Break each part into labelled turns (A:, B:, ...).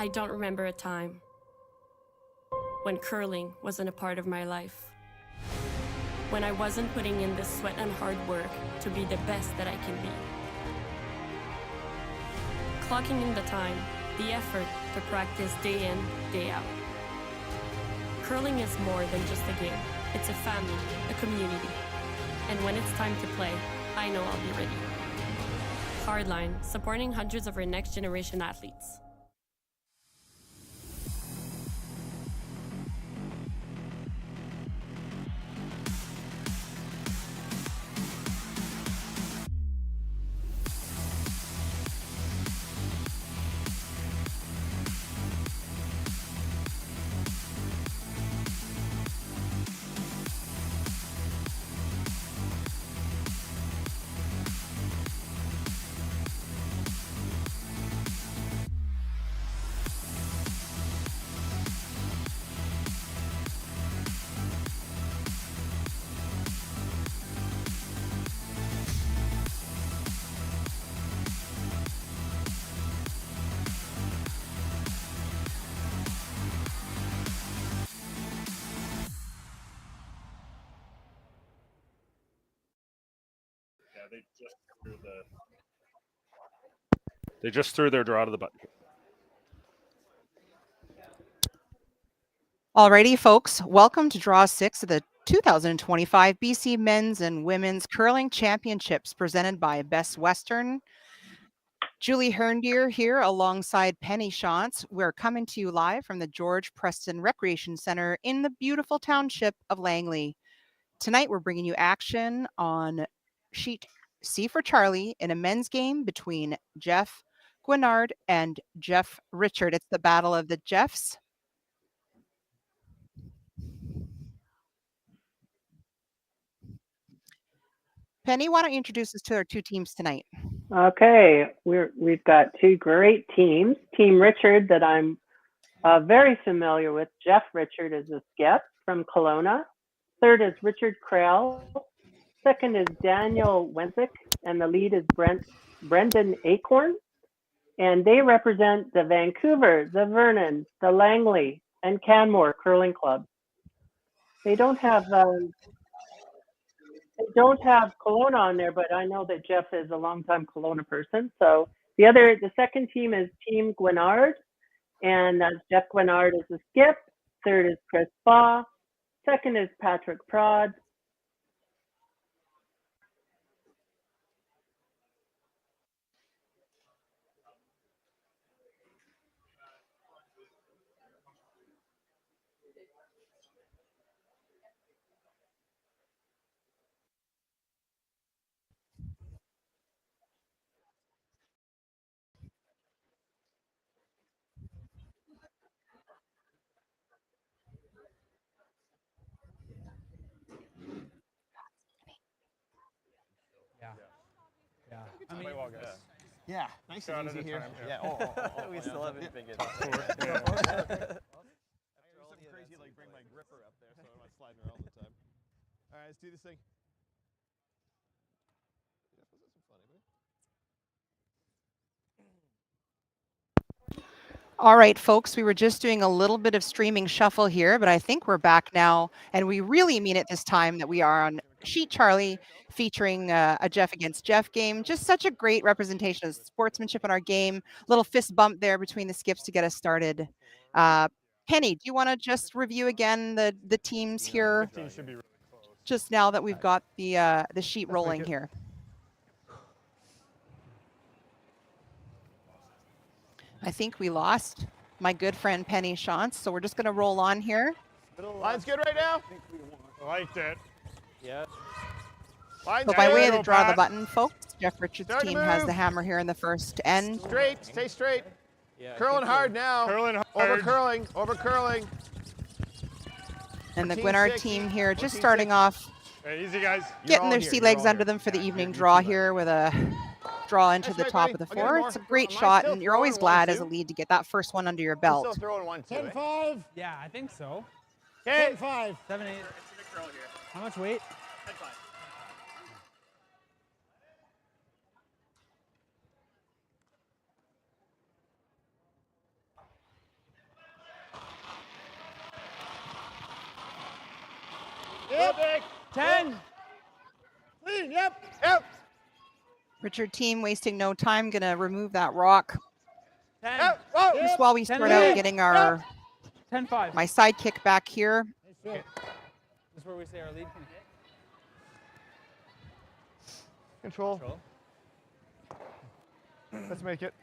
A: I don't remember a time when curling wasn't a part of my life. When I wasn't putting in the sweat and hard work to be the best that I can be. Clocking in the time, the effort to practice day in, day out. Curling is more than just a game. It's a family, a community. And when it's time to play, I know I'll be ready. Hardline, supporting hundreds of our next generation athletes.
B: They just threw their draw to the button.
C: Alrighty, folks, welcome to Draw 6 of the 2025 BC Men's and Women's Curling Championships presented by Best Western. Julie Herndier here alongside Penny Shantz. We're coming to you live from the George Preston Recreation Center in the beautiful township of Langley. Tonight, we're bringing you action on sheet C for Charlie in a men's game between Jeff Guignard and Jeff Richard. It's the battle of the Jeffs. Penny, why don't you introduce us to our two teams tonight?
D: Okay, we've got two great teams. Team Richard that I'm very familiar with. Jeff Richard is a skip from Kelowna. Third is Richard Krell. Second is Daniel Wensick, and the lead is Brendan Acorn. And they represent the Vancouver, the Vernon, the Langley, and Canmore curling clubs. They don't have Kelowna on there, but I know that Jeff is a longtime Kelowna person. So the second team is Team Guignard, and Jeff Guignard is the skip. Third is Chris Baugh. Second is Patrick Prod.
E: Yeah. I mean,
F: yeah, nice and easy here. Yeah.
G: We still haven't been getting
F: Something crazy like bring my gripper up there so I'm not sliding around all the time. All right, let's do this thing.
C: All right, folks, we were just doing a little bit of streaming shuffle here, but I think we're back now, and we really mean it this time that we are on Sheet Charlie featuring a Jeff against Jeff game. Just such a great representation of sportsmanship in our game. Little fist bump there between the skips to get us started. Penny, do you want to just review again the teams here? Just now that we've got the sheet rolling here. I think we lost my good friend Penny Shantz, so we're just going to roll on here.
F: Line's good right now.
B: I liked it.
G: Yeah.
F: Line's
C: So by
F: good.
C: way of the draw the button, folks, Jeff Richards'
F: Start to
C: team has
F: move.
C: the hammer here in the first end.
F: Straight, stay straight.
G: Yeah,
F: Curling hard now.
B: Curling hard.
F: Over curling.
C: And the
F: 14-6.
C: Guignard team here just
F: 14-6.
C: starting off,
B: Hey, easy, guys.
C: getting
F: all
C: their
F: here,
C: sea
F: you're
C: legs
F: all
C: under
F: here.
C: them for the
F: Yeah,
C: evening
F: you
C: draw
F: keep it.
C: here with a draw into
F: That's
C: the
F: right,
C: top
F: buddy.
C: of the
F: I'll get
C: four.
F: more.
C: It's a great
F: Mine's
C: shot,
F: still
C: and you're always
F: throwing one,
C: glad as a
F: too.
C: lead to get that first one under your
F: I'm
C: belt.
F: still throwing one, too.
E: 10-5. Yeah, I think so.
F: Okay.
E: 10-5. 7-8. How much weight?
G: 10-5.
F: Yep.
E: 10.
F: Clean. Yep.
C: Richard team wasting no time, gonna remove that rock.
E: 10.
F: Yep. Whoa.
C: Just while we sort out getting our
E: 10-5.
C: my sidekick back here.
E: This is where we say our lead can hit.
F: Control. Let's make it.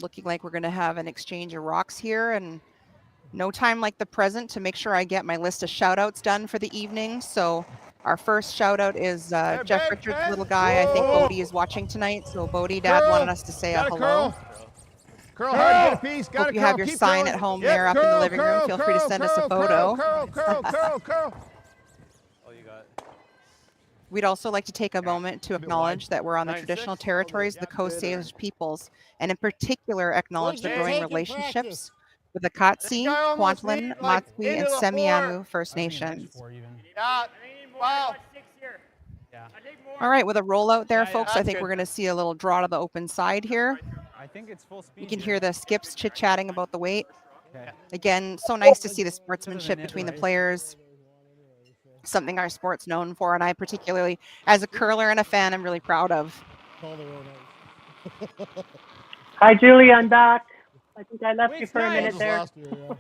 C: Looking like we're gonna have an exchange of rocks here, and no time like the present to make sure I get my list of shout outs done for the evening. So our first shout out is Jeff
F: babe,
C: Richards'
F: hey.
C: little guy. I think
F: Whoa.
C: Bodie is watching tonight. So Bodie, Dad
F: Curl.
C: wanted us to say a
F: Got a
C: hello.
F: Curl hard, get a piece. Got
C: Hope
F: a
C: you
F: curl.
C: have your
F: Keep
C: sign
F: going.
C: at home
F: Yep,
C: there up in the
F: curl,
C: living room.
F: curl,
C: Feel free to
F: curl,
C: send us a
F: curl,
C: photo.
F: Curl.
G: Oh, you got.
C: We'd also like to take a moment to
F: A bit
C: acknowledge that we're on the
F: 9-6.
C: traditional territories of the
F: Yeah,
C: Coast
F: good.
C: Salish peoples, and in particular acknowledge the
F: Good
C: growing
F: take in
C: relationships
F: practice.
C: with the Katsi,
F: guy almost
C: Kwantlen,
F: need, like,
C: Matsui, and
F: into the
C: Semiahmoo First
E: I was thinking
C: Nations.
E: next 4 even.
F: Yeah. Wow.
E: Yeah.
C: All right, with a rollout there,
E: Yeah,
C: folks, I
F: that's
C: think
F: good.
C: we're going to see a little draw to the open side here.
E: I think it's full speed.
C: You can
E: here.
C: hear the skips chit-chatting about the weight.
E: Okay.
C: Again, so nice to see the sportsmanship
E: net,
C: between the
E: right?
C: players. Something our sport's known for, and I particularly, as a curler and a fan, I'm really proud of.
D: Hi, Julie. I'm back. I think I left you
E: Wait's
D: for a
E: nice.
D: minute there.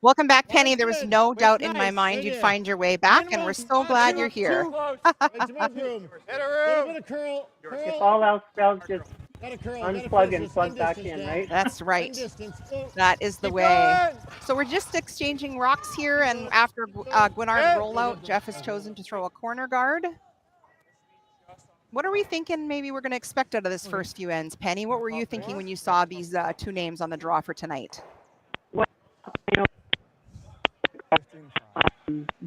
C: Welcome back, Penny. There was
F: good.
C: no
F: Wait's
C: doubt in my
F: nice.
C: mind
F: Right
C: you'd
F: here.
C: find your way back, and we're so glad you're here.
E: Too close.
F: Hit a room.
H: Curl.
D: If all else fails, just
H: Got a curl.
D: unplug and plug back in, right?
C: That's right.
H: Distance. Oh,
C: That is the
F: Keep
C: way.
F: going.
C: So we're just exchanging rocks here, and after Guignard's rollout, Jeff has chosen to throw a corner guard. What are we thinking maybe we're going to expect out of this first few ends? Penny, what were you thinking when you saw these two names on the draw for tonight?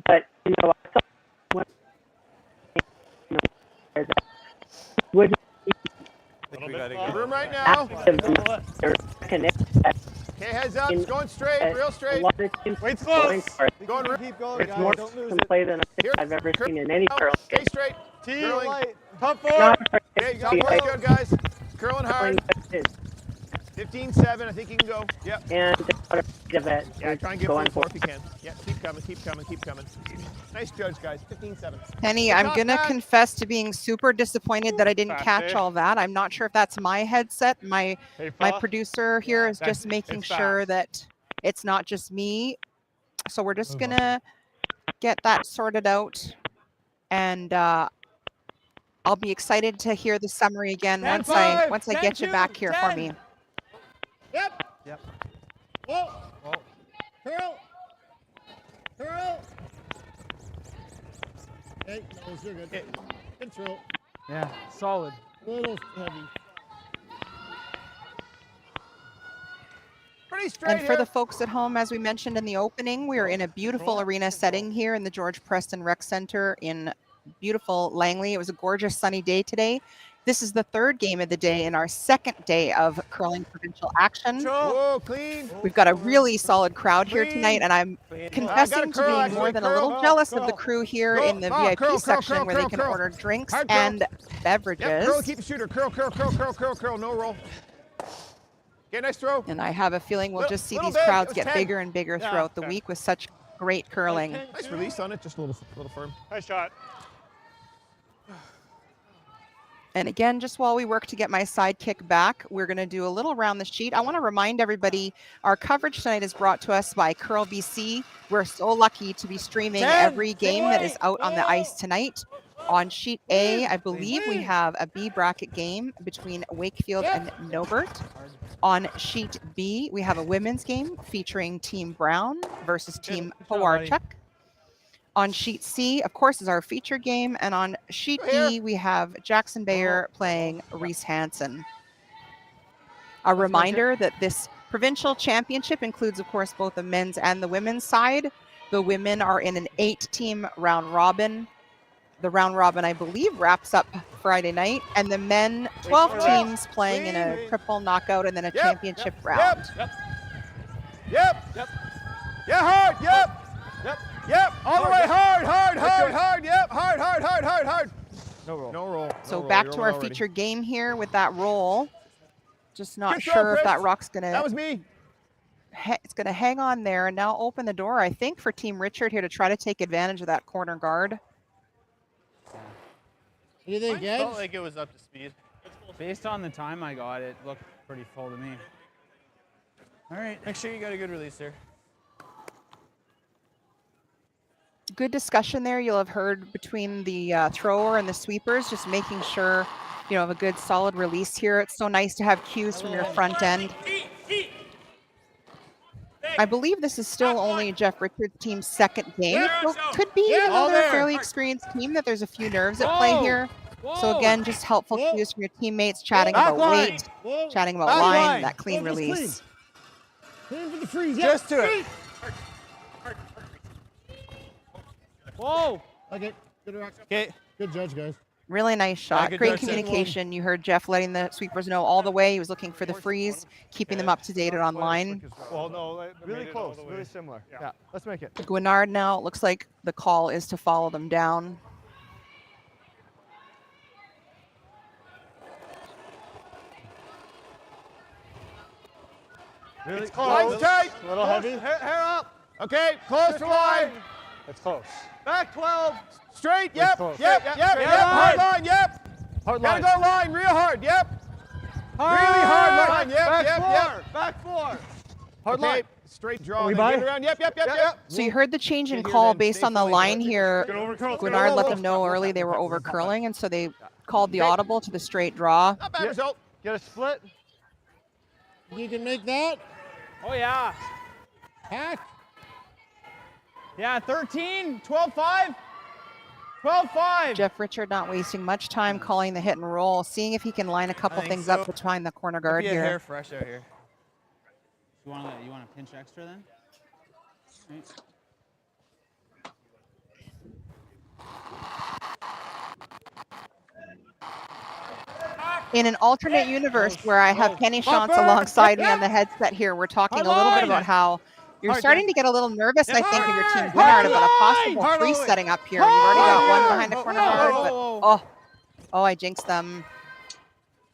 D: But you know, I thought what would
G: I think we got to go.
F: Room right now.
D: connect
F: Okay, heads up. It's going straight, real
D: a
F: straight.
D: lot of teams
B: Wait's
D: going
B: close.
D: for it.
F: Going room.
G: Keep going,
D: It's
G: guys.
D: more
G: Don't lose
D: some
G: it.
D: play than I think I've ever seen in any curl.
F: Stay straight.
B: T.
F: Curling.
G: Light.
B: Pump four.
D: Not
F: Okay, you got it. Good, guys. Curling hard. 15-7. I think you can go. Yep.
D: and of it.
F: Yeah, try and get
D: going
F: full
D: for
F: four if you can. Yeah, keep coming. Nice judge, guys. 15-7.
C: Penny, I'm
F: Not
C: going to
F: bad.
C: confess to being super disappointed that I didn't
B: Fast,
C: catch
B: eh?
C: all that. I'm not sure if that's my headset. My
B: Hey,
C: my
B: fella.
C: producer here is
B: That's-
C: just making
B: it's
C: sure
B: fast.
C: that it's not just me. So we're just going to get that sorted out, and I'll be excited to hear the summary again once I
F: 10-5,
C: get you
F: 10-2,
C: back here for
F: 10.
C: me.
H: Yep.
G: Yep.
H: Whoa.
G: Oh,
H: Curl. Curl. Hey, no, you're good.
F: Okay.
H: Control.
E: Yeah. Solid.
H: Little heavy.
F: Pretty straight
C: And for
F: here.
C: the folks at home, as we mentioned in the opening, we are in a beautiful arena setting here in the George Preston Rec Center in beautiful Langley. It was a gorgeous sunny day today. This is the third game of the day in our second day of curling provincial action.
F: Whoa, clean.
C: We've got a really solid crowd here
F: Clean.
C: tonight, and I'm
G: clean.
C: confessing to
F: curl,
C: being
F: actually,
C: more than a
F: curl.
C: little jealous of the
F: Curl.
C: crew here
F: Curl.
C: in the
F: Oh,
C: VIP
F: curl, curl,
C: section
F: curl,
C: where they
F: curl,
C: can
F: curl.
C: order drinks
F: Hard curl.
C: and beverages.
F: Yep, curl, keep the shooter. Curl. No roll. Okay, nice throw.
C: And I have a feeling we'll
F: Little-
C: just see
F: little
C: these
F: bit.
C: crowds
F: It was
C: get
F: 10.
C: bigger and bigger
B: Yeah,
C: throughout the
B: 10.
C: week with such great curling.
F: Nice release on it, just a little firm.
B: Nice shot.
C: And again, just while we work to get my sidekick back, we're going to do a little around the sheet. I want to remind everybody our coverage tonight is brought to us by Curl BC. We're so lucky to be streaming
F: 10,
C: every game that is out on the ice tonight. On sheet A, I believe we have a B bracket game between Wakefield and Nobert. On sheet B, we have a women's game featuring Team Brown versus Team
E: Good job, buddy.
C: Powarchuk. On sheet C, of course, is our feature game. And on sheet D, we have Jackson Bayer playing Reese Hansen. A reminder that this provincial championship includes, of course, both the men's and the women's side. The women are in an 8-team round robin. The round robin, I believe, wraps up Friday night. And the men, 12 teams playing in a triple knockout and then a championship round.
F: Yep. Yeah, hard. Yep. All the way hard. Yep. Hard.
E: No roll.
F: No roll.
C: So back to our feature game here with that roll. Just not
F: Good throw,
C: sure if
F: Chris.
C: that rock's going
F: That
C: to
F: was me.
C: it's going to hang on there and now open the door, I think, for Team Richard here to try to take advantage of that corner guard.
H: What do you think,
F: Mine
H: Ed?
F: felt like it was up to speed.
E: Based on the time I got, it looked pretty full to me.
F: All right, make sure you got a good release there.
C: Good discussion there. You'll have heard between the thrower and the sweepers, just making sure you have a good solid release here. It's so nice to have cues from your front end. I believe this is still only Jeff Richards' team's second game. So could be another fairly experienced team that there's a few nerves at play here. So again, just helpful cues from your teammates, chatting about weight, chatting about line, that clean release.
H: Clean for the freeze.
F: Just to it.
E: Whoa!
H: Okay, good rock.
F: Okay.
H: Good judge, guys.
C: Really nice shot.
F: good
C: Great
F: judge.
C: communication. You heard Jeff letting the sweepers know all the way. He was looking for the freeze, keeping them up to date and online.
F: Well, no,
B: They
F: really
B: made it all
F: close,
B: the way.
F: really similar.
B: Yeah.
F: Yeah, let's make it.
C: Guignard now, it looks like the call is to follow them down.
F: Really
B: It's close.
F: Line's tight.
B: A little heavy.
F: Hair up. Okay, close to line.
B: It's close.
F: Back 12. Straight. Yep.
B: close.
F: Yep. Yep. Yep. Hard line. Yep.
B: Hard
F: Gotta
B: line.
F: go line real hard. Yep. Really hard line. Yep. Yep. Back 4. Hard line. Straight draw.
B: We
F: then
B: buy?
F: get around. Yep. Yep. Yep. Yep.
C: So you heard the change in
F: Get here
C: call
F: then,
C: based
F: stay
C: on the
F: fully
C: line
F: direct.
C: here.
B: Get over curl.
C: Guignard let them know early they were over curling, and so they called the audible to the straight draw.
F: Not bad result.
B: Get a split.
H: You can make that.
E: Oh yeah.
H: Hack.
E: Yeah, 13, 12-5. 12-5.
C: Jeff Richard not wasting much time calling the hit and roll, seeing if he can line a couple
F: think
C: things
F: so.
C: up behind the corner guard
F: Be a hair
C: here.
F: fresh out here.
E: You want to pinch extra then? Right.
C: In an alternate universe where I have Penny Shantz alongside me on the headset here, we're talking a little bit about how you're starting to get a a little nervous, I think, of your team Guignard about a possible freeze setting up here. You've already got one behind the corner guard, but oh, I jinxed them.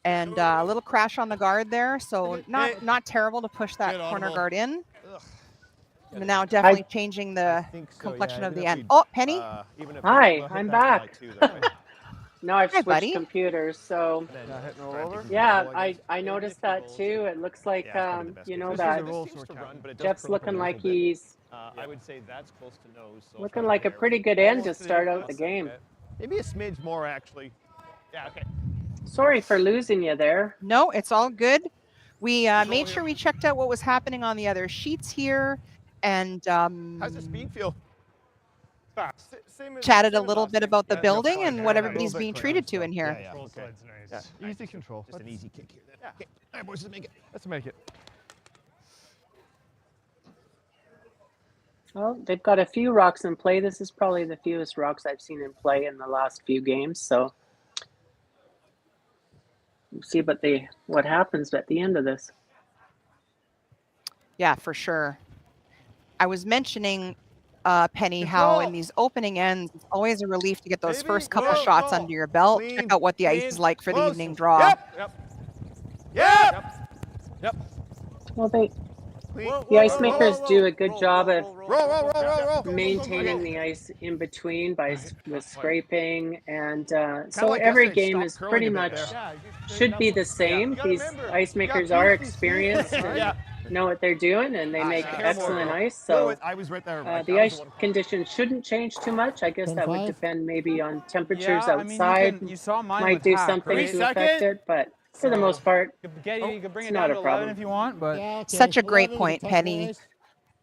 C: And a little crash on the guard there, so not terrible to push that corner guard in. And now definitely changing the complexion of the end. Oh, Penny.
D: Hi, I'm back. Now I've
C: Hi,
D: switched
C: buddy.
D: computers, so yeah, I noticed that too. It looks like that Jeff's looking like he's
F: I would say that's close to nose. So
D: looking like a pretty good end to start out the game.
F: Maybe a smidge more actually. Yeah. Okay.
D: Sorry for losing you there.
C: No, it's all good. We made sure we checked out what was happening on the other sheets here, and
F: How's the speed feel?
B: Fast.
C: chatted a little bit about the building and what everybody's being treated to in here.
F: Yeah.
B: Control
F: Okay.
B: side's nice.
F: Yeah. Easy control. Just an easy kick here. Then. Yeah. Okay. All right, boys, let's make it. Let's make it.
D: Well, they've got a few rocks in play. This is probably the fewest rocks I've seen in play in the last few games. So we'll see what happens at the end of this.
C: Yeah, for sure. I was mentioning, Penny, how in these opening ends, it's always a relief to get those first couple shots under your belt. Check out what the ice is like for the evening draw.
F: Yep.
D: Well, the ice makers do a good job at
F: Roll.
D: maintaining the ice in between with scraping, and so every game is pretty much should be the same. These ice makers are experienced and know what they're doing, and they make excellent ice. So
F: I was right there.
D: the ice conditions shouldn't change too much. I guess that would depend maybe on temperatures outside.
E: you saw mine
D: Might
E: with
D: do
E: hack,
D: something
E: right?
D: to affect it, but for the most part,
E: You could bring
D: it's
E: it
D: not
E: down
D: a
E: to 11
D: problem.
E: if you want, but
H: Yeah, okay.
C: Such a great
H: 11
C: point,
H: touch
C: Penny.
H: boys.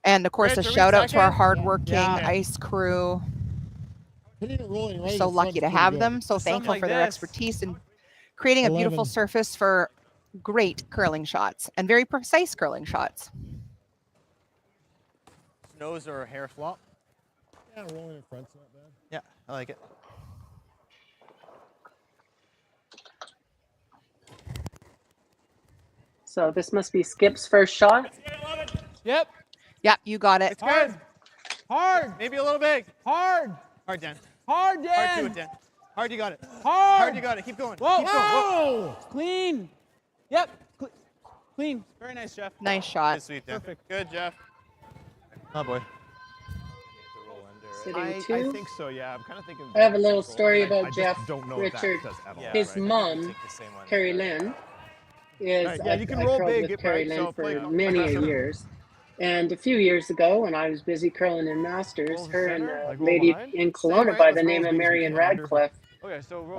C: And of course, a
F: Richard,
C: shout out to our
F: second.
C: hardworking
E: Yeah.
C: ice crew.
H: Hitting it rolling right
C: So
H: in
C: lucky to
H: front's
C: have
H: pretty
C: them. So
E: Something
C: thankful
E: like
C: for their
E: this.
C: expertise in creating a beautiful
H: 11.
C: surface for great curling shots and very precise curling shots.
F: Nose or hair flop.
H: good. Yeah, rolling in front's not bad.
F: Yeah, I like it.
D: so this must be Skip's first shot.
E: yep.
C: Yeah, you got it.
F: It's good.
E: Hard.
F: Maybe a little big.
E: Hard.
F: Hard, Dan.
E: Hard,
F: Hard
E: Dan.
F: to it, Dan. Hard, you got it.
E: Hard.
F: Hard, you got it. Keep going.
E: Whoa.
F: Keep going. Whoa.
H: Oh!
E: Clean. Yep. Clean. Very nice, Jeff.
C: Nice shot.
G: Good sweep, yeah.
E: Perfect.
F: Good, Jeff. Oh, boy.
I: Sitting
F: I
I: two.
F: think so, yeah. I'm kind of thinking.
I: I have a little
F: goal,
I: story
F: and I
I: about
F: just
I: Jeff
F: don't know if that
I: Richard.
F: does at all.
G: Yeah,
I: His
G: right.
I: mom,
G: Take the same one.
I: Carrie Lynn, is
F: Right, yeah, you can
I: I
F: roll
I: curled
F: big,
I: with
F: right,
I: Carrie Lynn
F: so
I: for
F: play
I: many
F: aggressive.
I: years. And a few years ago, when I was busy curling in Masters,
F: Roll the
I: her and
F: center,
I: a
F: like roll
I: lady
F: behind?
I: in
F: Same,
I: Kelowna
F: right?
I: by
F: Let's
I: the
F: roll
I: name
F: as
I: of
F: big as we
I: Marion
F: can under.
I: Radcliffe,
F: Okay, so roll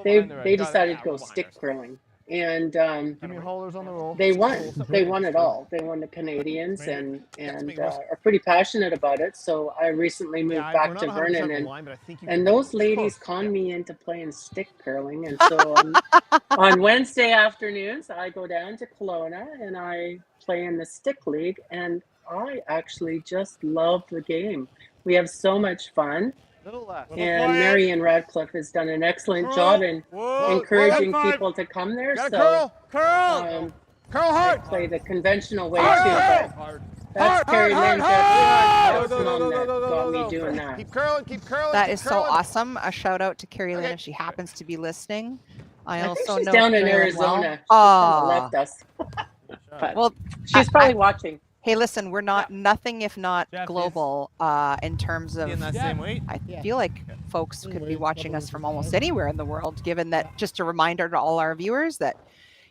I: they
F: behind there.
I: they
F: You got it.
I: decided
F: Yeah,
I: to go
F: roll behind
I: stick
F: there.
I: curling, and
F: Give me haulers on the roll.
I: they won.
F: Full
I: They
F: separate.
I: won it all. They won the Canadians,
F: Made it.
I: and
F: big, boys.
I: are pretty passionate about it. So I recently moved
F: Yeah, we're
I: back
F: not
I: to
F: 100%
I: Vernon,
F: on the
I: and
F: line, but I think you
I: and
F: can
I: those
F: it's
I: ladies
F: close.
I: conned
F: Yeah.
I: me into playing stick curling. And so on Wednesday afternoons, I go down to Kelowna and I play in the stick league. And I actually just love the game. We have so much fun.
F: Little less.
I: And Marion Radcliffe has done an excellent job in
F: Whoa,
I: encouraging
F: five.
I: people to come there.
F: Gotta
I: So
F: curl
I: I
F: hard.
I: play the conventional way
F: Hard,
I: too,
F: hard,
I: but
F: hard.
I: that's Carrie Lynn, Jeff's
F: Go, go,
I: mom,
F: go,
I: that
F: go, go,
I: got
F: go,
I: me
F: go.
I: doing that.
F: Keep curling,
C: That
F: keep
C: is so
F: curling.
C: awesome. A shout out to Carrie Lynn
F: Okay.
C: if she happens to be listening. I
I: I think
C: also
I: she's
C: know
I: down in
C: Carrie Lynn well.
I: Arizona. She kind of
C: Ah,
I: left us, but
C: well,
I: she's probably watching.
C: hey, listen, we're not nothing if not
E: Jeff,
C: global in terms of.
G: In that same weight?
C: I
H: Yeah.
C: feel like folks
H: Same
C: could be
H: weight,
C: watching
H: couple
C: us
H: inches
C: from
H: high.
C: almost anywhere in the world, given that just a reminder to all our viewers that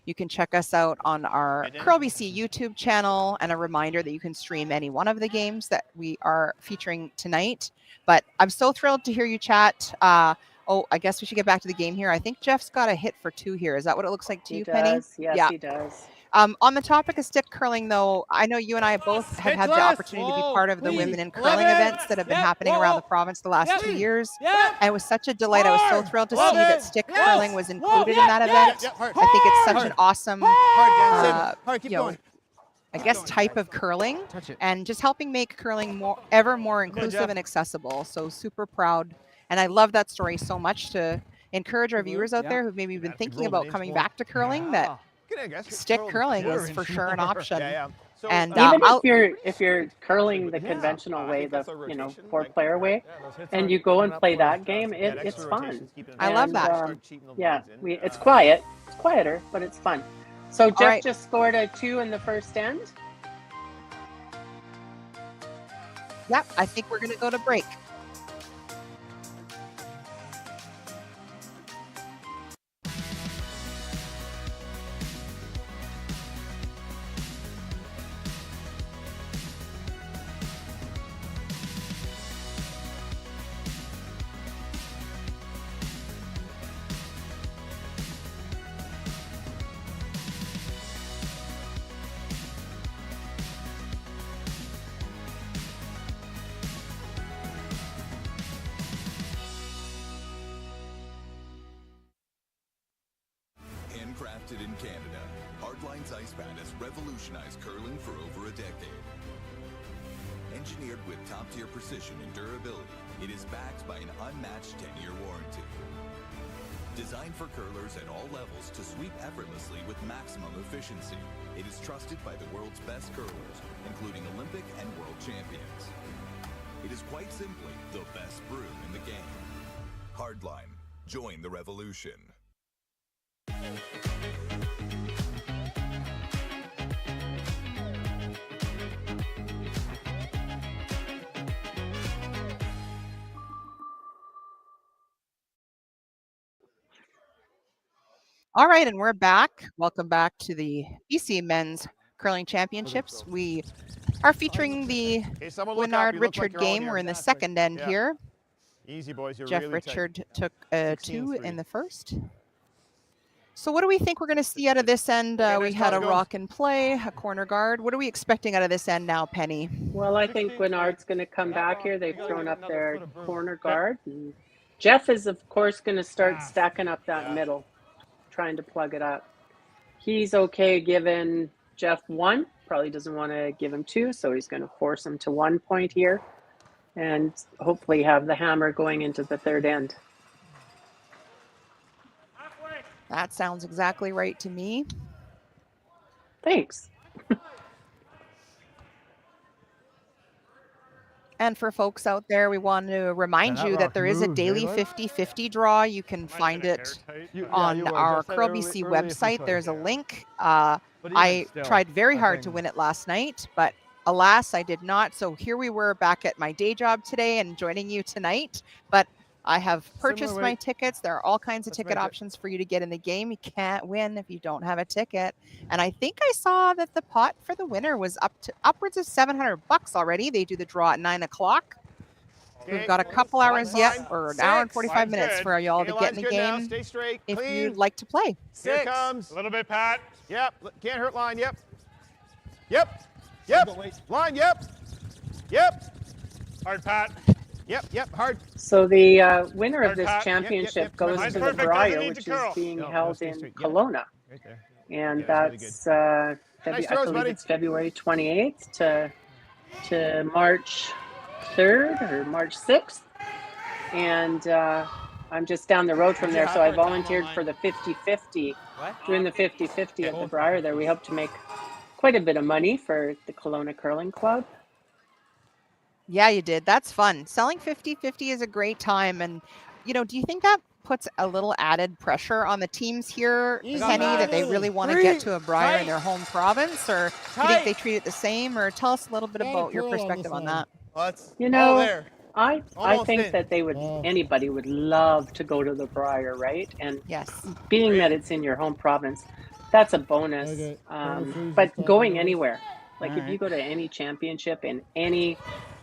C: you can check us out on our Curl BC YouTube channel, and a reminder that you can stream any one of the games that we are featuring tonight. But I'm so thrilled to hear you chat. Oh, I guess we should get back to the game here. I think Jeff's got a hit for two here. Is that what it looks like to
I: He
C: you, Penny?
I: does. Yes,
C: Yeah.
I: he does.
C: On the topic of stick curling, though, I know you and I both have had the opportunity to be part of the women in curling events that have been happening around the province the last 2 years. And it was such a delight. I was so thrilled to see that stick curling was included in that event. I think it's such an awesome,
F: Hard, keep
C: you know,
F: going.
C: I guess, type of curling,
F: Touch it.
C: and just helping make curling ever more inclusive
F: Jeff.
C: and accessible. So super proud. And I love that story so much, to encourage our viewers out there who've maybe been thinking about coming back to curling, that stick curling is for sure an option.
F: So,
C: And
I: Even
C: I'll-
I: if you're curling the conventional way, the 4-player way, and you go and play that game, it's fun.
C: I love
I: And,
C: that.
I: Yeah, it's quiet. It's quieter, but it's fun. So Jeff
C: right.
I: just scored a 2 in the first end.
C: Yep, I think we're going to go to break.
J: Handcrafted in Canada, Hardline's ice pad has revolutionized curling for over a decade. Engineered with top-tier precision and durability, it is backed by an unmatched 10-year warranty. Designed for curlers at all levels to sweep effortlessly with maximum efficiency, it is trusted by the world's best curlers, including Olympic and world champions. It is quite simply the best brew in the game. Hardline. Join the revolution.
C: All right, and we're back. Welcome back to the BC Men's Curling Championships. We are featuring the Guignard Richard game. We're in the second end here.
F: Easy, boys. You're
C: Jeff
F: really
C: Richard
F: tight.
C: took a 2 in the first. So what do we think we're going to see out of this end? We had a rock and play, a corner guard. What are we expecting out of this end now, Penny?
I: Well, I think Guignard's going to come back here. They've thrown up their corner guard. And Jeff is, of course, going to start stacking up that middle, trying to plug it up. He's okay giving Jeff 1. Probably doesn't want to give him 2, so he's going to force him to 1 point here and hopefully have the hammer going into the third end.
C: That sounds exactly right to me.
I: Thanks.
C: And for folks out there, we want to remind
F: that
C: you that
F: rock
C: there is a
F: moves, eh,
C: daily
F: bud?
C: 50-50 draw. You can find it on our Curl BC website. There's a link. I tried very hard to win it last night, but alas, I did not. So here we were back at my day job today and joining you tonight. But I have purchased my tickets. There are all kinds of ticket options for you to get in the game. You can't win if you don't have a ticket. And I think I saw that the pot for the winner was upwards of $700 already. They do the draw at 9 o'clock. We've got a couple hours yet, or an hour and 45 minutes for y'all to get in the game
F: Stay straight.
C: if
F: Clean.
C: you'd like to play.
F: Here it comes.
B: A little bit, Pat.
F: Yep. Can't hurt line. Yep. Yep. Yep. Line. Yep. Yep.
B: Hard, Pat.
F: Yep. Hard.
I: So the winner of
B: Hard
I: this
B: pat.
I: championship goes
B: Mine's
I: to the
B: perfect, doesn't
I: Briar,
B: need
I: which
B: to curl.
I: is being
F: No,
I: held
F: stay
I: in
F: straight. Yep.
I: Kelowna.
F: Right there.
I: And
F: Yeah, really
I: that's
F: Nice
I: I
F: throws,
I: believe
F: buddy.
I: it's February 28th to March 3rd or March 6th. And I'm just down the road from there, so I volunteered for the 50-50. Doing the 50-50 at the Briar there, we hope to make quite a bit of money for the Kelowna Curling Club.
C: Yeah, you did. That's fun. Selling 50-50 is a great time. And, do you think that puts a little added pressure on the teams here,
H: Easy
C: Penny, that they
H: money.
C: really want to get to a Briar in their home province? Or do you think they treat it the same? Or tell us a little bit
H: Gotta
C: about your
H: curl on
C: perspective
H: this
C: on
H: one.
C: that.
F: Well, that's
I: You know,
F: all there.
I: I
F: Almost
I: think
F: in.
I: that they would anybody would love to go to the Briar, right? And
C: Yes.
I: being that it's in your home province, that's a bonus.
H: Okay.
I: But going
H: Anyway.
I: anywhere, like if you
E: Alright.
I: go to any championship in any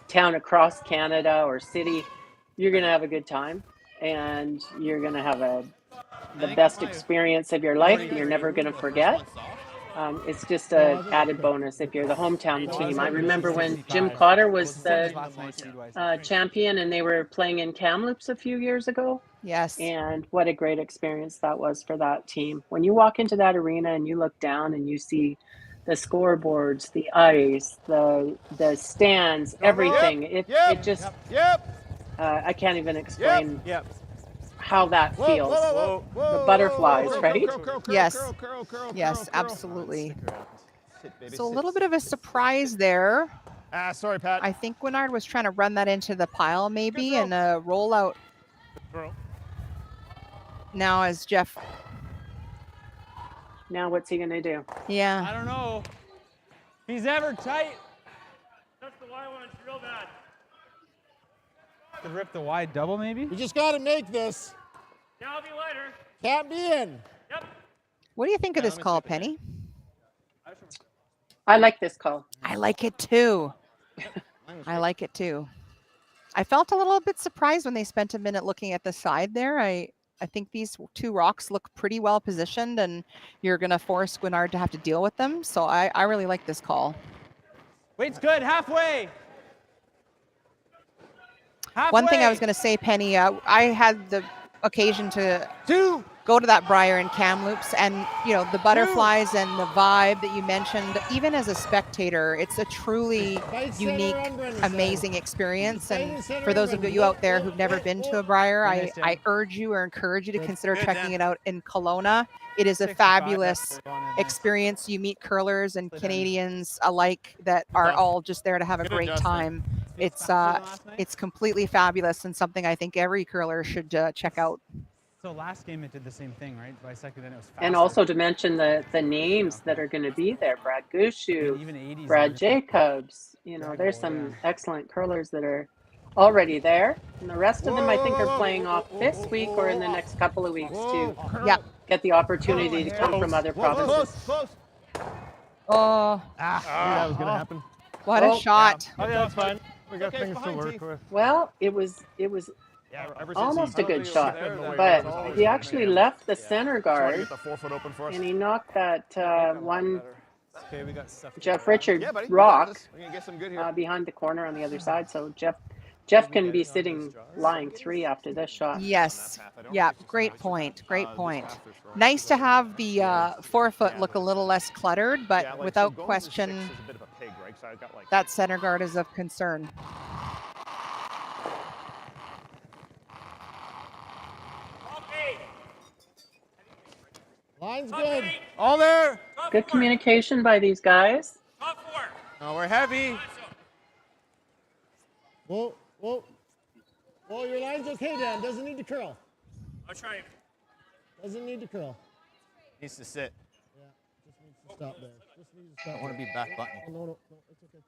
I: town across Canada or city, you're gonna have a good time, and you're gonna have the best experience of your life. You're never gonna forget. It's just a added bonus if you're the hometown team. I remember when Jim Cotter was the champion, and they were playing in Kamloops a few years ago.
C: Yes.
I: And what a great experience that was for that team. When you walk into that arena and you look down and you see the scoreboards, the ice, the stands, everything, it just I can't even explain
F: Yep.
I: how that
F: Whoa,
I: feels.
F: whoa, whoa,
I: The butterflies,
F: whoa,
I: right?
C: Yes.
F: Curl,
C: Yes,
F: curl.
C: absolutely.
F: Sit, baby,
C: So a
F: sit.
C: little bit of a surprise there.
F: Sorry, Pat.
C: I think Guignard was trying to run that into the pile maybe
F: Good
C: and a rollout
B: Curl.
C: now as Jeff.
I: Now what's he gonna do?
C: Yeah.
E: I don't know. He's ever tight.
B: That's the wide one. It's real bad.
E: Could rip the wide double maybe.
H: We just got to make this.
B: Yeah, I'll be later.
H: Can't be in.
B: Yep.
C: What do you think of this call, Penny?
I: I like this call.
C: I like it too. I like it too. I felt a little bit surprised when they spent a minute looking at the side there. I think these two rocks look pretty well positioned, and you're going to force Guignard to have to deal with them. So I really like this call.
E: Wait's good. Halfway.
C: One thing I was going to say, Penny, I had the occasion to go to that Briar in Kamloops, and the butterflies and the vibe that you mentioned, even as a spectator, it's a truly unique, amazing experience. And for those of you out there who've never been to a Briar, I urge you or encourage you to consider checking it out in Kelowna. It is a fabulous experience. You meet curlers and Canadians alike that are all just there to have a great time. It's completely fabulous and something I think every curler should check out.
E: So last game it did the same thing, right? By second then it was faster.
I: And also to mention the names that are going to be there: Brad Gushu,
E: Even 80s
I: Brad
E: and-
I: Jacobs. There's some excellent curlers that are already there, and the rest of them I think are playing off this week or in the next couple of weeks to get the opportunity to come from other provinces.
F: Close.
C: Oh,
F: that was gonna happen.
C: what a shot.
B: Oh, yeah, that's fine. We got
F: Okay,
B: things to
F: behind
B: work
F: Teeth.
B: with.
I: Well, it was almost a good shot, but he actually left the center guard
F: Get the 4 foot open for us.
I: and he knocked that one
G: Okay, we got stuff.
I: Jeff Richard
F: Yeah, buddy. we got
I: rock
F: this. We're gonna get some good here.
I: behind the corner on the other side. So Jeff can be sitting lying 3 after this shot.
C: Yes. Yeah. Great point. Great point. Nice to have the 4 foot look a little less cluttered, but
B: Yeah, like, so
C: without
B: going to
C: question,
B: 6 is a bit of a pig, right? So I've got like
C: that center guard is of concern.
H: Line's good.
F: All there.
I: Good communication by these guys.
F: Oh, we're heavy.
H: Whoa, whoa. Whoa, your line just hit him. Doesn't need to curl.
B: I'll try.
H: Doesn't need to curl.
F: Needs to sit.
H: Yeah, just needs to stop there. Just needs to
F: I
H: stop.
F: don't want to be back button.
H: Oh, no, it's okay.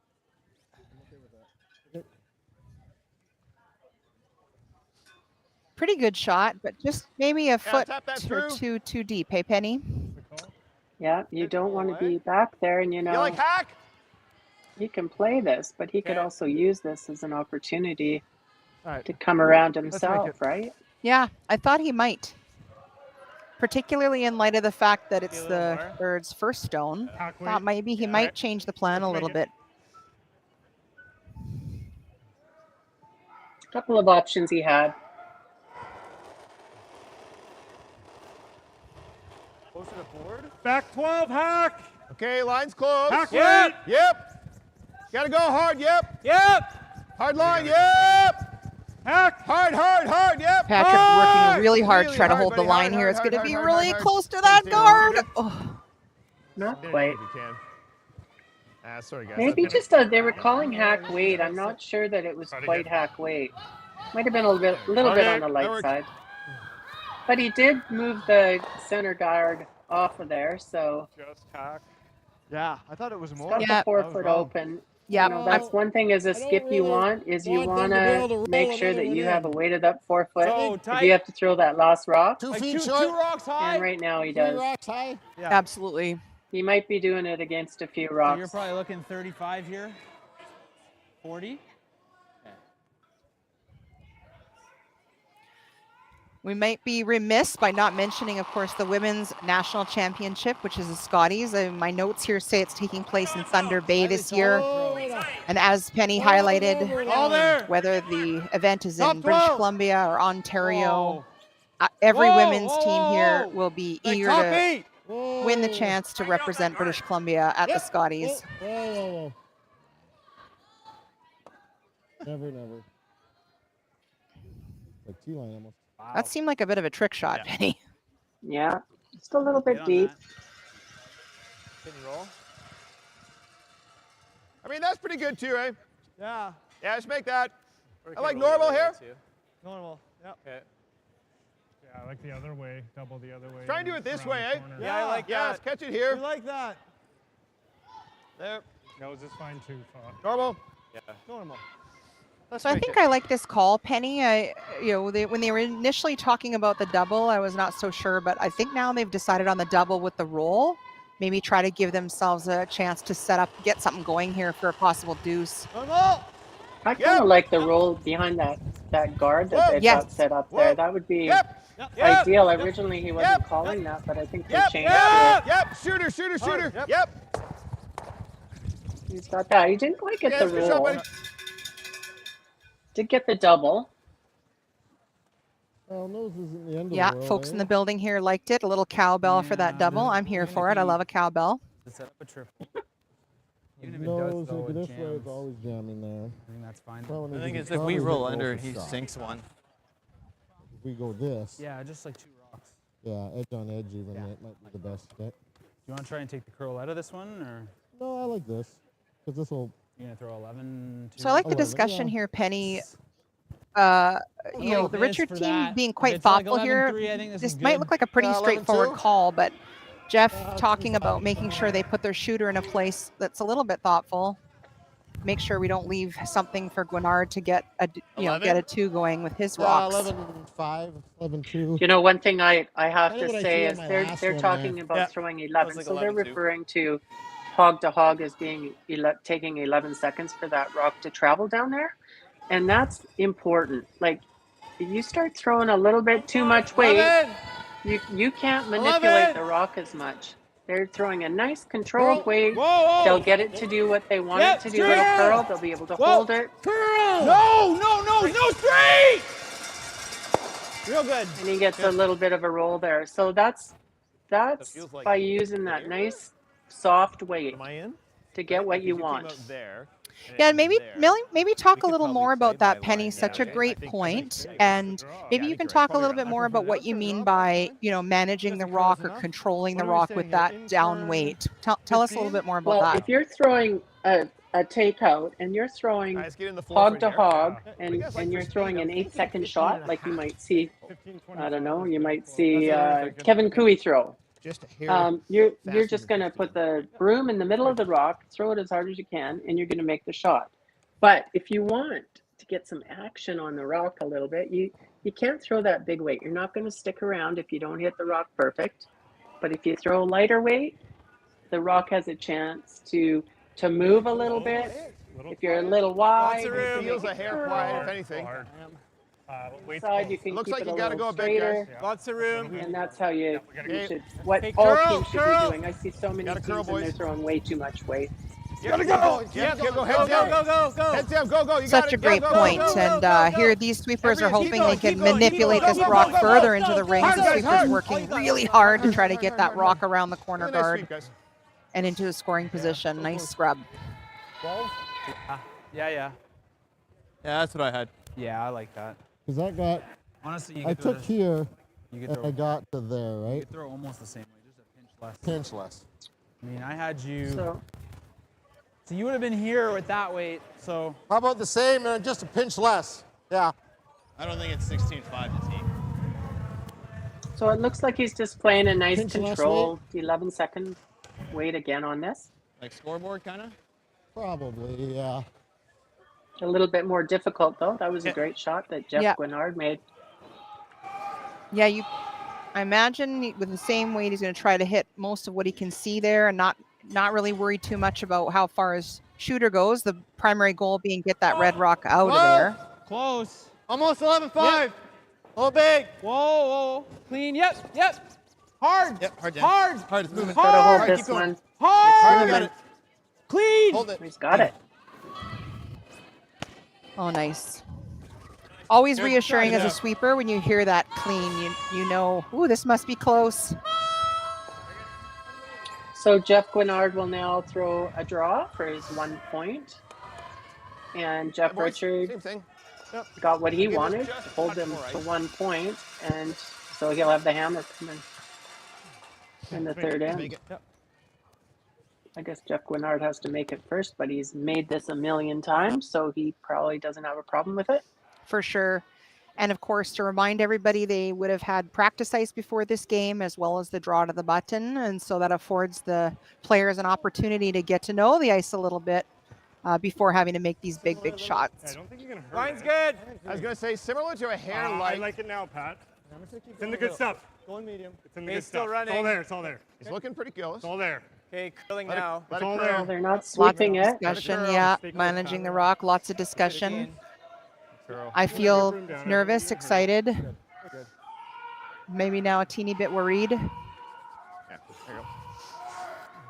H: I'm okay with that. Okay.
C: Pretty good shot, but just maybe a foot
F: tap that
C: or
F: through.
C: two too deep. Hey, Penny?
I: Yeah, you don't want to be back there, and
F: You like hack?
I: he can play this, but he could
F: Okay.
I: also use this as an opportunity
F: All right.
I: to come around
F: make
I: himself,
F: it.
I: right?
C: Yeah, I thought he might. Particularly in light of the fact that it's
B: a
C: the
B: little more.
C: Bird's first stone.
B: Hack weight.
C: Thought maybe he might change the plan a
B: Let's
C: little
B: make it.
C: bit.
I: A couple of options he had.
F: Close to the board.
B: Back 12, hack.
F: Okay, line's closed.
B: Hack
F: Yep.
B: weight.
F: Yep. Gotta go hard. Yep.
B: Yep.
F: Hard line. Yep.
B: Hack.
F: Hard. Yep.
C: Patrick working really hard to try to
F: hard,
C: hold the
F: buddy.
C: line
F: Hard,
C: here. It's
F: hard,
C: going to be
F: hard,
C: really
F: hard.
C: close to that
F: Stay
C: guard.
F: there.
C: Oh,
I: Not
F: There
I: quite.
F: if you can. Sorry, guys.
I: Maybe just they were calling hack weight. I'm not sure that it was
B: Try to
I: quite
B: get-
I: hack weight. Might have been a little bit on the
F: that
I: light
F: works.
I: side. But he did move the center guard off of there, so
B: Just hack.
F: Yeah, I thought it was more.
I: got
C: Yeah.
I: the 4-foot open.
C: yeah.
I: You know, that's one thing as a
H: I don't
I: skip you
H: really
I: want is you
H: want
I: want
H: them to be able to
I: to
H: roll
I: make sure that
H: another
I: you
H: one
I: have a
H: in.
I: weighted up 4-foot.
B: So
I: If
B: tight.
I: you have to throw that last rock,
H: 2
F: Like
H: feet
F: two
H: short.
F: rocks high.
I: and right now he
H: 3
I: does.
H: rocks high.
F: Yeah.
C: Absolutely.
I: He might be doing it against a few
E: So
I: rocks.
E: you're probably looking 35 here? 40?
C: We might be remiss by not mentioning, of course, the Women's National Championship, which is the Scotties. My notes here say it's taking place in Thunder Bay this year.
H: Oh, right on.
C: And as Penny
H: All
C: highlighted,
H: over
B: All
H: line.
B: there.
C: whether the event is
B: Top
C: in British
B: 12.
C: Columbia or Ontario,
B: Whoa.
C: every
B: Whoa,
C: women's
B: whoa,
C: team
B: whoa,
C: here
B: whoa.
C: will be
B: Like
C: eager
B: top
C: to
B: 8.
C: win the
H: Whoa.
C: chance to represent British Columbia at the
B: Yep.
C: Scotties.
H: Whoa. Never. Like T-line almost.
C: That seemed like a bit of a trick shot,
F: Yeah.
C: Penny.
I: Yeah, just a little
E: Get
I: bit
E: on
I: deep.
E: that.
F: Can you roll? I mean, that's pretty good too, eh?
B: Yeah.
F: Yeah, just make that.
G: Or we
F: I
G: can
F: like
G: roll the
F: normal
G: other way,
F: here.
G: too.
B: Normal. Yep.
G: Okay.
B: Yeah, I like the other way. Double the other way.
F: Try and do it this way, eh?
B: Yeah, I like
F: Yes,
B: that.
F: catch it here.
B: We like that.
F: There.
B: Nose is fine too, Fox.
F: Normal.
G: Yeah.
B: Normal.
F: Let's
C: So I
F: make
C: think
F: it.
C: I like this call, Penny. When they were initially talking about the double, I was not so sure, but I think now they've decided on the double with the roll. Maybe try to give themselves a chance to set up, get something going here for a possible deuce.
B: Normal.
I: I kind
F: Yep.
I: of like the roll behind that guard that
F: Whoa.
I: they've
C: Yes.
I: got set up
F: Whoa.
I: there. That would be
F: Yep.
B: Yep.
I: ideal. Originally, he wasn't
F: Yep.
I: calling that, but I think they
F: Yep.
I: changed
F: Yep.
I: it.
F: Yep. Shooter.
B: Yep.
F: Yep.
I: He's got that. He didn't quite get
F: Yeah,
I: the
F: good shot,
I: roll.
F: buddy.
I: Did get the double.
H: Well, nose isn't the end of
C: Yeah,
H: the world.
C: folks in
H: eh?
C: the building here liked it. A little cowbell for that
E: Yeah,
C: double.
E: the-
C: I'm here
E: even
C: for
E: if
C: it. I
E: he-
C: love a cowbell.
E: To set up a triple.
H: If
E: Even if it
H: nose
E: does, though,
H: look
E: it
H: this way,
E: jams.
H: it's always jamming there.
E: I think that's fine.
H: Well, when
G: The
H: they
G: thing
H: do
G: is,
H: the
G: if we
H: counters,
G: roll
H: it
G: under,
H: goes for
G: he
H: shot.
G: sinks one.
H: If we go this,
E: Yeah, just like 2 rocks.
H: yeah, edge on edge even,
E: Yeah.
H: it might be the best fit.
E: Do you want to try and take the curl out of this one, or
H: No, I like this, because this will,
E: you gonna throw 11?
C: So I like the
H: 11,
C: discussion
H: yeah.
C: here, Penny.
E: Like
C: The
E: this
C: Richard
E: for
C: team
E: that.
C: being
E: If
C: quite
E: it's like
C: thoughtful here.
E: 11-3, I think this
C: This
E: is
C: might
E: good.
C: look like a pretty
H: 11-2.
C: straightforward call, but Jeff
H: Yeah,
C: talking
H: it's
C: about
H: fine.
C: making sure they put their shooter in a place that's a little bit thoughtful. Make sure we don't leave something for Guignard to get a get
F: 11?
C: a 2 going with his
H: yeah,
C: rocks.
H: 11-5, 11-2.
I: You know, one thing I have
H: Kind
I: to
H: of what I
I: say
H: threw
I: is
H: on my
I: they're
H: last
I: they're
H: one
I: talking
H: there.
I: about
F: Yeah.
I: throwing 11,
G: like
I: so they're
G: 11-2.
I: referring to hog to hog as being taking 11 seconds for that rock to travel down there, and that's important. Like, if you start throwing a little bit too much weight,
B: 11.
I: you can't manipulate
B: 11.
I: the rock as much. They're throwing a nice controlled
H: Whoa.
I: weight.
B: Whoa.
I: They'll get it to do what they want
B: Yep,
I: it to do. It'll
B: straight.
I: curl. They'll be able to
B: Whoa.
I: hold it,
H: Curl!
B: No straight. Real good.
I: and he gets a little bit of a roll there. So that's
F: feels like
I: by
F: he's
I: using that
F: there.
I: nice soft weight
F: Am I in?
I: to get what
F: If
I: you
F: came
I: want.
F: out there, and
C: Yeah,
F: it
C: and
F: was
C: maybe
F: there,
C: maybe talk a
G: could
C: little
G: probably
C: more
G: play
C: about that,
G: by
C: Penny.
G: line
C: Such
G: there,
C: a
G: okay?
C: great
F: I think
C: point.
F: so.
C: And
F: Yeah,
C: maybe
F: I
C: you can
F: think
C: talk a
F: you're
C: little
F: right.
C: bit more about what you mean by managing the
B: Just
C: rock
B: close
C: or
B: enough.
C: controlling the
B: What are we
C: rock
B: saying
C: with
B: here?
C: that
B: In
C: down
B: turn
C: weight. Tell us a little
B: 15?
C: bit more about
I: Well,
C: that.
I: if you're throwing a takeout and you're throwing
F: Guys, get in the floor
I: hog
F: for
I: to
F: here.
I: hog
F: What do
I: and,
F: you guys like
I: and
F: for
I: you're
F: speed?
I: throwing
F: I'm
I: an
F: thinking
I: 8-second
F: 15
I: shot
F: and a
I: like you
F: half.
I: might see,
B: 15,
I: I don't know,
B: 25
I: you
B: is
I: might
B: good.
I: see
B: That's a good
I: Kevin
B: one.
I: Cooey throw.
F: Just a hair.
I: You're
F: faster
I: just
F: than
I: going to
F: 15.
I: put the broom in the middle of the rock, throw it as hard as you can, and you're going to make the shot. But if you want to get some action on the rock a little bit, you can't throw that big weight. You're not going to stick around if you don't hit the rock perfect. But if you throw lighter weight, the rock has a chance to move a little bit. If you're a little wide,
F: Lots of room. Feels a hair quiet, if anything.
I: Side, you can
F: Looks
I: keep
F: like
I: it
F: you
I: a
F: got to
I: little
F: go a bit,
I: straighter.
F: guys. Lots of room.
I: And that's how you should, what
F: Hey,
I: all
F: curl,
I: teams should
F: curl.
I: be doing. I see so many
F: Gotta
I: teams
F: curl,
I: and they're
F: boys.
I: throwing way too much weight.
F: Gotta go. Yeah, go. Heads down. Go. Heads down. Go. You got
C: Such
F: it.
C: a great
F: Go,
C: point.
F: go, go,
C: And
F: go, go.
C: here these sweepers are
F: Everybody, keep
C: hoping
F: going,
C: they can
F: keep going,
C: manipulate
F: keep
C: this
F: going.
C: rock
F: Go, go, go,
C: further
F: go,
C: into
F: go,
C: the
F: go.
C: rings.
F: Hard,
C: The
F: guys,
C: sweepers
F: hard.
C: working really hard to try to get that
F: hard.
C: rock around the corner
F: Look at that
C: guard
F: sweep, guys.
C: and into a scoring position. Nice scrub.
B: 12?
E: Yeah.
F: Yeah, that's what I had.
E: Yeah, I like that.
H: Because I got,
E: Honestly, you
H: I
E: could throw
H: took
E: this-
H: here
E: you could
H: and
E: throw,
H: I got to there,
E: you
H: right?
E: could throw almost the same way, just a pinch less.
H: Pinch less.
E: I mean, I had you.
I: So
E: So you would have been here with that weight. So
H: How about the same and just a pinch less? Yeah.
G: I don't think it's 16-5 to team.
I: So it looks like he's just playing a nice
H: Pinch last
I: control, 11-second wait again on this.
G: Like scoreboard, kind of?
H: Probably, yeah.
I: A little bit more difficult though. That was a great shot that Jeff
C: Yeah.
I: Guignard made.
C: Yeah, I imagine with the same weight, he's going to try to hit most of what he can see there and not really worry too much about how far his shooter goes. The primary goal being get that red rock out of there.
E: close.
F: Almost 11-5. Oh, big.
E: Whoa. Clean. Yep. Hard.
G: Yep, hard down.
E: Hard.
F: Hard, it's moving.
I: Gotta hold
E: Hard.
I: this
F: keep going.
I: one.
E: Hard.
F: You got it.
E: Clean.
F: Hold it.
I: He's got it.
C: Oh, nice. Always
F: Good
C: reassuring
F: shot,
C: as a
F: yeah.
C: sweeper when you hear that clean. You know, ooh, this must be close.
I: So Jeff Guignard will now throw a draw for his 1 point. And Jeff
F: Boys,
I: Richard
F: Same thing.
I: got what he
F: Give us
I: wanted,
F: just a
I: hold
F: touch
I: him
F: more
I: to
F: ice.
I: 1 point, and so he'll have the hammer coming in the third end.
F: Make it.
I: I guess Jeff Guignard has to make it first, but he's made this a million times, so he probably doesn't have a problem with it.
C: For sure. And of course, to remind everybody, they would have had practice ice before this game, as well as the draw to the button. And so that affords the players an opportunity to get to know the ice a little bit before having to make these big
B: I
C: shots.
B: don't think you're going to hurt
F: Line's
B: it.
F: good. I was going to say, similar to a hair
B: I
F: light.
B: like it now, Pat. It's in the good stuff.
F: Going medium.
B: It's in the
F: Okay,
B: good
F: still
B: stuff.
F: running.
B: It's all there.
F: He's looking pretty close.
B: It's all there.
F: Okay, curling
B: Let it-
F: now.
B: let it
F: all
B: curl.
I: Well, they're not
C: Lots
I: sweeping
C: of
I: it.
C: discussion,
F: curl.
C: yeah.
B: Speak
C: Managing
B: with
C: the
B: Pat.
C: rock, lots of discussion. I
B: Put
C: feel
B: your broom down.
C: nervous,
B: Good.
C: excited,
F: Good.
C: maybe now a teeny bit worried.
F: Yeah, there you go.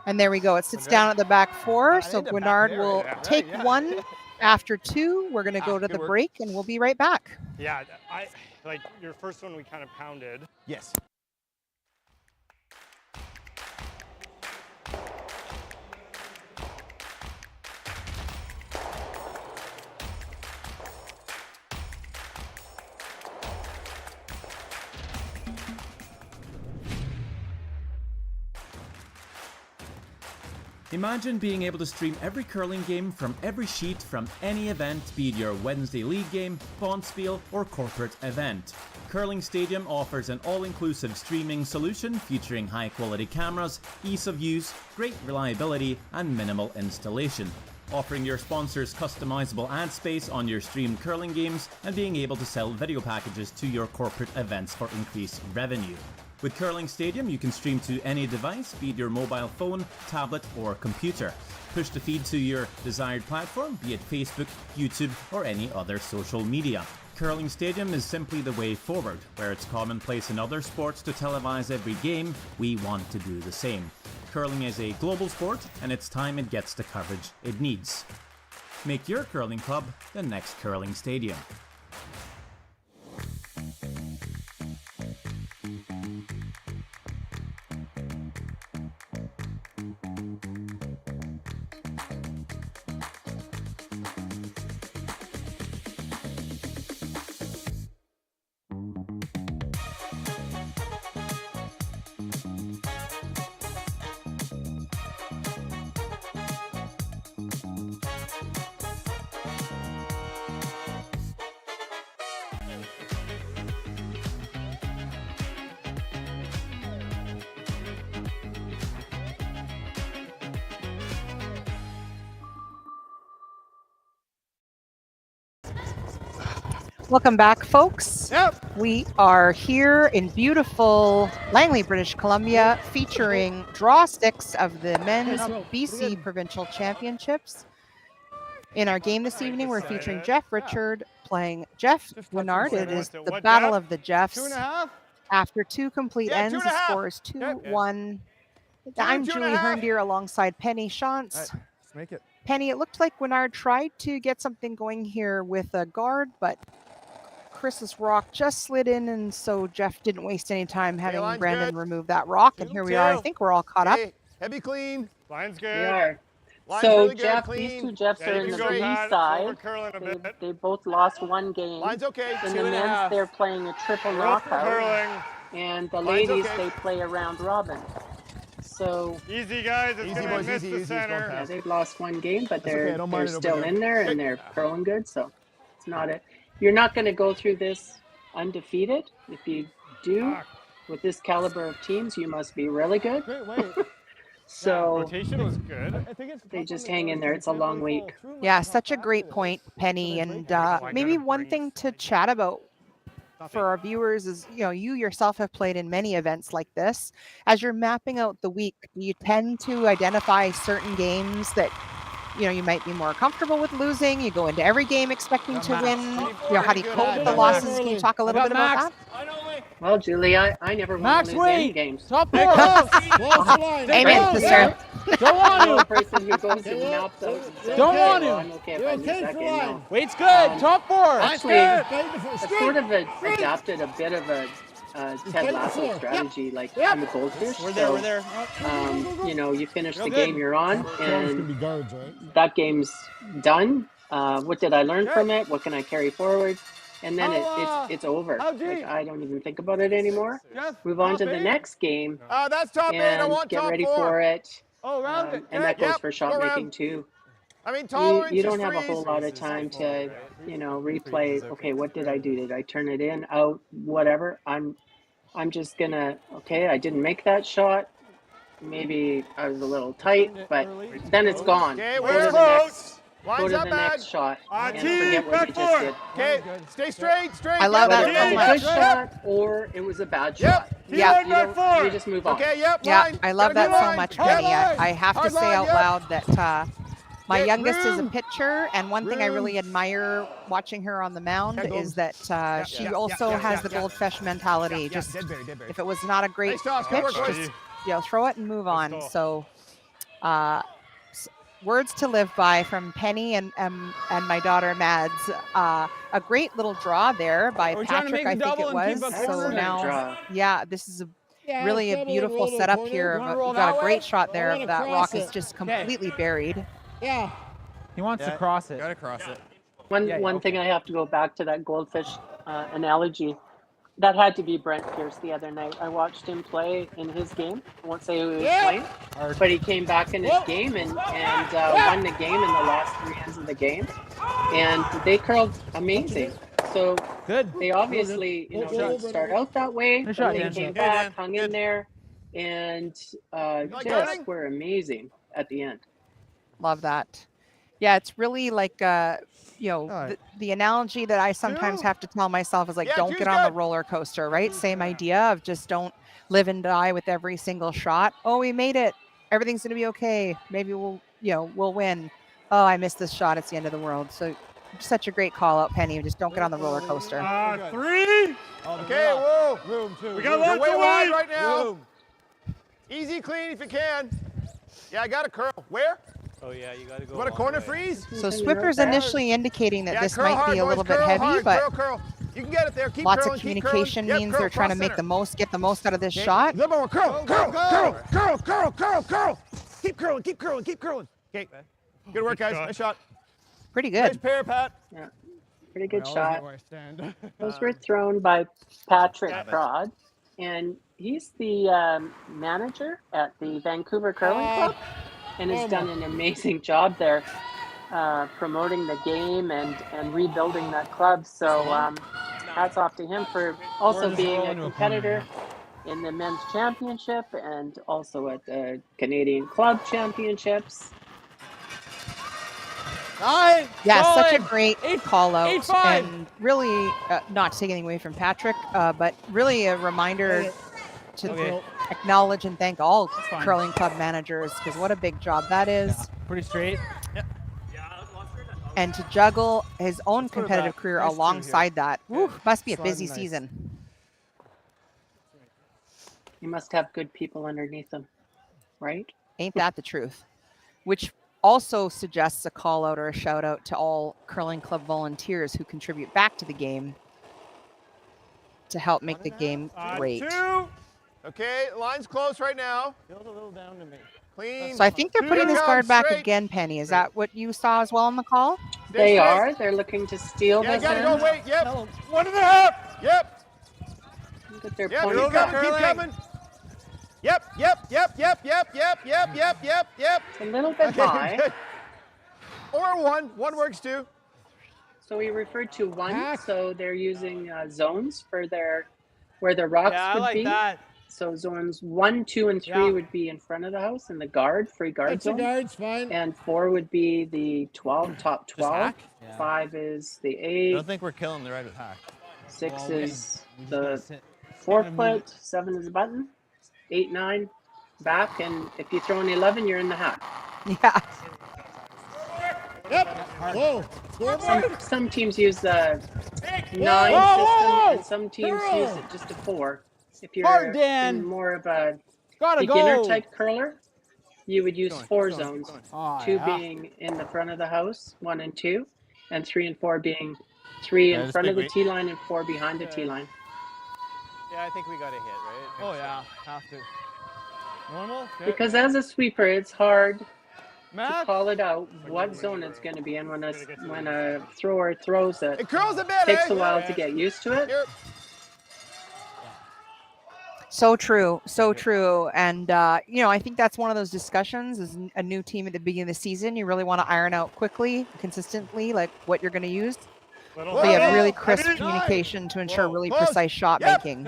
C: And there we go. It sits down at the back four. So
F: into back
C: Guignard
F: there,
C: will
F: yeah.
C: take
F: Right, yeah.
C: one after two. We're going to go to
F: good
C: the
F: work.
C: break and we'll be right back.
B: Yeah, I like your first one we kind of pounded.
F: Yes.
K: Imagine being able to stream every curling game from every sheet from any event, be it your Wednesday league game, bonspiel, or corporate event. Curling Stadium offers an all-inclusive streaming solution featuring high-quality cameras, ease of use, great reliability, and minimal installation. Offering your sponsors customizable ad space on your streamed curling games and being able to sell video packages to your corporate events for increased revenue. With Curling Stadium, you can stream to any device, be it your mobile phone, tablet, or computer. Push the feed to your desired platform, be it Facebook, YouTube, or any other social media. Curling Stadium is simply the way forward. Where it's commonplace in other sports to televise every game, we want to do the same. Curling is a global sport, and it's time it gets the coverage it needs. Make your curling club the next Curling Stadium.
C: Welcome back, folks.
F: Yep.
C: We are here in beautiful Langley, British Columbia, featuring draw 6 of the men's BC Provincial Championships. In our game this evening, we're featuring Jeff Richard playing Jeff Guignard. It is the battle of the Jeffs.
F: 2.5.
C: After 2 complete ends, the score is 2-1. I'm Julie Herndier alongside Penny Shantz.
F: Let's make it.
C: Penny, it looked like Guignard tried to get something going here with a guard, but Chris's rock just slid in, and so Jeff didn't waste any time having
F: line's
C: Brandon
F: good.
C: remove that rock, and here we are. I think we're all caught up.
F: Hey, heavy clean.
B: Line's
I: We
B: good.
I: are.
F: Line's
I: So
F: really good,
I: Jeff,
F: clean.
I: these two Jeffs
B: Yeah,
I: are
B: you
I: in
B: can
I: the
B: go,
I: B
B: Pat.
I: side.
B: Over curling a bit.
I: They both lost one game.
F: Line's okay.
I: In
F: 2.5.
I: the men's, they're playing a triple
B: Roll for
I: knockout,
B: curling.
I: and the
F: Line's
I: ladies,
F: okay.
I: they play a round robin. So
B: Easy, guys. It's
F: Easy,
B: going to
F: boys,
B: miss
F: easy,
B: the
F: easy. It's going
B: center.
F: fast.
I: they've lost one game, but
F: That's okay, I
I: they're
F: don't mind
I: they're
F: it over
I: still
F: here.
I: in there, and they're curling good. So it's not it. You're not going to go through this undefeated. If you do, with this caliber of teams, you must be really good.
F: Great weight.
I: So
B: Rotation was good.
F: I think it's
I: they just hang in there. It's a long week.
C: Yeah, such a great point, Penny. And maybe one thing to chat about for our viewers is, you yourself have played in many events like this. As you're mapping out the week, do you tend to identify certain games that, you might be more comfortable with losing? You go into every game expecting to win. How do you cope with the losses? Can you talk a little bit about that?
I: Well, Julie, I never want to lose any games.
F: Top four.
C: Amen, sister.
F: Don't want
I: I'm
F: him.
I: a person who goes and maps out. and says,
F: Don't
I: okay,
F: want
I: well,
F: him.
I: I'm okay if
H: You're
I: I lose
H: okay
I: that
H: for
I: game.
H: line.
I: No.
F: Weight's good. Top four.
I: Actually,
H: Straight.
I: I've sort of adapted a bit of a Ted Lasso strategy, like on the goldfish.
E: We're there.
I: You finish the
E: Real
I: game
E: good.
I: you're on,
H: It's gonna
I: and
H: be guards, right?
I: that game's done. What did I learn from it? What can I carry forward? And then it's over.
F: how deep?
I: Like, I don't even think about it anymore.
F: Jeff,
I: Move on
F: top
I: to the
F: eight.
I: next game
F: That's top 8. I
I: and
F: want
I: get
F: top
I: ready
F: 4.
I: for it.
F: Oh, round it.
I: And that goes
F: Yep,
I: for shot
F: go round.
I: making too.
F: I mean, tolerance
I: You don't
F: is
I: have a
F: freeze.
I: whole lot of time to, replay. Okay, what did I do? Did I turn it in, out, whatever? I'm just gonna. Okay, I didn't make that shot. Maybe I was a little tight, but then it's gone.
F: Okay,
I: Go
F: we're
I: to the
F: close.
I: next. Go
F: Line's
I: to
F: up
I: the
F: bad.
I: next shot and
B: T,
I: forget what you
B: back
I: just
B: four.
I: did.
F: Okay, stay straight.
C: I love
I: Whether
C: that
I: it
C: so
I: was a good
C: much.
I: shot or it was a bad
F: Yep.
I: shot.
C: Yeah.
I: You just move on.
F: Okay, yep.
C: Yeah,
F: line.
C: I love
F: Gotta
C: that
F: do
C: so
F: line.
C: much,
F: Hard
C: Penny.
F: line.
C: I have to
F: Hard
C: say
F: line,
C: out
F: yep.
C: loud that my
F: Get
C: youngest is a
F: room.
C: pitcher, and one thing I really admire watching her on the mound
F: Yeah,
C: is that she also has the goldfish mentality. Just
F: Dead berry.
C: if it was not a great
F: Nice toss, good
C: pitch,
F: work, boys.
C: just throw it and move on.
B: call.
C: So, words to live by from Penny and my daughter Mads. A great little draw there by
E: We're trying to
C: Patrick,
E: make
C: I
E: a
C: think
E: double
C: it
E: and keep
C: was.
E: a
C: So
E: corner.
C: now,
I: Draw.
C: yeah, this is
H: Yeah,
C: really a
H: double and
C: beautiful
H: roll to the
C: setup
H: corner.
C: here.
H: You wanna
C: We've
H: roll
C: got
H: that
C: a
H: way?
C: great shot
H: I
C: there.
H: wanna
C: That
H: cross
C: rock
H: it.
C: is just completely buried.
H: Yeah.
E: He wants to cross it.
G: Gotta cross it.
I: One thing I have to go back to that goldfish analogy. That had to be Brent Pierce the other night. I watched him play in his game. I won't say who he was playing, but he came back in his game and won the game in the last 3 ends of the game. And they curled amazing. So
E: Good.
I: they obviously, didn't start out that way.
E: Good shot,
I: They
E: Dan.
I: came
G: Good,
I: back,
G: Dan.
I: hung in there, and
F: like
I: just
F: curling?
I: were amazing at the end.
C: Love that. Yeah, it's really like
F: right.
C: the analogy that I sometimes have to tell myself is like,
F: Yeah,
C: don't
F: two's
C: get on the
F: good.
C: roller coaster, right? Same idea of just don't live and die with every single shot. Oh, we made it. Everything's gonna be okay. Maybe we'll win. Oh, I missed this shot. It's the end of the world. So such a great call out, Penny. Just don't get on the roller coaster.
B: 3.
F: Okay, whoa.
H: Room too.
B: We got
F: You're
B: lots
F: way
B: of
F: wide
B: weight.
F: right now.
H: Room.
F: Easy, clean if you can. Yeah, I got a curl. Where?
G: Oh yeah, you gotta go.
F: What a corner freeze?
C: So Swiffer's initially indicating that
F: Yeah,
C: this
F: curl
C: might
F: hard,
C: be a
F: boys.
C: little bit
F: Curl
C: heavy,
F: hard.
C: but
F: Curl. You can get it there. Keep
C: lots
F: curling,
C: of
F: keep
C: communication
F: curling. Yep,
C: means
F: curl,
C: they're trying to
F: cross
C: make
F: center.
C: get the most out of this
F: Okay,
C: shot.
F: Little more curl. Keep curling. Okay. Good work, guys.
B: shot.
F: Nice shot.
C: Pretty
F: Nice
C: good.
F: pair, Pat.
I: Yeah, pretty good
H: I always
I: shot.
H: know where I stand.
I: Those were thrown by Patrick Prod, and he's the manager at the Vancouver Curling Club, and has done an amazing job there promoting the game and rebuilding that club. So hats off to him for also being a competitor in the men's championship and also at the Canadian Club Championships.
F: 9.
C: Yeah, such a
F: Solid.
C: great
F: Eight-
C: call out,
F: 8-5.
C: and really not to take anything away from Patrick, but really a reminder to
F: Okay.
C: acknowledge and thank all
E: fine.
C: curling club managers, because what a big job that is.
F: Pretty straight.
C: And to juggle his own
F: put it
C: competitive
F: back.
C: career
F: Nice two
C: alongside that. Woo, must be a
F: Sliding
C: busy
F: nice.
C: season.
I: You must have good people underneath them, right?
C: Ain't that the truth? Which also suggests a call out or a shout out to all curling club volunteers who contribute back to the game to help make the game great.
F: 2. Okay, line's close right now.
H: Feels a little down to me.
F: Clean.
C: So I think they're putting this
F: Two.
C: guard back
F: Straight.
C: again, Penny. Is that what you saw as well in the call?
I: They
F: Straight.
I: are. They're looking to steal
F: Yeah,
I: this
F: gotta
I: end.
F: go. Wait. Yep. 1.5. Yep.
I: But they're
F: Yep.
I: pointing
F: Keep
I: back.
F: coming. Keep coming. Yep.
I: It's a little bit high.
F: Good. Or 1. 1 works too.
I: So we referred to 1. So they're using zones for where the rocks
F: Yeah, I
I: would
F: like
I: be.
F: that.
I: So zones 1, 2, and 3 would be in front of the house, and the free guard
H: That's your
I: zone.
H: guards, fine.
I: And 4 would be the 12, top 12.
E: hack? Yeah.
I: 5 is the
G: I
I: 8.
G: don't think we're killing the right with hack.
I: 6
E: Well, we
I: is
E: just gotta
I: the
E: sit-
I: 4-foot. 7 is the button. 8, 9, back. And if you throw an 11, you're in the hack.
C: Yeah.
H: Yep. Whoa. Scoreboard.
I: Some teams use the 9
F: Whoa,
I: system,
F: whoa,
I: and some teams
H: Curl.
I: use it just a 4. If you're
F: Hard, Dan.
I: in more of a
F: Gotta
I: beginner
F: go.
I: type curler, you would use 4 zones.
F: Oh,
I: 2
F: yeah.
I: being in the front of the house, 1 and 2, and 3 and 4 being 3
G: Yeah,
I: in
G: just
I: front of the
G: think
I: T line and 4 behind the T line.
H: Yeah, I think we got a hit, right?
F: Oh yeah. Have to.
H: Normal? Good.
I: Because as a sweeper, it's hard to
F: Matt.
I: call it out what zone it's going to be in when a thrower throws it.
F: It curls a bit.
I: Takes
F: eh?
I: a while to get used to it.
F: Here.
C: So true. So true. And, I think that's one of those discussions as a new team at the beginning of the season. You really want to iron out quickly, consistently, like what you're going to use.
B: Little
C: So you have
F: Whoa.
C: really crisp
F: Nice.
C: communication to ensure
F: Whoa.
C: really
F: Close.
C: precise shot
F: Yep.
C: making.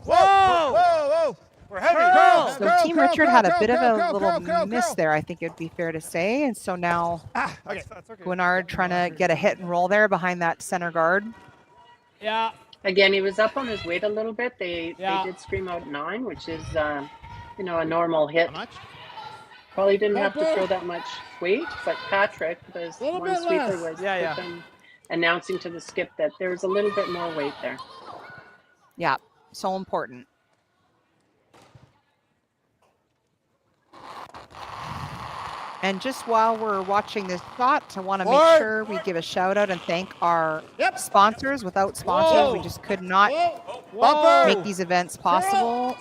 F: Whoa. Whoa.
H: We're heavy.
F: Curl.
C: So Team Richard had a bit of a little miss there, I think it'd be fair to say. And so now
F: Okay.
C: Guignard trying to get a hit and roll there behind that center guard.
F: Yeah.
I: Again, he was up on his weight a little bit. They
F: Yeah.
I: did scream out 9, which is a normal hit.
G: How much?
I: Probably didn't have to
H: Okay.
I: throw that much weight, but Patrick, the
H: Little
I: one
H: bit
I: sweeper,
H: less.
I: was
F: Yeah.
I: with them announcing to the skip that there was a little bit more weight there.
C: Yeah, so important. And just while we're watching this shot, I want to make
F: Forward.
C: sure we give a shout out and thank our
H: Yep.
C: sponsors. Without sponsors, we
F: Whoa.
C: just could not
H: Whoa.
F: Bumper.
C: make these events possible.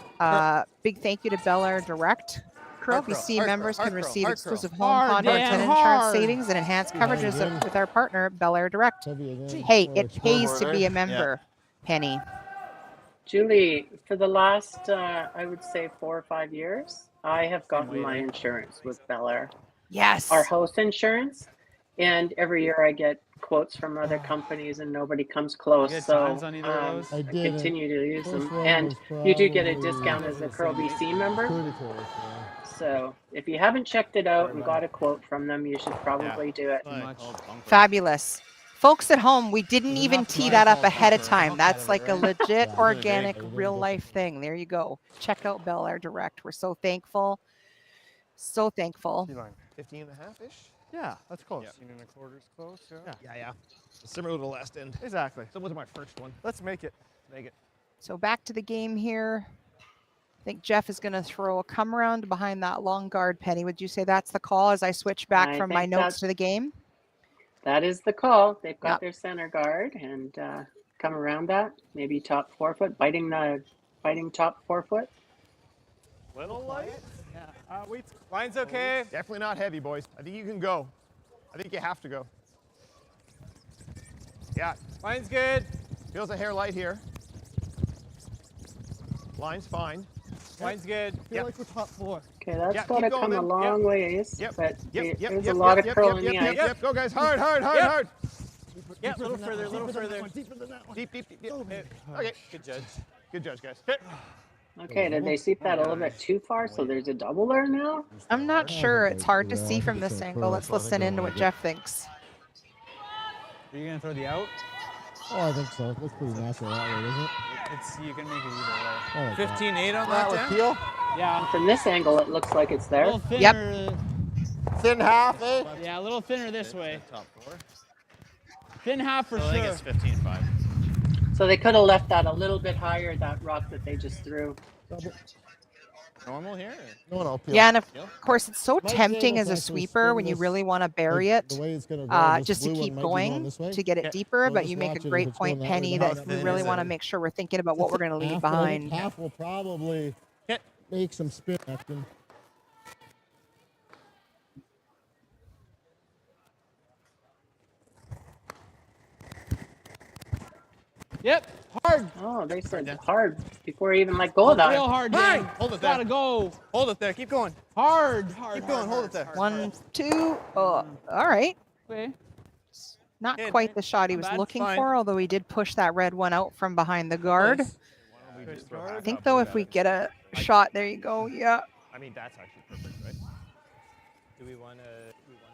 C: Big thank you to Bel Air Direct. Curl BC members can receive exclusive home
F: Hard,
C: contents
F: Dan,
C: and insurance
F: hard.
C: savings and enhanced coverages
H: Dan.
C: with our partner, Bel Air Direct.
H: Heavy again.
C: Hey,
H: Oh,
C: it pays to be a member, Penny.
I: Julie, for the last, I would say 4 or 5 years, I have gotten my insurance with Bel Air,
C: Yes.
I: our house insurance, and every year I get quotes from other companies and nobody comes close.
E: get
I: So
E: times on either of those?
H: I
I: I
H: didn't.
I: continue to use
H: First
I: them.
H: one
I: And
H: was
I: you do get a
H: probably
I: discount as a Curl BC member.
H: pretty close, yeah.
I: So if you haven't checked it out and got a quote from them, you should probably do it.
C: Fabulous. Folks at home, we didn't
E: Doesn't
C: even
E: have to
C: tee
E: be
C: that up
E: called
C: ahead of
E: bumper.
C: time.
E: Look at
C: That's
E: it,
C: like a
E: right?
C: legit,
H: Yeah,
C: organic,
H: they did
C: real
H: get-
C: life thing. There you go. Check out Bel Air Direct. We're so thankful. So thankful.
B: Line.
F: 15 and a half-ish?
B: Yeah, that's close.
F: Yeah.
B: 15 and a quarter's close. Yeah.
F: Yeah. Similar to the last end.
B: Exactly.
F: Similar to my first one.
B: Let's make it.
F: Make it.
C: So back to the game here. I think Jeff is going to throw a come around behind that long guard, Penny. Would you say that's the call as I switch back
I: I
C: from my
I: think
C: notes
I: that's-
C: to the game?
I: That is the call. They've got
C: Yep.
I: their center guard and come around that. Maybe top 4-foot, biting top 4-foot.
B: Little light.
F: Yeah. Line's okay. Definitely not heavy, boys. I think you can go. I think you have to go. Yeah. Line's good. Feels a hair light here. Line's fine. Line's good.
H: Feel like we're top 4.
I: Okay, that's
F: Yeah,
I: got
F: keep
I: to
F: going
I: come a
F: then.
I: long ways,
F: Yep.
I: but
F: Yep.
I: there's a lot of curl in the ice.
F: Yep. Go, guys. Hard, hard, hard, hard.
H: Yeah, a little further, a little further. Deeper than that one.
F: Deep. Okay.
E: Good judge.
F: Good judge, guys.
I: Okay, did they seep that a little bit too far? So there's a double there now?
C: I'm not sure. It's hard to see from this angle. Let's listen into what Jeff thinks.
E: Are you gonna throw the out?
H: Oh, I think so. It looks pretty natural that way, doesn't it?
E: It's you can make it either way.
G: 15-8 on
F: That
G: that,
F: with
G: Dan?
F: Peel.
E: Yeah.
I: From this angle, it looks like it's
E: A
I: there.
E: little thinner.
C: Yep.
F: Thin half, eh?
E: Yeah, a little thinner this way.
G: Top four.
E: Thin half for
G: So I think
E: sure.
G: it's 15-5.
I: So they could have left that a little bit higher, that rock that they just threw.
H: Double.
G: Normal here?
H: No, no, Peel.
C: Yeah, and of
G: Peel?
C: course, it's so
H: Might be
C: tempting
H: able
C: as
H: to
C: a
H: actually
C: sweeper
H: spin
C: when you
H: this,
C: really want to bury
H: like,
C: it,
H: the way it's gonna go, this
C: just to
H: blue one
C: keep
H: might be
C: going
H: this way.
C: to get it
G: Yeah.
C: deeper.
H: So
C: But
H: just
C: you make
H: watch
C: a
H: it if
C: great
H: it's going
C: point,
H: that way,
C: Penny,
H: then
C: that
H: how
C: we
G: thin
C: really
G: is
C: want to
G: it?
C: make sure we're thinking about what we're going to leave
H: Half, but I think
C: behind.
H: half will probably
G: Hit.
H: make some spin action.
E: Yep. Hard.
I: Oh, they said hard before he even let go of that.
E: Real hard,
G: Bang!
E: Dan.
G: Hold it there.
E: Gotta go.
G: Hold it there. Keep going.
E: Hard.
G: Keep going. Hold it there.
C: 1, 2. Oh, all right.
E: Okay.
C: Not
G: Hit.
C: quite the shot he
E: Not
C: was
E: bad.
C: looking
G: Fine.
C: for, although he did push that red one out from behind the guard.
G: Nice.
C: I think, though, if we get a shot, there you go. Yeah.
B: I mean, that's actually perfect, right? Do we want to?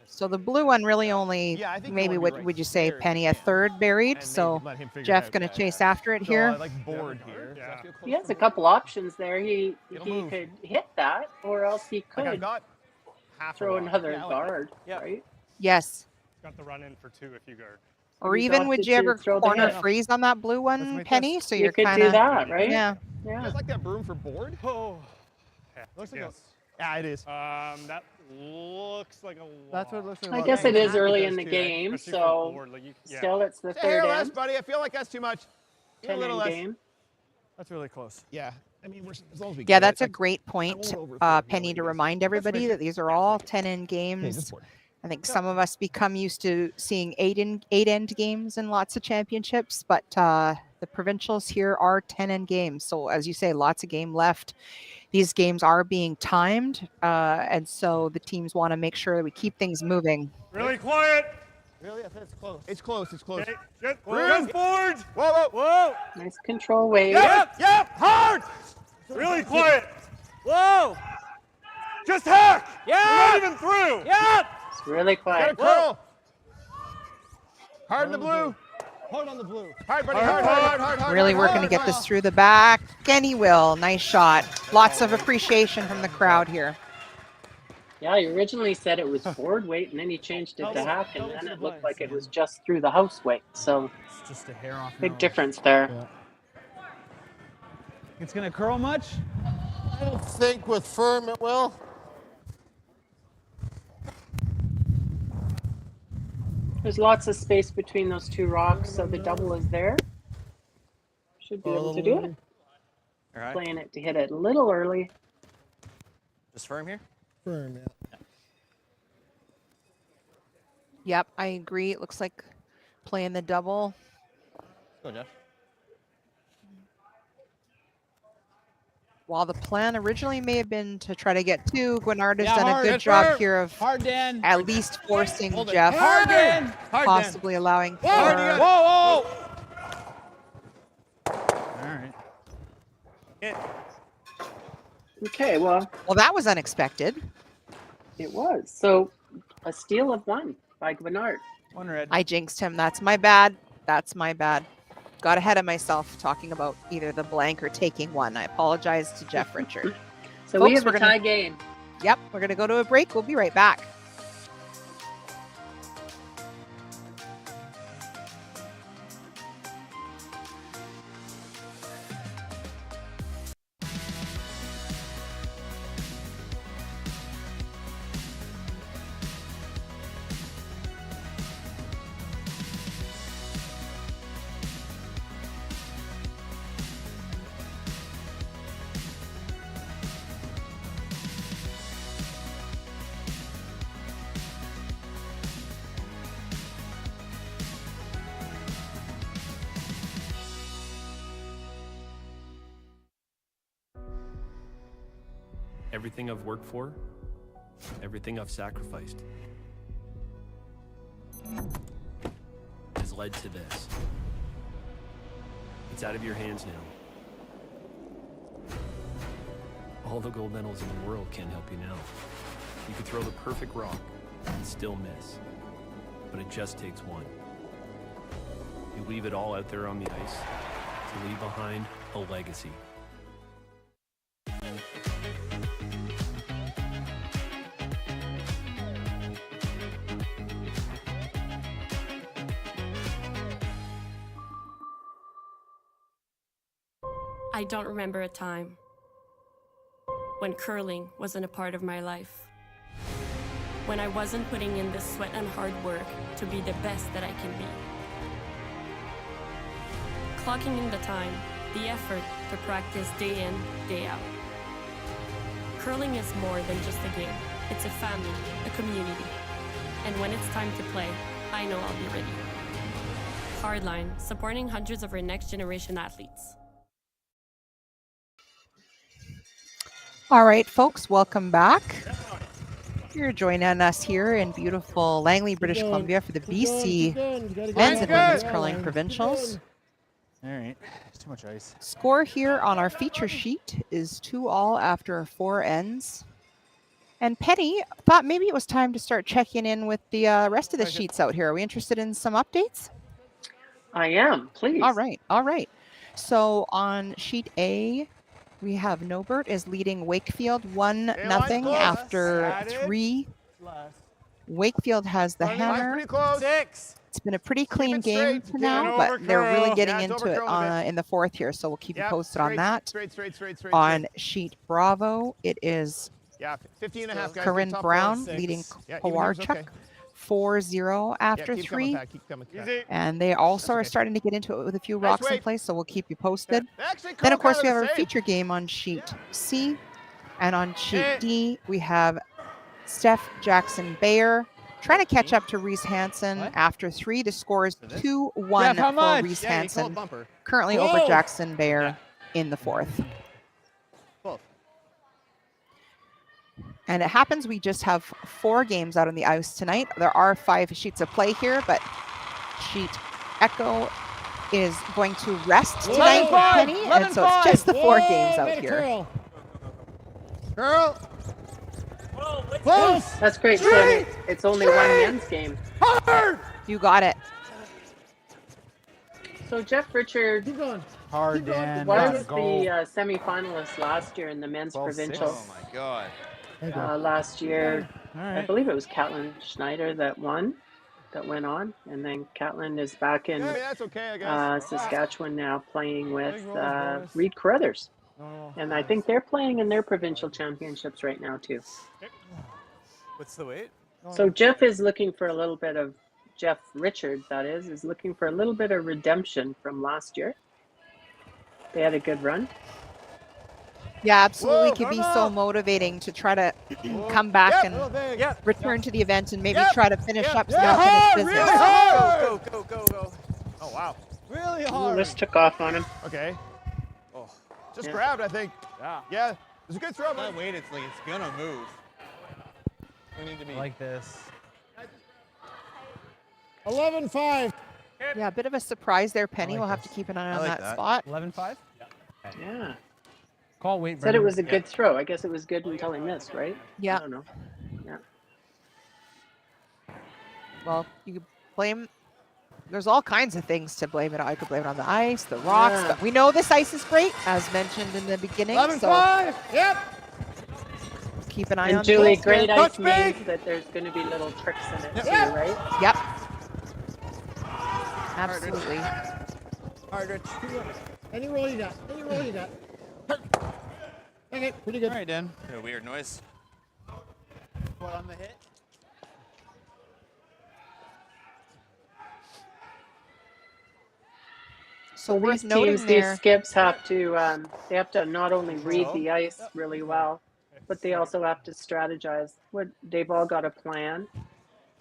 C: So the blue one really only,
B: Yeah, I think you
C: maybe
B: wanna be
C: what
B: right
C: would you say,
B: there if
C: Penny,
B: you
C: a
B: can.
C: third buried.
B: And
C: So
B: maybe let him figure it
C: Jeff's
B: out.
C: going to chase after it
B: So
C: here.
B: I like board here. Yeah.
I: He has a couple options there. He
G: It'll move.
I: could hit that, or else he
B: Like I've
I: could
B: got half
I: throw
B: a rock.
I: another
B: Yeah, I like
I: guard,
B: Yeah.
I: right?
C: Yes.
B: Got the run in for 2 if you guard.
C: Or
I: He's
C: even would
I: opted
C: you
I: to
C: ever
I: throw the
C: corner
I: hit.
C: freeze on that blue
B: Let's
C: one,
B: make
C: Penny?
B: this.
C: So
I: You
C: you're
I: could
C: kind
I: do
C: of,
I: that, right?
C: yeah.
G: You
I: Yeah.
G: guys like that broom for board?
B: Oh. Yeah.
G: Looks like
B: Yes.
G: Yeah, it is.
B: That looks like a lot.
F: That's what it looks like.
I: I
F: about
I: guess
F: right
I: it is
F: now.
I: early
G: does
I: in the
G: too,
I: game,
B: Especially for
I: so
B: board, like yeah.
I: still it's the
G: Say hair
I: third
G: less,
I: end,
G: buddy. I feel like that's too much. A
I: 10
G: little
I: end
G: less.
I: game.
G: That's really close. Yeah. I mean, as long as we
C: Yeah,
G: get
C: that's
G: it.
C: a great point,
G: won't overthink
C: Penny,
G: really
C: to
G: this.
C: remind everybody
G: make
C: that these are all 10-end
G: Okay,
C: games.
G: this board.
C: I think some of us become used to seeing 8-end games in lots of championships, but the provincials here are 10-end games. So as you say, lots of game left. These games are being timed, and so the teams want to make sure that we keep things moving.
B: Really quiet.
G: Really? I think it's close. It's close. It's close.
B: Okay. Just board.
G: Whoa, whoa, whoa.
I: Nice control wave.
G: Yep, yep, hard.
B: Really quiet.
E: Whoa.
B: Just hack.
E: Yeah.
B: We're not even through.
E: Yep.
I: It's really
G: Got a
I: quiet.
G: curl. Hard in the blue.
F: Hard on the blue.
G: Hard, buddy. Hard.
C: Really working to get this through the back, and he will. Nice shot. Lots of appreciation from the crowd here.
I: Yeah, he originally said it was forward weight, and then he changed it to hack, and then it looked like it was just through the house weight. So
E: It's just a hair off.
I: big
E: nose.
I: difference there.
H: Yeah.
E: It's gonna curl much.
F: I don't think with firm it will.
I: There's lots of space between those two rocks, so the double is there. Should be able to do it.
G: All right.
I: Playing it to hit it a little early.
G: Just firm here.
H: Firm, yeah.
C: Yep, I agree. It looks like playing the double.
G: Go, Jeff.
C: While the plan originally may have been to try to get 2, Guignard has
E: Yeah,
C: done a
E: hard.
C: good
G: Good
C: job
G: firm.
C: here of
E: Hard, Dan.
C: at least forcing
G: Hold it.
C: Jeff,
E: Hard, Dan.
G: Hard, Dan.
C: possibly allowing for.
G: Hard, you
E: Whoa,
G: got
E: whoa. All right.
G: Hit.
I: Okay, well,
C: Well, that was unexpected.
I: it was. So a steal of 1 by Guignard.
E: One red.
C: I jinxed him. That's my bad. That's my bad. Got ahead of myself talking about either the blank or taking 1. I apologize to Jeff Richard.
I: So we
C: Folks,
I: have a
C: we're gonna-
I: tie game.
C: Yep, we're going to go to a break. We'll be right back.
L: Everything I've worked for, everything I've sacrificed, has led to this. It's out of your hands now. All the gold medals in the world can't help you now. You could throw the perfect rock and still miss. But it just takes one. You leave it all out there on the ice to leave behind a legacy.
A: I don't remember a time when curling wasn't a part of my life. When I wasn't putting in the sweat and hard work to be the best that I can be. Clocking in the time, the effort to practice day in, day out. Curling is more than just a game. It's a family, a community. And when it's time to play, I know I'll be ready. Hardline, supporting hundreds of our next generation athletes.
C: All right, folks, welcome back. You're joining us here in beautiful Langley, British Columbia for the BC Men's and Women's Curling Provincials.
E: All right. There's too much ice.
C: Score here on our feature sheet is 2-2 after 4 ends. And Penny thought maybe it was time to start checking in with the rest of the sheets out here. Are we interested in some updates?
I: I am, please.
C: All right, all right. So on sheet A, we have Nobert is leading Wakefield 1-0 after 3. Wakefield has the hammer.
F: Pretty close. 6.
C: It's been a pretty clean game
F: straight.
C: for
F: Get it
C: now,
F: over,
C: but they're really
F: Carl.
C: getting
F: Yeah, it's
C: into
F: over,
C: it
F: Carl, a bit.
C: in the fourth here, so we'll keep you posted on that.
F: Straight.
C: On sheet Bravo, it is
F: Yeah, 15 and a half, guys.
C: Corinne
F: Top
C: Brown
F: 4,
C: leading
F: 6. Yeah, even yours,
C: Kawarchuk
F: okay.
C: 4-0 after
F: Yeah, keep
C: 3.
F: coming back, keep coming back.
C: And they also
F: That's
C: are
F: okay.
C: starting to get into it with a few rocks in
F: wait.
C: place, so we'll keep you posted.
F: Actually,
C: Then, of
F: Carl
C: course, we have
F: kinda
C: our
F: the same.
C: feature game on sheet C. And on sheet
F: Eh.
C: D, we have Steph Jackson Bayer trying to catch up to Reese Hansen after 3. The score is 2-1
E: Jeff, how
C: for
E: much?
C: Reese
F: Yeah, you call
C: Hansen,
F: it bumper.
C: currently over Jackson Bayer in the 4th.
F: Both.
C: And it happens we just have 4 games out on the ice tonight. There are 5 sheets of play here, but sheet Echo is going to rest tonight, Penny, and so it's just the 4 games out here.
F: Girl. Close.
I: That's great. So it's only one men's game.
F: Hard.
C: You got it.
I: So Jeff Richard
E: Hard, Dan.
I: was the semi-finalist last year in the men's
E: 12-6.
I: provincial.
G: Oh my God.
I: Last year,
E: All
I: I
E: right.
I: believe it was Catlin Schneider that won, that went on. And then Catlin is back in
F: Yeah, that's okay, I guess.
I: Saskatchewan now playing with
F: Big roll, boys.
I: Reed Carruthers.
F: No.
I: And I think they're playing in their provincial championships right now too.
G: What's the weight?
I: So Jeff is looking for a little bit of, Jeff Richard, that is looking for a little bit of redemption from last year. They had a good run.
C: Yeah, absolutely.
F: Whoa,
C: Can be
F: come
C: so
F: on.
C: motivating to try to come back
F: Yep.
C: and return to the event and maybe
F: Yep.
C: try to finish up some
F: Yeah,
C: unfinished
F: hard,
C: business.
F: really hard.
G: Go.
F: Oh, wow. Really
I: Ooh,
F: hard.
I: this took off on him.
F: Okay.
G: Oh,
F: Just
I: Yeah.
F: grabbed, I think. Yeah. It was a good throw,
G: that
F: but
G: weight, it's like it's gonna move. We need to be
E: Like this.
H: 11-5.
C: Yeah, a bit of a surprise there, Penny.
E: like
C: we'll have to
E: this.
C: keep an eye
G: I
C: on
G: like
C: that
G: that.
C: spot.
E: 11-5?
I: Yeah.
E: Call weight,
I: Said it
E: Brendan.
I: was a good throw. I guess it was good until he missed, right?
C: Yeah.
I: I don't know. Yeah.
C: Well, you could blame. There's all kinds of things to blame it on. I could blame it on the ice, the rocks,
I: Yeah.
C: but we know this ice is great, as mentioned in the beginning.
F: 11-5. Yep.
C: So keep an eye
I: And
C: on
I: Julie,
C: those.
I: great
F: Touch
I: ice
F: big.
I: means that there's going to be little tricks in it too,
F: Yeah.
I: right?
C: Yep. Absolutely.
F: Hard, Rich.
H: Any roll you got. Okay, pretty good.
E: All right, Dan.
G: a weird noise.
E: What on the hit?
C: So
I: These
C: worth noting
I: teams,
C: there.
I: these skips have to they have to not only read the ice really well, but they also have to strategize. They've all got a plan.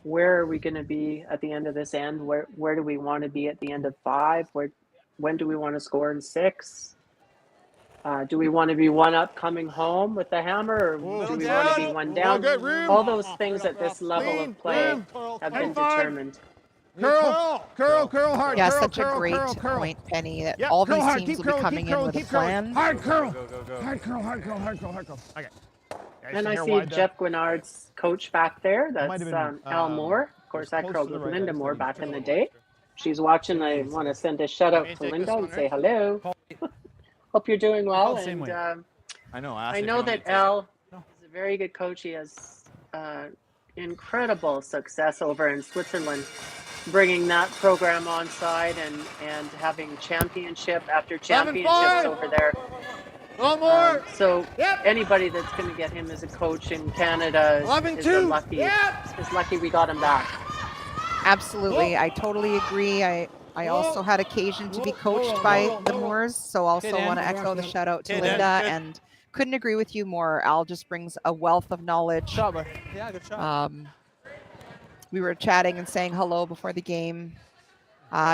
I: Where are we going to be at the end of this end? Where do we want to be at the end of 5? When do we want to score in 6? Do we want to be 1 up coming home with the hammer, or do we want to be 1 down?
F: Good room.
I: All those things at this level
F: Clean,
I: of play
F: room.
I: have
F: High
I: been
F: five.
I: determined.
F: Curl hard.
C: Yeah,
F: curl,
C: such
F: curl,
C: a great
F: curl, curl.
C: point, Penny, that
F: Yep,
C: all
F: curl
C: these
F: hard,
C: teams
F: keep
C: will be
F: curling,
C: coming
F: keep
C: in
F: curling,
C: with a
F: keep curling.
C: plan.
F: Hard curl.
G: Go, go, go.
F: Hard curl, hard curl, hard curl, hard curl. Okay.
I: And I see Jeff Guignard's coach back there.
F: might
I: That's
F: have been,
I: Al Moore. Of course, I
F: close
I: curled
F: to the
I: with
F: right. I
I: Linda
F: just
I: Moore
F: need
I: back
F: to
I: in the
F: check.
I: day. She's watching. I want to send a shout out
G: May
I: to
G: take
I: Linda
G: this one,
I: and say
G: right?
I: hello. Hope you're doing well.
F: the same
I: And
F: way.
G: I know. Ask
I: I
G: if
I: know
G: you want me
I: that
G: to take
I: Al is a very good coach. He has incredible success over in Switzerland, bringing that program on side and having championship after championships over there.
F: One more.
I: So
F: Yep.
I: anybody that's going to get him as a coach in Canada is
F: 11-2.
I: lucky.
F: Yep.
I: Is lucky we got him back.
C: Absolutely, I totally agree. I also had occasion to be coached by the Moores, so also want to echo the shout out to Linda, and couldn't agree with you more. Al just brings a wealth of knowledge.
E: Yeah, good shot.
C: We were chatting and saying hello before the game.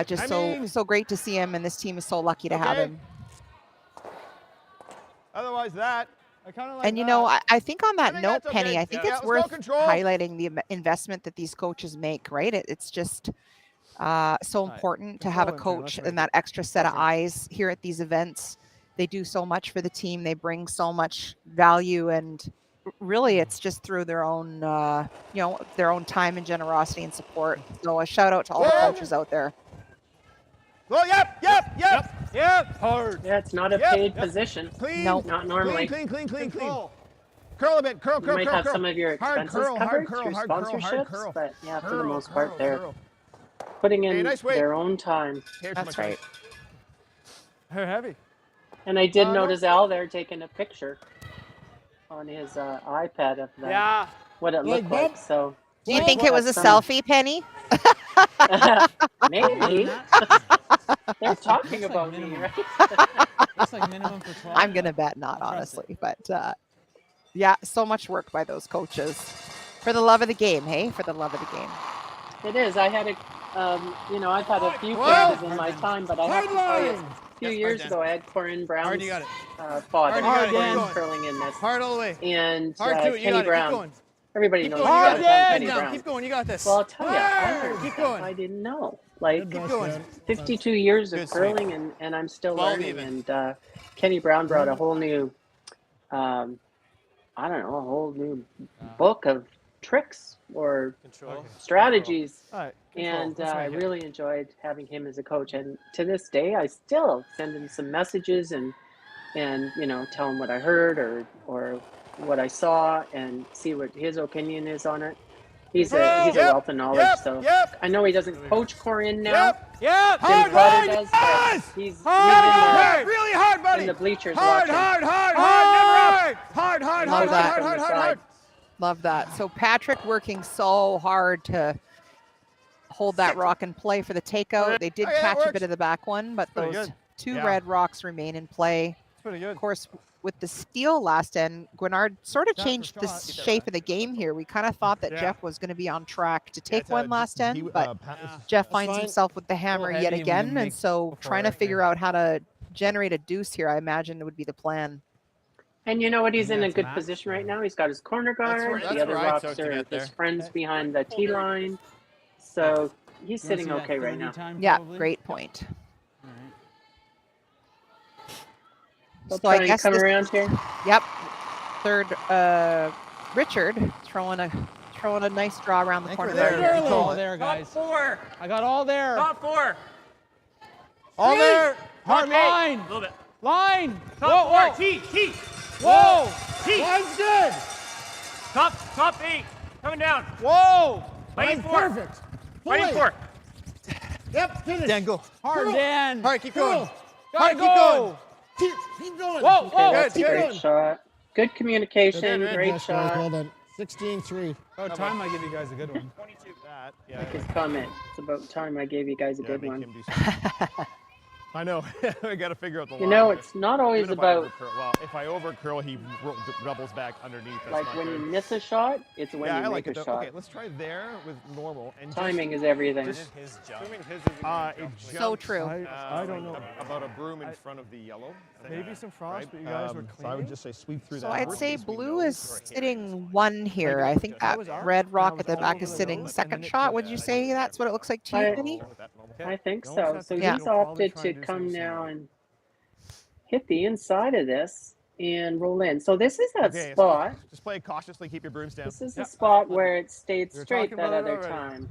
C: Just so great to see him, and this team is so lucky to have him.
F: Otherwise, I kind of like.
C: And you know, I think on that
F: think
C: note,
F: that's
C: Penny,
F: okay.
C: I think
F: Yeah,
C: it's
F: let's go,
C: worth
F: control.
C: highlighting the investment that these coaches make, right? It's just so important to have a
F: Control him,
C: coach
F: Ken, that's
C: and that extra set of eyes here at these events. They do so much for the team. They bring so much value, and really it's just through their own, their own time and generosity and support. So a shout out to all the coaches out there.
F: Oh, yep. Hard.
I: Yeah, it's not a
F: Yep.
I: paid position.
F: Clean.
C: Nope.
I: Not normally.
F: Clean. Curl a bit. Curl.
I: You might have some of your
F: Hard
I: expenses
F: curl, hard
I: covered
F: curl,
I: through
F: hard curl, hard
I: sponsorships,
F: curl.
I: but yeah, for the
F: Curl,
I: most part, they're
F: curl.
I: putting in
F: Hey, nice weight.
I: their own time.
C: That's right.
F: They're heavy.
I: And I did
F: no.
I: notice Al there taking a picture on his iPad of what it looked like. So
C: Do you think it was a
I: some-
C: selfie, Penny?
I: maybe they're talking about me, right?
E: Looks like minimum for 12.
C: I'm gonna bet not, honestly, but yeah, so much work by those coaches for the love of the game. Hey, for the love of the game.
I: It is. I had I've had a few
F: Well,
I: coaches in my time, but I have to tell you, a few years ago, I had Corinne Brown's
G: you got it.
I: father,
F: Hard,
I: Corinne
F: Dan.
I: curling in this,
G: Hard all the way.
I: and
G: Hard to it. You
I: Kenny
G: got it. Keep
I: Brown.
G: going.
I: Everybody
G: Keep
I: knows
G: going.
I: you
G: Hard,
I: guys
G: yeah.
I: Kenny
G: Down.
I: Brown.
G: Keep going. You got this.
I: Well, I'll tell you, I
G: Hard.
I: learned
G: Keep
I: stuff
G: going.
I: I didn't know. Like
G: Keep going.
I: 52 years of
G: Good
I: curling, and I'm still
G: 12
I: learning.
G: even.
I: And Kenny Brown brought a whole new, a whole new book of tricks or
G: Control.
I: strategies.
F: All right.
I: And
F: That's
I: I
F: right, yeah.
I: really enjoyed having him as a coach. And to this day, I still send him some messages and tell him what I heard or what I saw and see what his opinion is on it. He's a wealth of knowledge. So I know he doesn't coach Corinne now. Jim
F: Hard,
I: Potter does, but he's
F: hard. Really hard, buddy.
I: in the bleachers
F: Hard,
I: watching.
F: hard, hard, hard, never up. Hard, hard,
C: Love
F: hard,
C: that.
F: hard, hard, hard, hard.
C: Love that. So Patrick working so hard to hold that rock in play for the takeout. They did
F: Okay, that
C: catch a
F: works.
C: bit of the back one, but
F: pretty
C: those
F: good.
C: two
F: Yeah.
C: red rocks remain in play.
F: It's pretty good.
C: Of course, with the steal last end, Guignard sort of
F: Shot for
C: changed the
F: shot.
C: shape of the game here. We kind of thought that
F: Yeah.
C: Jeff was going to be on track to take
F: it's,
C: one last end,
F: he-
C: but
F: Pat was-
C: Jeff
H: That's
C: finds
H: fine.
C: himself with the hammer
E: heavy
C: yet
E: and we
C: again,
E: make
C: and so
E: go for
C: trying to
E: it,
C: figure out how to generate a deuce here, I imagine, would be the plan.
I: And you know what? He's in a
E: That's
I: good
E: Matt.
I: position right now. He's got his corner guard.
G: that's
I: The other
G: where I
I: rocks
G: took to
I: are
G: get
I: his
G: there.
I: friends behind the tee line. So he's
E: You wanna
I: sitting
E: see that
I: okay right
E: 30
I: now.
E: time
C: Yeah,
E: probably?
C: great point.
E: All right.
I: We'll
C: So I
I: try and
C: guess
I: come
C: this-
I: around here.
C: Yep. Third, Richard throwing a nice draw around the corner.
G: we're there.
C: guard.
E: All there, guys.
G: Four.
E: I got all there.
G: Top four.
F: All there.
E: Hard line.
G: A little bit.
E: Line.
G: Top
E: Whoa,
G: four. T.
E: Whoa.
G: T.
H: Line's good.
G: Top eight. Coming down.
E: Whoa.
G: Fighting
H: Line's
G: four.
H: perfect.
G: Fighting
H: Fully.
G: four.
H: Yep, finish.
F: Dan, go.
E: Hard,
H: Girl.
E: Dan.
F: All right, keep going.
H: Girl.
E: Gotta
F: keep going.
H: Keep going.
E: Whoa,
I: Okay,
E: whoa.
I: that's a
F: good.
I: great shot. Good communication.
G: Good,
I: Great
H: Yes, guys,
I: shot.
H: well done. 16-3.
E: About time I give you guys a good one.
G: 22.
F: That,
I: Like his comment. It's about time I gave you guys a good
F: make
I: one.
F: him do something. I know. I got to figure out the
I: You
F: line.
I: know,
F: here.
I: it's not always
F: Even if I
I: about
F: overcurl- well, if I overcurl, he doubles back underneath. That's
I: like
F: not
I: when
F: good.
I: you miss a shot, it's when
F: Yeah,
I: you
F: I like
I: make
F: it
I: a
F: though.
I: shot.
F: Okay, let's try there with normal and
I: Timing is everything.
F: Just,
G: His jump.
B: Assuming his is
C: So
B: a
F: jumps,
C: true.
B: I don't know.
F: About a broom in front of the yellow.
B: Maybe some frost,
F: right?
B: but you guys were
F: So I
B: cleaning.
F: would just say sweep through
C: So
F: that.
C: I'd
F: worst
C: say
F: case, we
C: blue
F: nose
C: is
F: or a
C: sitting 1 here. I think that
B: was ours.
C: red rock
B: Now
C: at the
B: it's
C: back
B: all
C: is
B: over the
C: sitting
B: nose, and
C: second
B: then it
C: shot.
B: could-
C: Would you say that's what it looks like to you,
I: I-
C: Penny?
I: I think
B: You almost
I: so.
B: have
I: So
B: to
C: Yeah.
I: he's
B: probably
I: opted
B: try
I: to
B: and do
I: come
B: something
I: now
B: similar.
I: and hit the inside of this and roll in. So this is that
F: Okay,
I: spot.
F: so just play it cautiously. Keep your brooms down.
I: This is
B: Yeah.
I: the spot where it stayed
B: We were
I: straight
B: talking
I: that
B: about it
I: other
B: already.
I: time,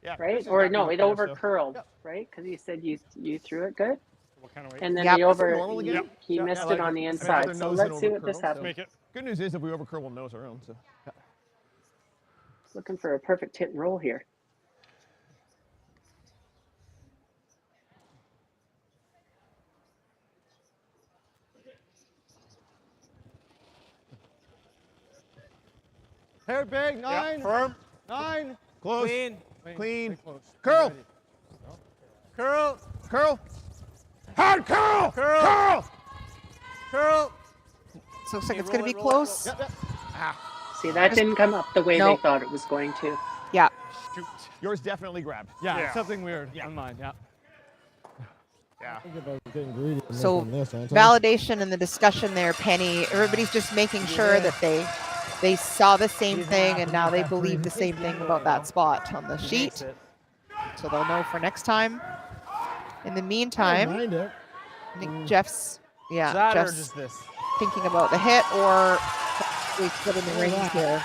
F: Yeah,
I: right?
F: Chris has
I: Or
F: got
I: no,
F: me
I: it
F: up there, so-
I: overcurled, right? Because you said you threw it good,
B: What kind of weight?
I: and then
C: Yep.
I: the
C: That's
I: over
F: normal again?
I: he
B: Yeah,
I: missed
F: I
I: it
F: like
I: on
F: it.
I: the
F: I'd rather
I: inside. So
F: nose
I: let's
F: than
I: see what this
F: overcurl, so-
I: happens.
B: Make it.
F: Good news is if we overcurl, we'll nose our own. So.
I: Looking for a perfect hit and roll here.
F: Hair big,
B: Yeah, firm.
F: 9. Close.
G: Clean.
F: Clean.
B: Stay close.
F: Curl.
G: Curl.
F: Curl. Hard curl.
G: Curl.
F: Curl.
G: Curl.
C: So it looks like
G: Okay,
C: it's going to
G: roll
C: be
G: it, roll it, roll it.
C: close.
F: Yep, yep.
I: See, that didn't come up the way
C: Nope.
I: they thought it was going to.
C: Yeah.
F: Shoot. Yours definitely grabbed.
B: Yeah,
F: Yeah.
B: something weird on mine. Yeah.
F: Yeah.
H: Think about getting greedy and
C: So
H: making this, aren't I?
C: validation in the discussion there, Penny. Everybody's just making sure that they saw the same thing and now they believe the same thing about that spot on the sheet. So they'll know for next time. In the
H: I don't
C: meantime,
H: mind it.
C: I think Jeff's
G: That or
C: Jeff's
G: just this?
C: thinking about the hit or we put in the rings here.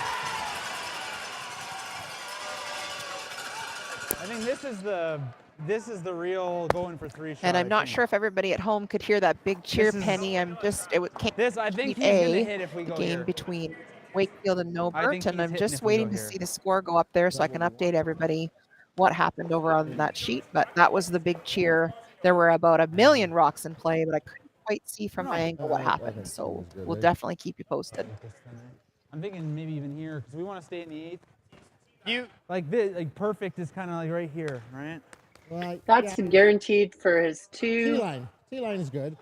E: I think this is the real going for 3 shot.
C: And I'm
E: I
C: not
E: think.
C: sure if everybody at home could hear that big cheer,
E: This is-
C: Penny. I'm just, it came
E: This I think
C: Sheet
E: he's gonna
C: A,
E: hit if we
C: the
E: go
C: game
E: here.
C: between Wakefield and Nobert,
E: think
C: and
E: he's
C: I'm
E: hitting
C: just
E: if we
C: waiting
E: go
C: to
E: here.
C: see the score go up there so I can update everybody what happened over on that sheet. But that was the big cheer. There were about 1 million rocks in play, but I couldn't quite see from my angle what
H: I
C: happened.
H: think
C: So
H: it was good,
C: we'll
H: eh?
C: definitely keep you posted.
E: I'm thinking maybe even here because we want to stay in the 8th.
G: You.
E: Like this, like perfect is kind of like right here, right?
H: Well,
I: That's guaranteed for his two.
H: T-line. T-line is good.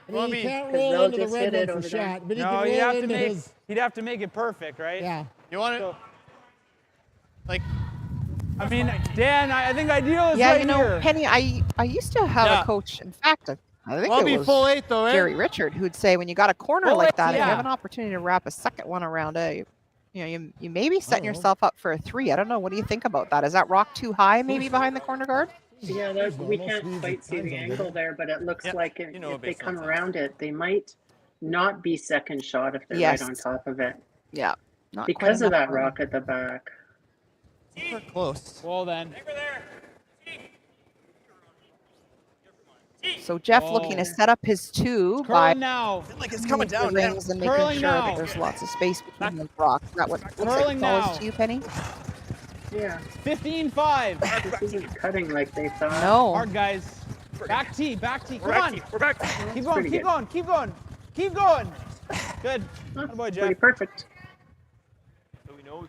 H: I
G: Well,
H: mean,
G: I
H: you
G: mean,
H: can't
I: 'cause
H: roll
I: they'll
H: into the
I: just
H: red
I: hit
H: one
I: it
H: for
I: over there.
H: shot, but he
E: No,
H: can
E: he'd
H: roll
E: have to
H: into
E: make
H: his.
E: he'd have to make it perfect, right?
H: Yeah.
G: You want it?
E: So,
G: Like.
E: I mean, Dan, I think ideal is
C: Yeah,
E: right
C: you know,
E: here.
C: Penny, I used to have
G: Yeah.
C: a coach. In fact, I think
G: Well,
C: it
G: be
C: was
G: full 8 though, eh?
C: Jerry Richard who'd say when you got a corner
E: Full
C: like
E: eight,
C: that, if you have
E: yeah.
C: an opportunity to wrap a second one around it, you may be setting
H: know.
C: yourself up for a 3. I don't know. What do you think about that? Is that rock too high maybe behind the corner guard?
I: Yeah,
H: He's
I: we
H: normal
I: can't
H: speeds
I: quite
H: at
I: see
H: times
I: the
H: on
I: angle
H: good.
I: there, but it looks
G: Yep,
I: like
G: you know
I: if they
G: based on
I: come
G: time.
I: around it, they might not be second shot if they're
C: Yes.
I: right on top of it
C: Yeah. Not quite
I: because of
C: enough
I: that
C: room.
I: rock at the back.
G: We're close.
E: Well then,
C: So Jeff looking to
E: Whoa.
C: set up his 2 by
E: curling now.
G: Like it's
C: moving
G: coming
C: the
G: down, man.
C: rings and making
E: Curling
C: sure
E: now.
C: that there's lots of space between those rocks. Is that what looks like
E: Curling
C: it falls
E: now.
C: to you, Penny?
I: Yeah,
E: 15-5.
I: this isn't cutting like they thought.
C: No.
E: Hard guys. Back tee. Come
G: We're back.
E: on.
G: We're back.
E: Keep going.
I: pretty
E: Keep
I: good.
E: going. Keep going. Keep going. Good.
I: Huh,
E: Good boy,
I: pretty
E: Jeff.
I: perfect.
G: So we know.
F: I mean,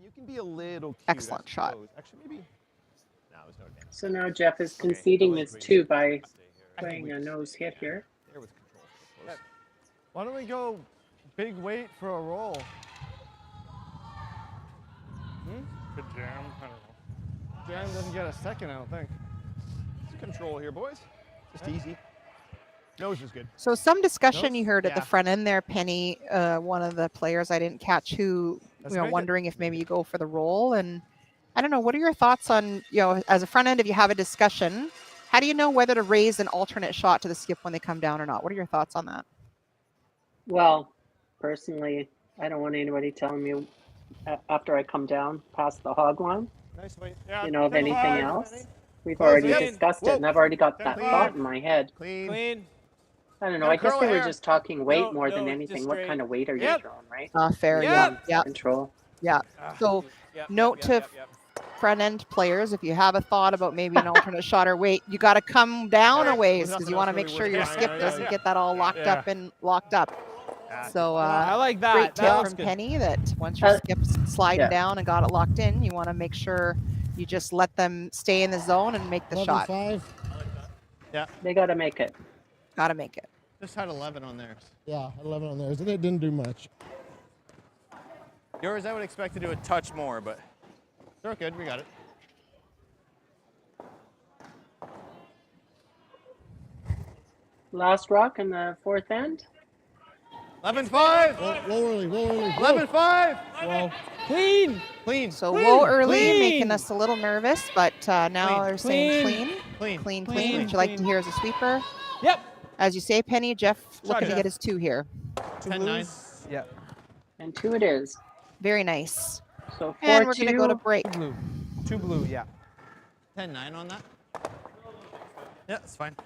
F: you can be a little cute.
C: Excellent
F: I
C: shot.
F: suppose. Actually, maybe. No, there's no advantage.
I: So now Jeff is conceding his 2 by playing a nose hit here.
F: There with control. Close.
B: Why don't we go big weight for a roll? Good jam. I don't know. Jam doesn't get a second, I don't think.
F: Just control here, boys. Just easy. Nose is good.
C: So some discussion you heard at the
F: Yeah.
C: front end there, Penny. One of the players I didn't catch who
B: Let's
C: you know
B: make it.
C: wondering if maybe you go for the roll. And I don't know. What are your thoughts on as a front end if you have a discussion? How do you know whether to raise an alternate shot to the skip when they come down or not? What are your thoughts on that?
I: Well, personally, I don't want anybody telling me after I come down past the hog line,
B: Nice weight. Yeah.
I: of
B: 10-5.
I: anything else. We've
G: Close
I: already
G: in.
I: discussed it,
G: Whoa.
I: and I've already got that
B: 10-5.
I: thought in my head.
F: Clean.
G: Clean.
I: I don't know.
F: Gotta
I: I guess
F: curl
I: they were
F: hair.
I: just talking weight
G: No,
I: more than
G: no,
I: anything.
G: just
I: What
G: straight.
I: kind of weight are you
G: Yep.
I: throwing, right?
C: Fair.
G: Yep.
C: Yeah.
I: Control.
C: Yeah. So note to front end players, if you have a thought about maybe an alternate shot or weight, you got to come down a ways because you want to make sure your skip doesn't get that all locked up and locked up. So
E: I like that.
C: great
E: That
C: tip
E: looks
C: from
E: good.
C: Penny that once your skip's sliding
I: yeah.
C: down and got it locked in, you want to make sure you just let them stay in the zone and make the shot.
H: 11-5.
B: Yeah.
I: They got to make it.
C: Gotta make it.
B: Just had 11 on theirs.
H: Yeah, 11 on theirs. And it didn't do much.
B: Yours, I would expect to do a touch more, but they're good. We got it.
I: Last rock in the fourth end.
B: 11-5.
H: Low early.
B: 11-5.
H: Well,
F: Clean.
B: Clean.
C: So low early,
F: Clean.
C: making us a little nervous, but now they're saying
B: Clean.
C: clean,
F: Clean.
C: which you like to hear as a sweeper.
F: Yep.
C: As you say, Penny, Jeff looking to
F: Jeff.
C: get his 2 here.
B: 10-9.
F: Yep.
I: And 2 it is.
C: Very nice.
I: So 4-2.
C: And we're going to go to break.
F: Blue. 2 blue, yeah.
B: 10-9 on that. Yeah, it's fine.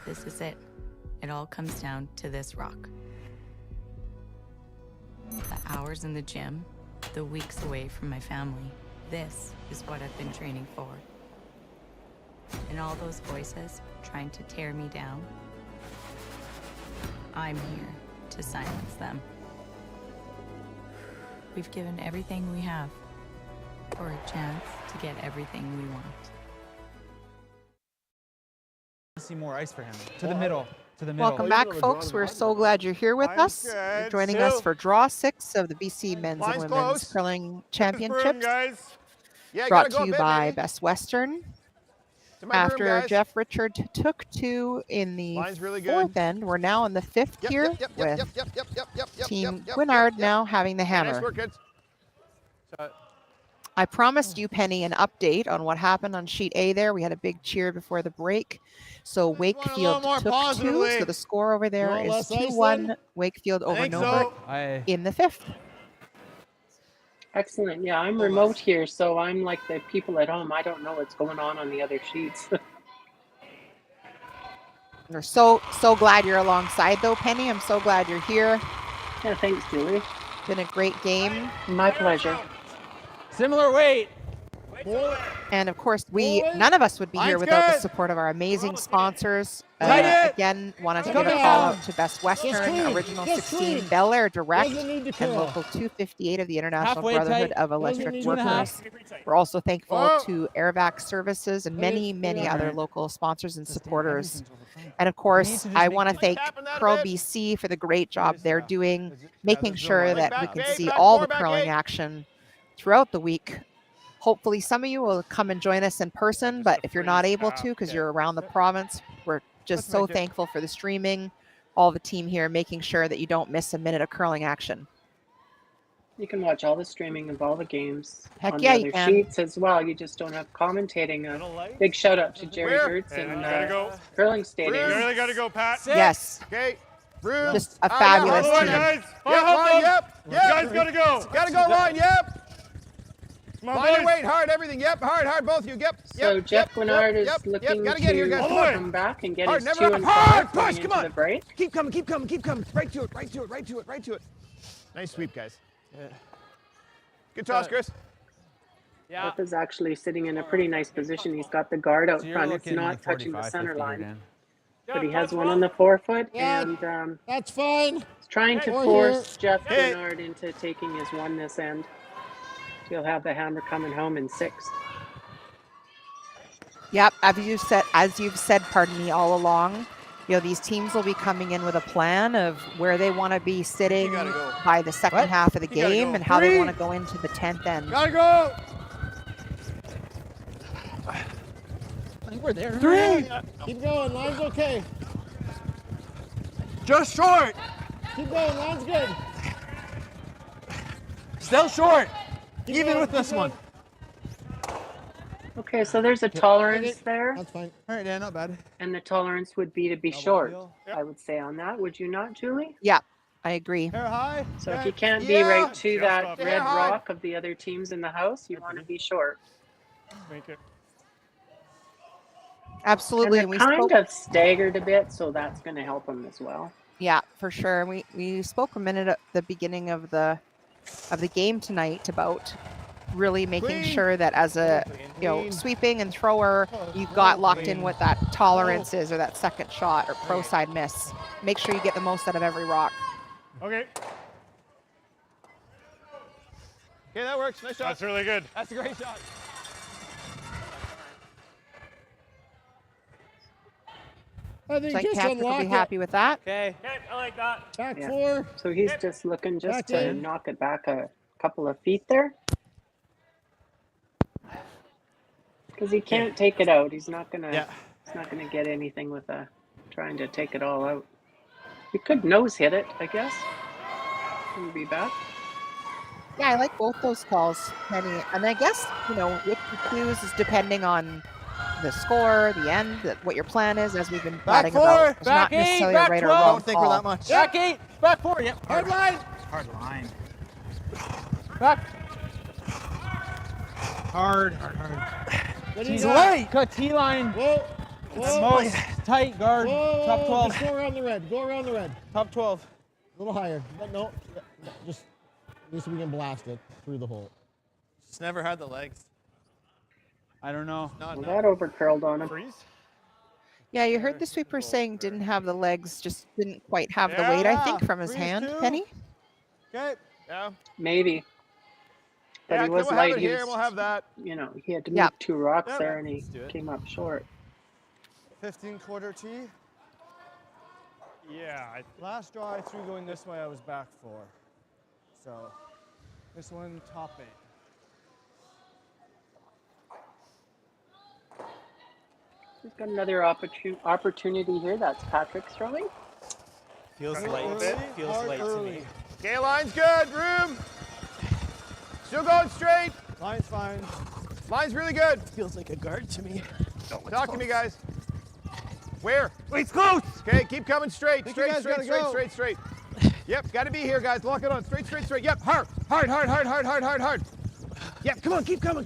M: This is it. It all comes down to this rock. The hours in the gym, the weeks away from my family. This is what I've been training for. And all those voices trying to tear me down, I'm here to silence them. We've given everything we have for a chance to get everything we want.
F: See more ice for him. To the middle. To the middle.
C: Welcome back, folks. We're so glad you're here with us. You're joining us for Draw 6 of the BC Men's and Women's Curling Championships. Brought to you by Best Western. After Jeff Richard took 2 in the fourth end, we're now in the 5th here with Team Guignard now having the hammer. I promised you, Penny, an update on what happened on sheet A there. We had a big cheer before the break. So Wakefield took 2. So the score over there is 2-1 Wakefield over Novert in the 5th.
I: Excellent. Yeah, I'm remote here, so I'm like the people at home. I don't know what's going on the other sheets.
C: We're so glad you're alongside, though, Penny. I'm so glad you're here.
I: Yeah, thanks, Julie.
C: Been a great game.
I: My pleasure.
F: Similar weight.
C: And of course, none of us would be here without the support of our amazing sponsors. Again, wanted to give a call out to Best Western, Original 16, Bel Air Direct, and Local 258 of the International Brotherhood of Electric Workers. We're also thankful to Airvac Services and many, many other local sponsors and supporters. And of course, I want to thank Curl BC for the great job they're doing, making sure that we can see all the curling action throughout the week. Hopefully some of you will come and join us in person, but if you're not able to because you're around the province, we're just so thankful for the streaming, all the team here making sure that you don't miss a minute of curling action.
I: You can watch all the streaming of all the games
C: Heck
I: on
C: yeah,
I: the
C: you
I: other
C: can.
I: sheets as well. You just don't have commentating. A big shout out to Jerry Gertz and Curling Stadium.
G: You really got to go, Pat.
C: Yes.
G: Okay.
C: Just a fabulous team.
G: Guys. Yep. You guys got to go.
F: Got to go, Ron. Yep.
G: Body
F: weight, hard, everything. Yep, hard, both of you. Yep.
I: So Jeff Guignard is looking
F: Gotta get here, guys.
I: to come back and get
F: Hard,
I: his
F: never
I: 2 and
F: hard.
I: 5
F: Push,
I: going
F: come
I: into
F: on.
I: the break.
F: Keep coming. Right to it.
B: Nice sweep, guys.
G: Good toss, Chris.
I: Yeah. Jeff is actually sitting in a pretty nice position. He's got the guard out
E: So
I: front. It's
E: looking
I: not
E: like
I: touching the
E: 45,
I: center
E: 50 here,
I: line.
E: Dan.
I: But he has one on the forefoot,
H: Yeah,
I: and
H: that's fine.
I: he's trying to
H: Or
I: force Jeff
G: Hit.
I: Guignard into taking his one this end. He'll have the hammer coming home in 6.
C: Yep, as you've said, pardon me, all along, these teams will be coming in with a plan of where they want to be sitting
G: gotta go.
C: by the second half of the
G: You gotta
C: game
G: go.
C: and how they
H: 3.
C: want to go into the 10th end.
H: Gotta go.
F: I think we're there.
H: 3. Keep going. Line's okay.
F: Just short.
H: Keep going. Line's good.
F: Still short.
H: Keep
F: Even
H: going,
F: with
H: keep
F: this
H: going.
F: one.
I: Okay, so there's a tolerance there,
H: That's fine.
F: All right, Dan, not bad.
I: and the tolerance would be to be short, I would say on that. Would you not, Julie?
C: Yeah, I agree.
H: Hair high.
I: So
H: Okay.
I: if you can't be
F: Yeah.
I: right to
B: Just
I: that
B: up.
I: red
H: Hair high.
I: rock of the other teams in the house, you want to be short.
B: Make it.
C: Absolutely.
I: And they're kind of staggered a bit, so that's going to help them as well.
C: Yeah, for sure. We spoke a minute at the beginning of the game tonight about really making
G: Clean.
C: sure that as a
G: Clean.
C: sweeping and thrower, you got locked in what that tolerance is, or that second shot or pro side miss. Make sure you get the most out of every rock.
B: Okay.
G: Okay, that works. Nice shot.
B: That's really good.
F: That's a great shot.
H: I think
C: So
H: just
C: Catherine will
H: unlock
C: be
H: it.
C: happy with that.
F: Okay.
B: Okay, I like that.
H: Back
I: Yeah.
H: 4.
I: So he's just looking just
H: Back
I: to
H: in.
I: knock it back a couple of feet there. Because he can't take it out. He's not gonna.
F: Yeah.
I: He's not gonna get anything with trying to take it all out. You could nose hit it, I guess. He'll be back.
C: Yeah, I like both those calls, Penny. And I guess, what you choose is depending on the score, the end, what your plan is, as we've been
F: Back
C: chatting
F: 4.
C: about. There's
F: Back
C: not
F: 8.
C: necessarily
F: Back
C: a right
F: 12.
C: or
F: I
C: wrong
F: don't think we're
C: call.
F: that much. Back 8. Back 4. Yep.
H: Hard line.
E: Hard line.
F: Back.
E: Hard.
H: What do you
F: He's
H: got?
F: away. Cut T-line.
H: Whoa.
E: It's
H: Whoa.
E: most tight guard.
H: Whoa.
E: Top 12.
H: Just go around the red. Go around the red.
F: Top 12.
H: A little higher. No. Just so we can blast it through the hole.
G: Just never had the legs.
E: I don't know.
G: Not
I: Well,
G: enough.
I: that over curled on him.
B: Freeze.
C: Yeah, you heard the sweeper saying didn't have the legs, just didn't quite have the weight, I think, from his
F: Freeze
C: hand,
F: 2.
C: Penny.
F: Okay.
G: Yeah.
I: Maybe. But
G: Yeah,
I: he was
G: we'll have
I: light.
G: it
I: He
G: here.
I: was,
G: We'll have that.
I: he had to move
C: Yep.
I: 2 rocks
G: Yep.
I: there, and he
F: Let's do it.
I: came up short.
H: 15 quarter tee.
B: Yeah.
H: Last draw I threw going this way, I was back 4. So this one, top 8.
I: He's got another opportunity here. That's Patrick's throwing.
F: Feels
B: Got a
F: late.
B: little bit.
F: Feels
H: Hard
F: late to
H: early.
F: me.
G: Okay, line's good. Room. Still going straight.
H: Line's fine.
G: Line's really good.
F: Feels like a guard to me.
G: Talk to me, guys. Where?
F: Wait, it's close.
G: Okay, keep coming straight.
H: Think you
G: Straight,
H: guys
G: straight,
H: gotta
G: straight,
H: go.
G: straight, straight. Yep, got to be here, guys. Lock it on. Straight, straight, straight. Yep, hard. Yep, come on, keep coming.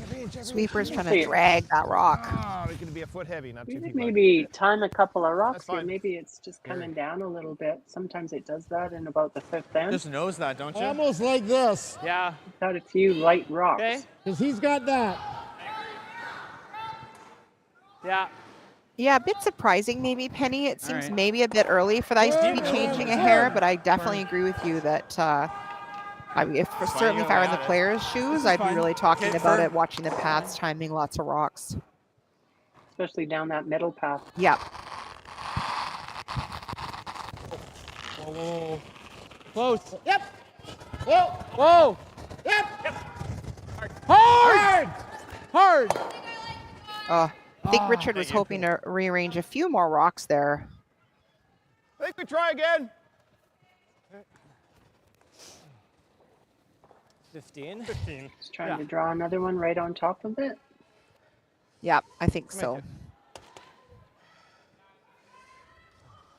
G: Every inch.
C: Sweeper's trying
I: see.
C: to drag that rock.
G: Oh, it's going to be a foot heavy, not
I: We
G: 2
I: could
G: feet.
I: maybe time a couple of rocks
G: That's
I: here.
G: fine.
I: Maybe it's just coming down a little bit. Sometimes it does that in about the 5th end.
G: Just knows that, don't you?
H: Almost like this.
F: Yeah.
I: Got a few light rocks.
F: Okay.
H: Because he's got that.
F: Yeah.
C: Yeah, a bit surprising maybe, Penny. It seems
E: right.
C: maybe a bit early for the ice to be changing a hair, but I definitely agree with you that certainly if I were in the players' shoes, I'd be
F: fine.
C: really talking
F: Okay,
C: about
F: firm.
C: it, watching the paths, timing lots of rocks.
I: Especially down that middle path.
C: Yep.
F: Whoa. Close.
H: Yep. Whoa.
F: Whoa.
H: Yep.
F: Hard. Hard.
C: I think Richard was hoping to rearrange a few more rocks there.
G: I think we try again.
F: 15.
I: Just trying to draw another one right on top of it.
C: Yep, I think so.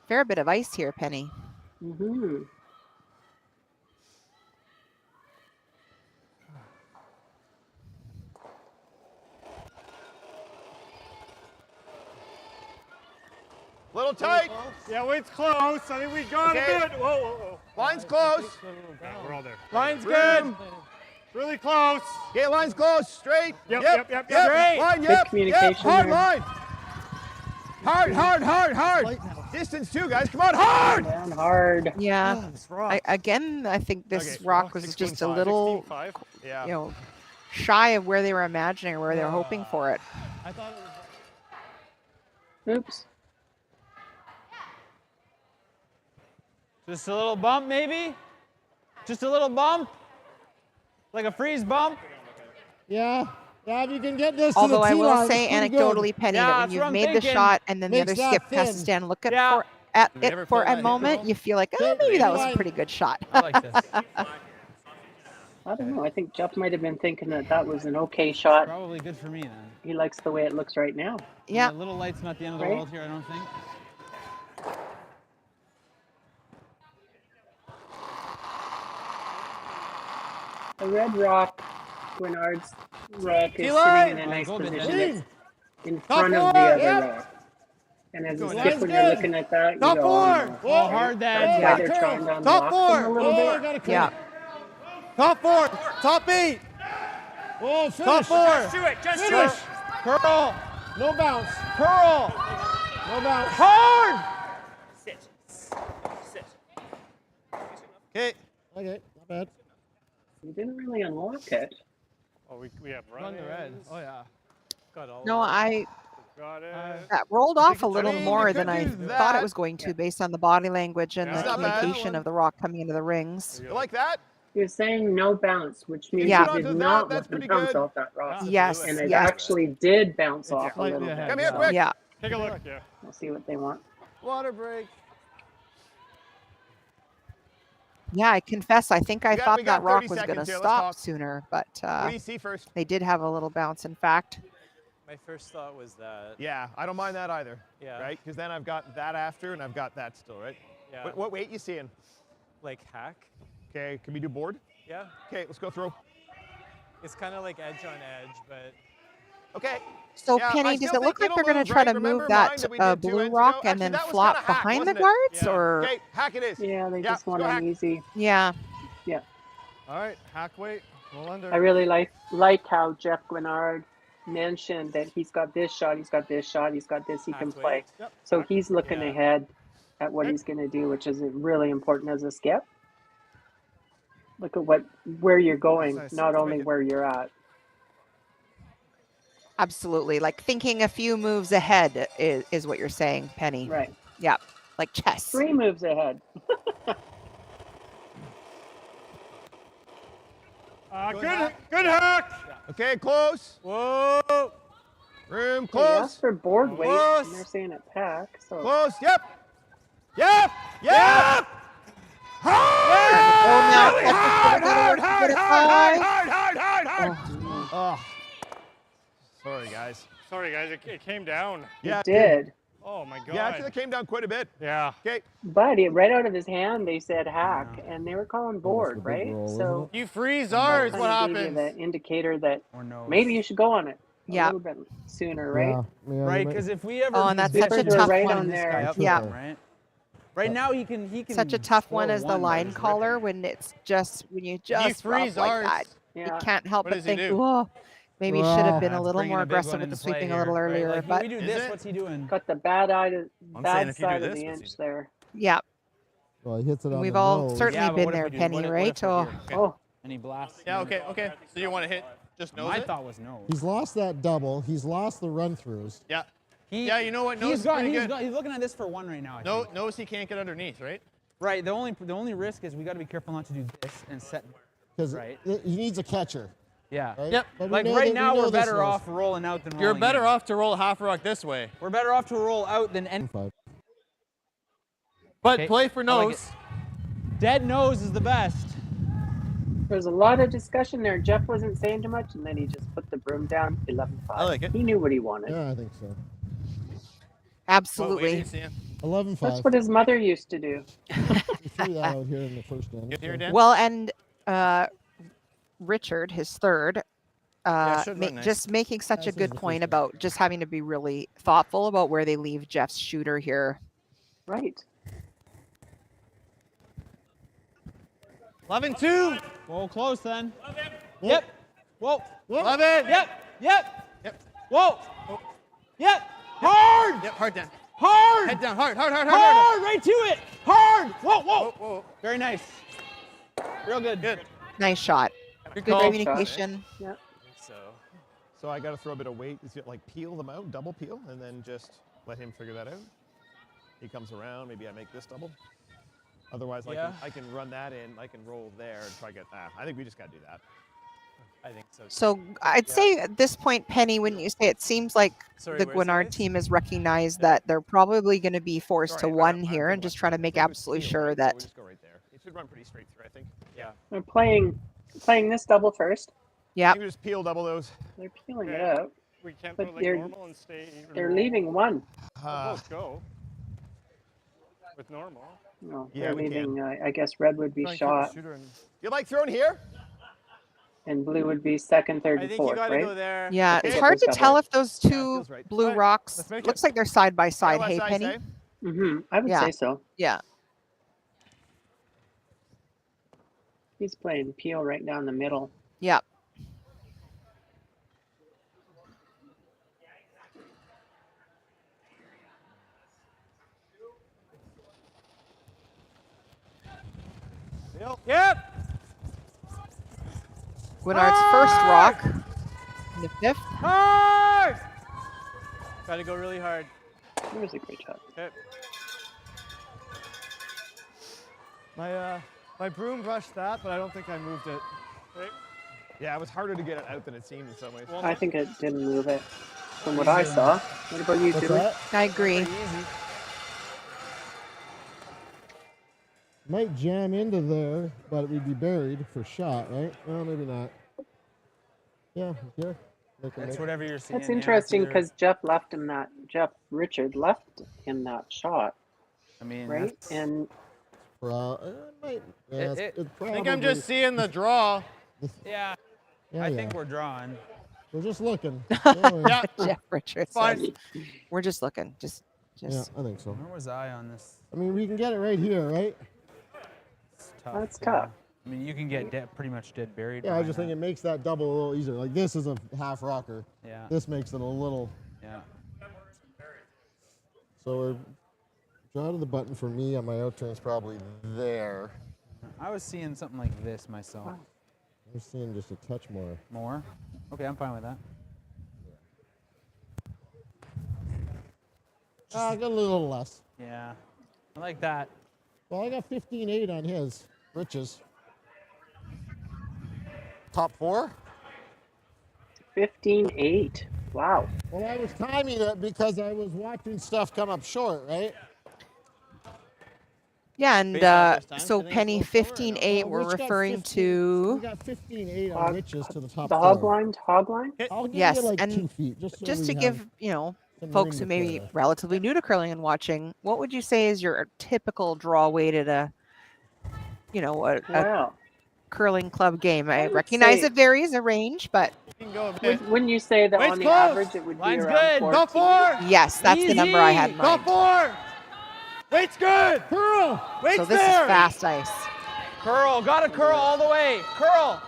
C: Fair bit of ice here, Penny.
I: Mm-hmm.
G: Little tight.
B: Yeah, it's close. I think we got
G: Okay.
B: a bit. Whoa.
G: Line's close.
B: Yeah, we're all there.
F: Line's good.
B: Really close.
G: Gate line's close. Straight.
B: Yep.
G: Straight. Line, yep.
I: communication
G: Hard
I: there.
G: line. Hard. Distance too, guys. Come on, hard.
I: Down hard.
C: Yeah. I think this rock was just a little,
B: 16-5.
C: shy of where they were imagining or where they were hoping for it.
H: I thought it was.
I: Oops.
E: Just a little bump, maybe? Just a little bump? Like a freeze bump?
H: Yeah. Yeah, if you can get this
C: Although
H: to the
C: I will
H: T-line,
C: say
H: it's pretty
C: anecdotally,
H: good.
C: Penny,
E: Yeah,
C: that
E: that's
C: when
E: what
C: you've
E: I'm
C: made the
E: thinking.
C: shot and then the
H: Makes
C: other
H: that
C: skip has to
H: thin.
C: stand and look at
E: Yeah.
C: it
F: ever
C: for
F: felt
C: a
F: that
C: moment,
F: hit
C: you feel like,
H: Okay,
C: maybe that was a
H: T-line.
C: pretty good shot.
E: I like this.
I: I don't know. I think Jeff might have been thinking that was an okay shot.
E: Probably good for me then.
I: He likes the way it looks right now.
C: Yeah.
E: The little light's not the end of the
I: Right.
E: world here, I don't think.
I: The red rock, Guignard's rock, is
G: T-line.
I: sitting in a nice
E: Go,
I: position.
E: Benny.
I: It's in front of the other rock. And as a skip, when you're looking at that, you
G: Top
I: go,
G: four.
I: oh,
E: Oh, hard
I: that's
E: then.
I: why they're trying to
G: Top
I: unblock
G: four.
I: them a little
H: Oh, I
I: bit.
H: got a clear.
C: Yeah.
G: Top 4. Top 8.
H: Oh, finish.
G: Top 4.
H: Finish.
G: Curl.
H: No bounce.
G: Curl.
H: No bounce.
G: Hard.
F: Sit.
G: Okay.
H: Okay, not bad.
I: You didn't really unlock it.
B: Oh, we have
H: Run
B: running.
H: the red. Oh, yeah.
B: Got all
C: No,
B: Got it.
C: that rolled off a little
G: I mean,
C: more
G: you
C: than
G: could
C: I
G: do
C: thought it
G: that.
C: was going to based on the body language and
B: Yeah.
C: the
B: It's
G: not bad.
C: communication of the rock coming into the rings.
G: You like that?
I: You're saying no bounce, which means
C: Yeah.
I: you
G: Onto
I: did
G: that,
I: not
G: that's
I: let them
G: pretty
I: bounce
G: good.
I: off that rock.
C: Yes,
I: And it
C: yes.
I: actually did bounce off a
H: slightly
I: little
H: ahead.
I: bit.
G: Come here,
I: so
G: quick.
C: Yeah.
B: Take a look. Yeah.
I: We'll see what they want.
G: Water break.
C: Yeah, I confess, I think I
G: We got
C: thought that rock
G: 30
C: was going to
G: seconds here, let's
C: stop
G: talk.
C: sooner, but
G: What do you see first?
C: they did have a little bounce, in fact.
F: My first thought was that.
G: Yeah, I don't mind that either.
F: Yeah.
G: Right? Because then I've got that after and I've got that still, right?
F: Yeah.
G: What weight you seeing?
F: Like hack.
G: Okay, can we do board?
F: Yeah.
G: Okay, let's go through.
F: It's kind of like edge on edge, but
G: Okay.
C: So,
G: Yeah, I
C: Penny,
G: still
C: does it look
G: think
C: like they're
G: it'll
C: going to
G: move,
C: try
G: right?
C: to
G: Remember
C: move
G: mine
C: that
G: that we did 2
C: blue
G: ends
C: rock
G: ago?
C: and
G: Actually,
C: then
G: that was
C: flop
G: kinda hack,
C: behind the
G: wasn't it?
C: guards?
B: Yeah.
C: Or
G: Okay, hack it is.
I: Yeah, they
G: Yeah,
I: just want
G: go
I: an
G: hack.
I: easy.
C: yeah,
I: Yeah.
B: All right. Hack weight. Roll under.
I: I really like how Jeff Guignard mentioned that he's got this shot, he's got this shot, he's got this he can
F: Hacked
I: play.
F: weight.
B: Yep.
I: So he's looking
F: Yeah.
I: ahead at what he's going to do, which is really important as a skip. Look at where you're going,
B: Nice.
I: not
B: Let's
I: only
B: make it.
I: where you're at.
C: absolutely. Like thinking a few moves ahead is what you're saying, Penny.
I: Right.
C: Yeah, like chess.
I: 3 moves ahead.
B: Good hack.
G: Okay, close.
B: Whoa.
G: Room
I: They
G: close.
I: asked for board weight,
G: Close.
I: and they're saying it pack. So
G: Close. Yep. Yep. Yep.
C: Oh,
G: Hard.
C: now
G: Really
C: Texas
G: hard.
C: gonna
G: Hard.
C: get
G: Hard.
C: it
G: Hard.
C: high.
G: Hard. Hard. Hard.
C: Oh,
G: Oh. Sorry, guys.
B: Sorry, guys. It came down.
G: Yeah.
I: it did.
B: Oh my god.
G: Yeah, actually, it came down quite a bit.
B: Yeah.
G: Okay.
I: But right out of his hand, they said hack, and they were calling board,
H: the big
I: right?
H: roll,
I: So
B: You freeze ours.
I: that
B: What
I: kinda gave you
B: happens?
I: the indicator that
E: Or no.
I: maybe you should go on it a
C: Yeah.
I: little bit sooner, right?
H: Yeah,
E: Right, because if we ever
C: Oh, and that's
E: lose
C: such a
E: this,
C: tough
I: right
C: one.
I: on
E: this
I: there.
E: guy up
C: Yeah.
E: there, right? Right now he can
C: such a tough one
E: score
C: as the
E: one by
C: line
E: just
C: caller
E: ripping.
C: when it's just when you just
B: freeze
C: rough like
B: ours.
C: that.
I: Yeah.
C: You can't help
B: What
C: but
B: does he
C: think,
B: do?
C: oh, maybe should have been a
E: That's
C: little
E: bringing
C: more
E: a big
C: aggressive
E: one
C: with the
E: into play
C: sweeping a
E: here,
C: little
E: right?
C: earlier.
E: Like,
C: But
E: we do
B: Is
E: this,
B: it?
E: what's he doing?
I: Got the bad
F: saying
I: bad
F: if you do
I: side
F: this,
I: of the
F: what's he
I: inch
F: doing?
I: there.
C: yeah,
H: Well, he hits it on
C: we've
H: the
C: all
H: nose.
C: certainly
E: Yeah, but
C: been
E: what if
C: there,
E: we do-
C: Penny,
E: what
C: right?
E: if we're
C: Oh,
E: here?
I: Oh,
E: And he blasts.
F: Yeah. Okay. So you want to hit just nose
E: My
F: it?
E: thought was no.
H: He's lost that double. He's lost the run-throughs.
F: Yeah.
E: He,
F: Yeah. You know what? Nose
E: He's
F: is pretty
E: he's
F: good.
E: he's looking at this for one right now. I
F: No,
E: think.
F: nose he can't get underneath, right?
E: Right. The only risk is we got to be careful not to do this and set.
H: Because
E: Right.
H: he needs a catcher.
E: Yeah.
H: Right?
F: Yep.
H: But we
E: Like
H: know
E: right
H: that-
E: now
H: we know
E: we're
H: this
E: better
H: nose.
E: off rolling out than
F: You're
E: rolling
F: better
E: in.
F: off to roll half rock this way.
E: We're better off to roll out than any.
F: But
E: Okay,
F: play for
E: I like
F: nose.
E: Dead nose is the best.
I: there's a lot of discussion there. Jeff wasn't saying too much, and then he just put the broom down. 11-5.
F: I like it.
I: He knew what he wanted.
H: Yeah, I think so.
F: What weight are
C: absolutely.
F: you seeing?
H: 11-5.
I: That's what his mother used to do.
H: We threw that out here in the first end.
F: Get here,
H: so-
F: Dan.
C: Well, and Richard, his third,
F: should run nice.
C: just making such a
H: That's
C: good
H: his
C: point
H: first one.
C: about just having to be really thoughtful about where they leave Jeff's shooter here.
I: Right.
F: 11-2.
E: Roll close then. Yep. Whoa.
G: Love it.
E: Yep. Yep.
G: Yep.
E: Whoa. Yep. Hard.
G: Yep, hard down.
E: Hard.
G: Head down, hard.
E: Hard. Right to it. Hard. Whoa. Whoa.
G: Whoa.
E: Very nice. Real good.
G: Good.
C: Nice shot. Good
I: call.
C: communication.
I: Yeah.
F: So I got to throw a bit of weight. Is it like peel them out, double peel, and then just let him figure that out? He comes around. Maybe I make this double. Otherwise, I can run that in. I can roll there and try to get that. I think we just got to do that.
E: I think so.
C: So I'd say at this point, Penny, when you say it seems like
E: Sorry,
C: the
E: where's the
C: Guignard
E: ice?
C: team has recognized that they're probably going to be forced to one here and just trying to make absolutely sure
F: We'll
C: that.
F: just go right there. It should run pretty straight through, I think.
E: Yeah.
I: They're playing this double first.
C: Yeah.
F: You just peel double those.
I: They're peeling
B: Okay.
I: it out.
B: We can't
I: But
B: go like
I: they're-
B: normal and stay even.
I: They're
B: normal.
I: leaving one.
B: Both go. With normal.
I: No,
F: Yeah,
I: they're
F: we can.
I: leaving. I guess red would be
B: Try and keep the
I: shot,
B: shooter in-
F: You like throwing here?
I: and blue would be second, third,
E: I
I: and
E: think you
I: fourth,
E: got to
I: right?
E: go there.
C: Yeah,
F: Okay.
C: it's hard to
I: Double.
C: tell if those two
F: feels right.
C: blue
B: Alright,
C: rocks
B: let's make
C: looks
B: it.
C: like they're side by side.
F: Yeah,
C: Hey,
F: less ice,
C: Penny.
F: eh?
I: I would
C: Yeah.
I: say so.
C: Yeah.
I: He's playing peel right down the middle.
C: Yeah.
E: Yep.
C: Guignard's first rock in the fifth.
E: Hard. Got to go really hard.
I: It was a great shot.
E: Okay.
B: My broom brushed that, but I don't think I moved it.
E: Right.
F: Yeah, it was harder to get it out than it seemed in some ways.
I: I think it didn't move it from what I saw. What about you, Julie?
C: I agree.
H: Might jam into there, but it would be buried for shot, right? Well, maybe not. Yeah, yeah.
E: That's whatever you're seeing.
I: That's
E: yeah,
I: interesting
E: either-
I: because Jeff Richard left him that shot,
E: I mean,
I: right?
E: that's-
I: And
H: Might. Yeah,
E: It-
H: it's
B: I think I'm
H: probably-
B: just seeing the draw.
E: yeah.
H: Yeah,
E: I
H: yeah.
E: think we're drawing.
H: We're just looking.
B: Yeah.
C: Jeff Richards
B: Fine.
C: says, we're just looking. Just.
H: Yeah, I think so.
E: Where was I on this?
H: I mean, we can get it right here, right?
E: It's tough.
I: that's
E: yeah.
I: tough.
E: I mean, you can get pretty much dead buried.
H: Yeah, I
E: behind
H: just think
E: that.
H: it makes that double a little easier. Like this is a half rocker.
E: Yeah.
H: This makes it a little.
E: Yeah.
H: So we're draw to the button for me on my out turn is probably there.
E: I was seeing something like this myself.
H: I'm seeing just a touch more.
E: More? Okay, I'm fine with that.
H: I got a little less.
E: Yeah. I like that.
H: Well, I got 15.8 on his. Riches. Top four?
I: 15-8. Wow.
H: Well, I was timing it because I was watching stuff come up short, right?
C: Yeah, and
B: Based on this time,
C: so
B: I think
C: Penny
B: it's a little
C: 15.8.
H: Well,
C: We're
H: Rich got
C: referring
H: 15
C: to.
H: We got 15.8 on Riches to the top
I: The
H: four.
I: hog line?
H: I'll give
C: Yes,
H: you like
C: and
H: 2 feet. Just, so
C: Just
H: we
C: to
H: have
C: give
H: some
C: folks
H: room
C: who
H: to
C: may be
H: play.
C: relatively new to curling and watching, what would you say is your typical draw weight at a
I: Wow.
C: curling club game? I
I: would
C: recognize
I: say-
C: it varies a range, but
B: You can go a bit.
I: Wouldn't you say that
B: Wait's
I: on the
B: close.
I: average it would
E: Line's
I: be around
E: good.
I: 14?
B: Go four.
C: yes, that's the number I had in
B: Go
C: mind.
B: four. Wait's good.
H: Curl!
B: Wait's
C: So this
B: there.
C: is fast ice.
E: Curl. Gotta curl all the way. Curl.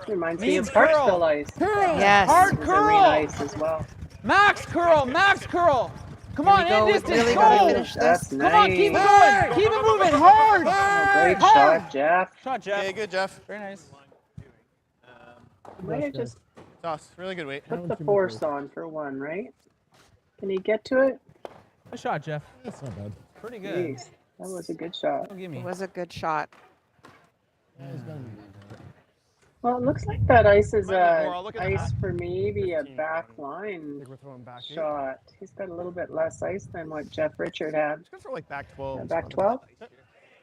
I: Reminds me
E: Needs
I: of
E: curl.
I: Parksville ice.
H: Curl!
C: Yes.
E: Hard
I: It was
E: curl.
I: arena ice as well.
E: Max curl. Max curl. Come
C: Here
E: on,
C: we go.
E: end
C: We
E: distance.
C: really
E: Go.
C: gotta finish
I: That's
C: this.
I: nice.
E: Come on, keep it going. Keep it moving. Hard.
I: Great
E: Hard.
I: shot, Jeff.
E: Shot, Jeff.
B: Okay, good, Jeff.
E: Very nice.
I: Might have just
B: Toss. Really good weight.
I: put the force on for one, right? Can he get to it?
E: Good shot, Jeff.
H: That's not bad.
E: Pretty good.
I: Jeez, that was a good shot.
E: Don't give
C: It
E: me.
C: was a good shot.
I: Well, it looks like that ice is
B: Might be more. I'll look at the
I: ice
B: back.
I: for maybe a
B: 15,
I: back
B: 20.
I: line
B: I think we're throwing back eight.
I: shot. He's got a little bit less ice than what Jeff Richard had.
F: Just go for like back 12.
I: Back 12?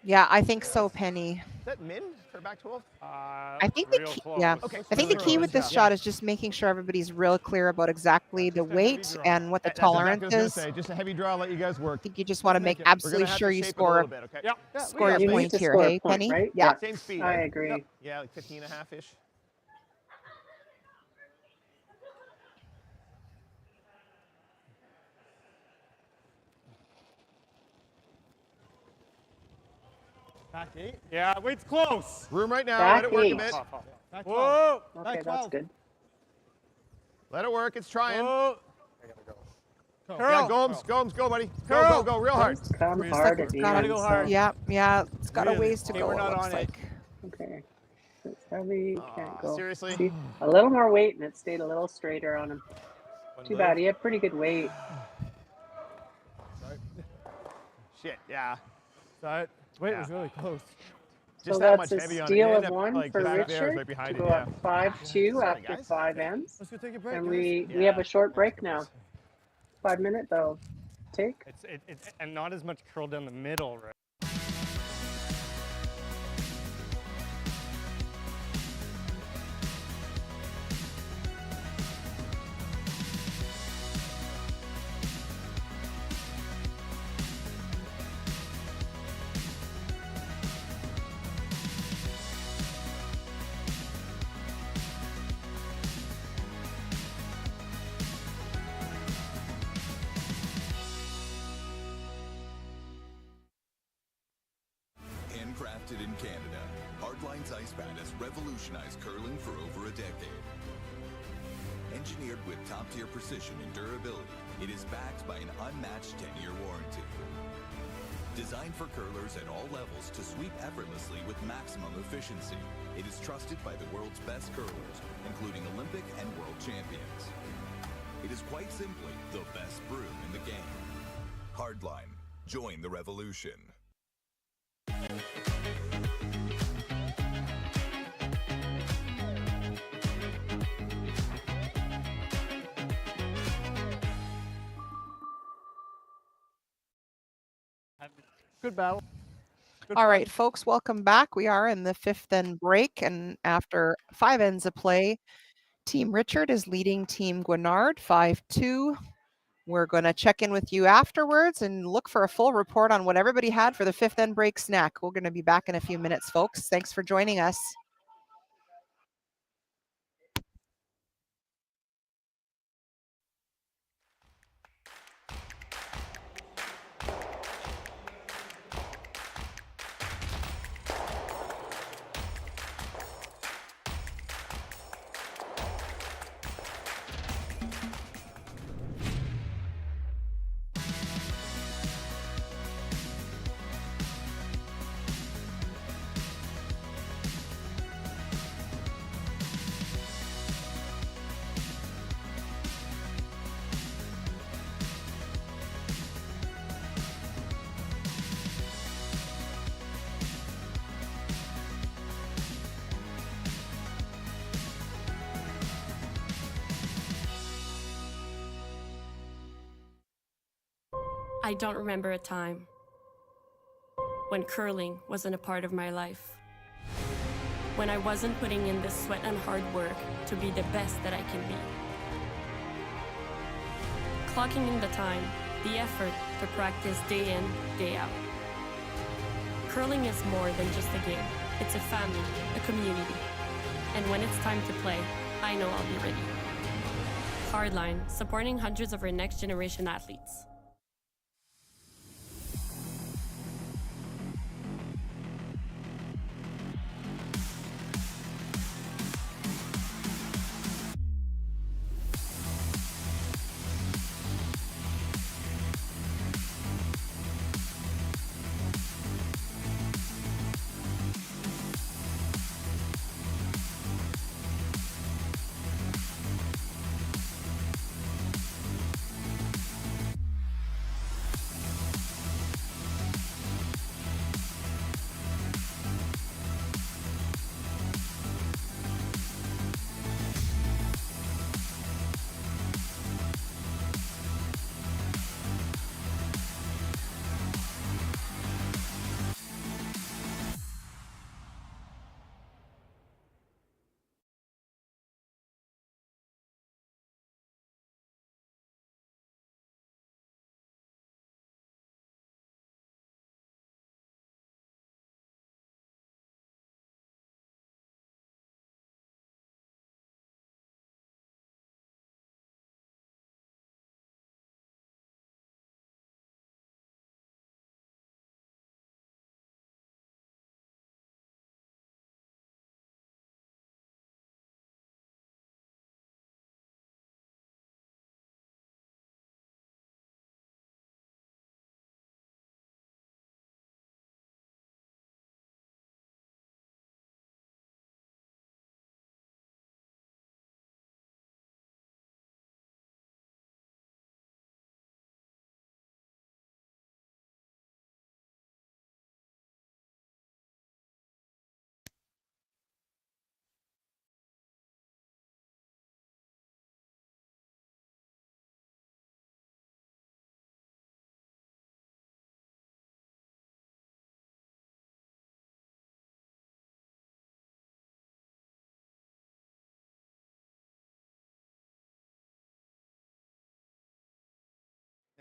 C: Yeah, I think so, Penny.
F: Is that min for back 12?
C: I think the
B: real
C: key,
B: close.
C: yeah,
F: Okay.
C: I think the key with this
F: Yeah.
C: shot is just making sure everybody's real clear about exactly the weight and what the
F: That's exactly what I
C: tolerance
F: was gonna
C: is.
F: say. Just a heavy draw, let you guys work.
C: I think you just want to make
F: We're gonna
C: absolutely
F: have to
C: sure you
F: shape it a
C: score
F: little bit, okay?
B: Yep.
F: Yeah,
C: score
F: we
C: your
F: got
I: You
F: space.
I: need
C: point
I: to
C: here,
I: score a
C: hey,
I: point,
C: Penny?
I: right?
C: Yeah.
F: Same speed.
I: I
F: eh?
I: agree.
F: Yep. Yeah, like 15 and a half ish.
B: Back eight. Yeah, wait's close.
F: Room right now.
I: Back
F: Let it work
I: eight.
F: a bit.
B: Whoa!
I: Okay, that's good.
G: Let it work. It's trying.
B: Whoa!
G: Yeah, Gomes, go, buddy.
B: Curl.
G: Go, real hard.
I: Come hard at the
B: Gotta
I: end.
B: go hard.
C: Yeah, it's got a ways to
B: Okay,
C: go,
B: we're
C: it
B: not
C: looks
B: on it.
C: like.
I: Okay. It's heavy. Can't go.
G: Seriously?
I: See, a little more weight and it stayed a little straighter on him. Too bad. He had pretty good weight.
G: Shit, yeah.
B: That weight was really close.
G: Just
I: So
G: that
I: that's
G: much
I: a
G: heavy on it.
I: steal
G: You
I: of
G: end up,
I: one
G: like,
I: for
G: back there is
I: Richard
G: right behind
I: to
G: it,
I: go up
G: yeah.
I: 5-2
G: Sorry,
I: after
G: guys.
I: 5 ends.
B: Let's go take a break.
I: And
B: guys.
I: we have a short break now. 5 minute though. Take.
B: It's and not as much curl down the middle, right?
J: Handcrafted in Canada, Hardline's ice pad has revolutionized curling for over a decade. Engineered with top-tier precision and durability, it is backed by an unmatched 10-year warranty. Designed for curlers at all levels to sweep effortlessly with maximum efficiency, it is trusted by the world's best curlers, including Olympic and world champions. It is quite simply the best broom in the game. Hardline. Join the revolution.
B: Good battle.
C: All right, folks, welcome back. We are in the 5th end break, and after 5 ends of play, Team Richard is leading Team Guignard 5-2. We're going to check in with you afterwards and look for a full report on what everybody had for the 5th end break snack. We're going to be back in a few minutes, folks. Thanks for joining us.
A: I don't remember a time when curling wasn't a part of my life. When I wasn't putting in the sweat and hard work to be the best that I can be. Clocking in the time, the effort to practice day in, day out. Curling is more than just a game. It's a family, a community. And when it's time to play, I know I'll be ready. Hardline, supporting hundreds of our next generation athletes.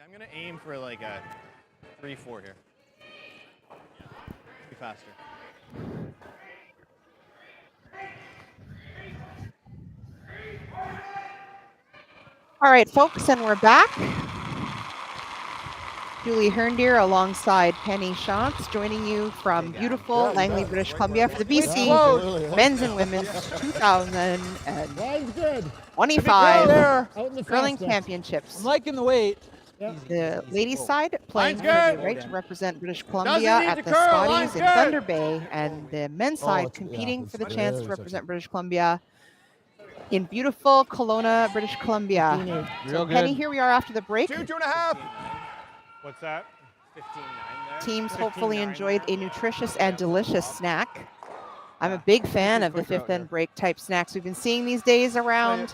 G: I'm gonna aim for like a 3-4 here. Be faster.
C: All right, folks, and we're back. Julie Herndeer alongside Penny Shantz joining you from beautiful Langley, British Columbia for the BC Men's and Women's 2025 Curling Championships.
E: I'm liking the weight.
C: The ladies' side playing for the right to represent British Columbia at the Scotties in Thunder Bay, and the men's side competing for the chance to represent British Columbia in beautiful Kelowna, British Columbia. So Penny, here we are after the break.
G: 2.5.
B: What's that?
G: 15-9 there.
C: Teams hopefully enjoyed a nutritious and delicious snack. I'm a big fan of the fifth end break type snacks we've been seeing these days around.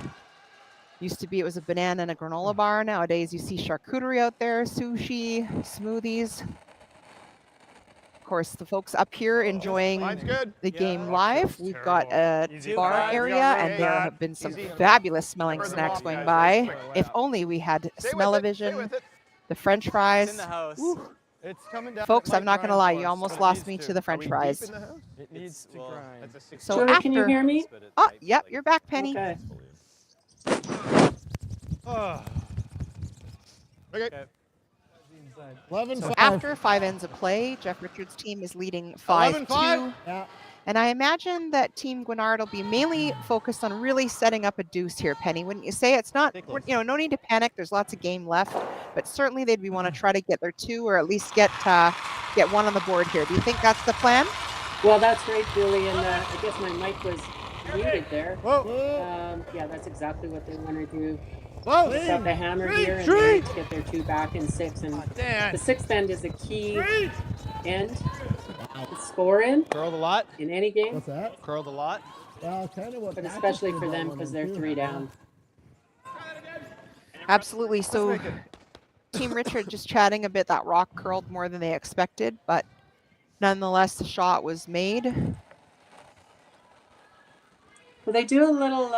C: Used to be it was a banana and a granola bar. Nowadays you see charcuterie out there, sushi, smoothies. Of course, the folks up here enjoying the game live. We've got a bar area, and there have been some fabulous smelling snacks going by. If only we had smell-o-vision. The French fries.
G: It's coming down.
C: Folks, I'm not going to lie. You almost lost me to the French fries.
B: It needs to grind.
C: So
I: Julie,
C: after,
I: can you hear me?
C: Oh, yep, you're back, Penny.
I: Okay.
G: Okay.
H: 11-5.
C: So after 5 ends of play, Jeff Richards' team is leading 5-2.
H: Yeah.
C: And I imagine that Team Guignard will be mainly focused on really setting up a deuce here, Penny. Wouldn't you say? It's not, no need to panic. There's lots of game left, but certainly they'd want to try to get their 2 or at least get 1 on the board here. Do you think that's the plan?
I: Well, that's right, Julie, and I guess my mic was muted there. Yeah, that's exactly what they want to do. Pick up the hammer here and they need to get their 2 back in 6. And the 6th end is a key end. To score in.
E: Curl the lot.
I: In any game.
H: What's that?
E: Curl the lot.
H: Kind of what.
I: But especially for them because they're 3 down.
C: Absolutely. So Team Richard just chatting a bit. That rock curled more than they expected, but nonetheless, the shot was made.
I: Well, they do a little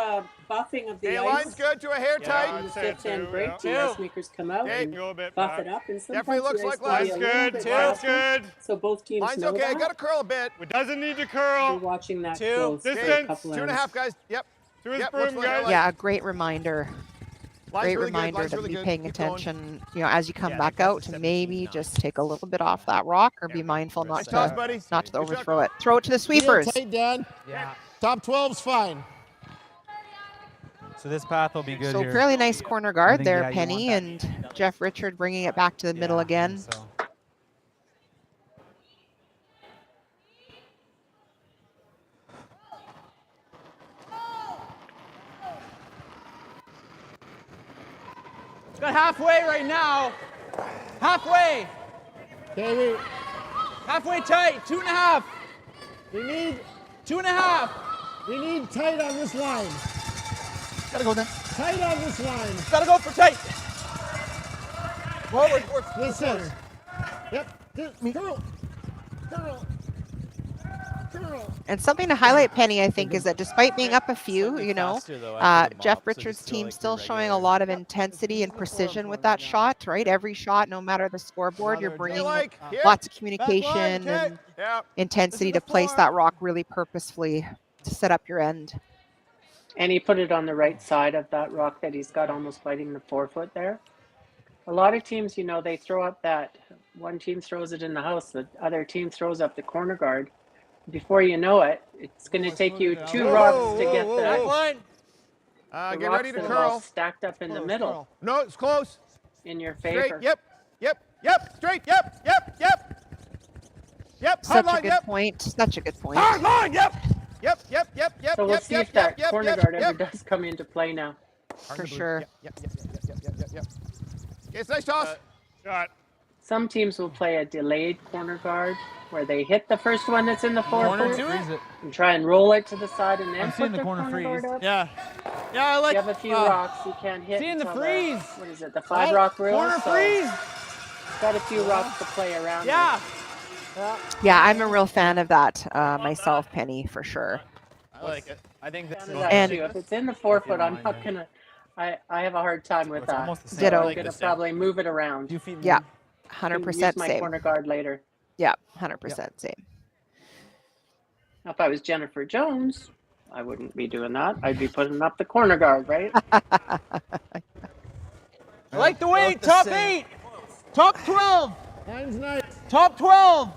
I: buffing of the ice.
G: line's good to a hair tight.
I: On the 5th end break, 2 ice makers come out and buff it up, and sometimes
G: Definitely looks
I: the ice
G: like
I: will
G: line's
I: be a little bit
B: Line's
I: buffy.
B: good.
I: So both teams
G: Line's
I: know
G: okay.
I: that.
G: Got to curl a bit.
B: It doesn't need to
I: We're
B: curl.
I: watching that
E: 2.
I: close. for a
B: Distance.
I: couple
G: 2.5,
I: ends.
G: guys. Yep.
B: To his
G: Yep,
B: broom,
G: looks like
B: guys.
C: Yeah, a great reminder.
G: Line's
C: Great
G: really good,
C: reminder
G: line's
C: to
G: really
C: be
G: good.
C: paying
G: Keep going.
C: attention, as you come back out, to maybe just take a little bit off that rock or be mindful
G: Nice toss,
C: not
G: buddy.
C: to
G: Good shot,
C: overthrow it. Throw it to the sweepers.
H: Tight, Dan.
E: Yeah.
H: Top 12's fine.
E: So this path will be good
C: So
E: here.
C: fairly nice corner guard
E: think,
C: there,
E: yeah, you
C: Penny,
E: want
C: and Jeff Richard bringing it back to the middle again.
E: So. It's got halfway right now. Halfway.
H: Okay,
E: Halfway tight. 2.5.
H: we need
E: 2.5.
H: we need tight on this line.
E: Gotta go then.
H: Tight on this line.
E: Gotta go for tight. Forward.
H: Listen. Yep. Curl. Curl. Curl.
C: And something to highlight, Penny, I think, is that despite being up a few, Jeff Richards' team still showing a lot of intensity and precision with that shot, right? Every shot, no matter the scoreboard, you're bringing lots of communication and intensity to place that rock really purposefully to set up your end.
I: And he put it on the right side of that rock that he's got almost biting the 4-foot there. A lot of teams, they throw up that one team throws it in the house, the other team throws up the corner guard. Before you know it, it's going to take you 2 rocks to get the
G: Get
I: rocks
G: ready to
I: that are all
G: curl.
I: stacked up in the middle
G: No, it's close.
I: in your
G: Straight.
I: favor.
G: Yep. Straight. Yep. Hard
C: Such
G: line.
C: a good point. Such a good point.
G: Hard line. Yep.
I: So we'll see if that corner guard ever does come into play now.
C: For sure.
G: Yep. It's a nice toss.
B: Shot.
I: Some teams will play a delayed corner guard where they hit the first one that's in the 4-foot and try and roll it to the side and then
E: I'm
I: put
E: seeing
I: the
E: the corner
I: guard up.
G: Yeah, I like.
I: You have a few rocks you can't hit.
E: Seeing the
I: until
E: freeze.
I: What is it? The 5 rock rule.
E: Corner
I: So
E: freeze.
I: got a few rocks to play around.
E: Yeah.
C: Yeah, I'm a real fan of that myself, Penny, for sure.
G: I like it.
E: I think that's
I: With. And if it's in the 4-foot, I'm I have a hard time with
E: It's
I: that.
E: almost the same.
C: Ditto.
I: I'm gonna probably move it around.
C: Yeah,
I: Can
C: 100%
I: use my
C: same.
I: corner guard later.
C: Yeah, 100% same.
I: Now, if I was Jennifer Jones, I wouldn't be doing that. I'd be putting up the corner guard, right?
E: I like the weight. Top 8. Top 12.
H: Line's nice.
E: Top 12.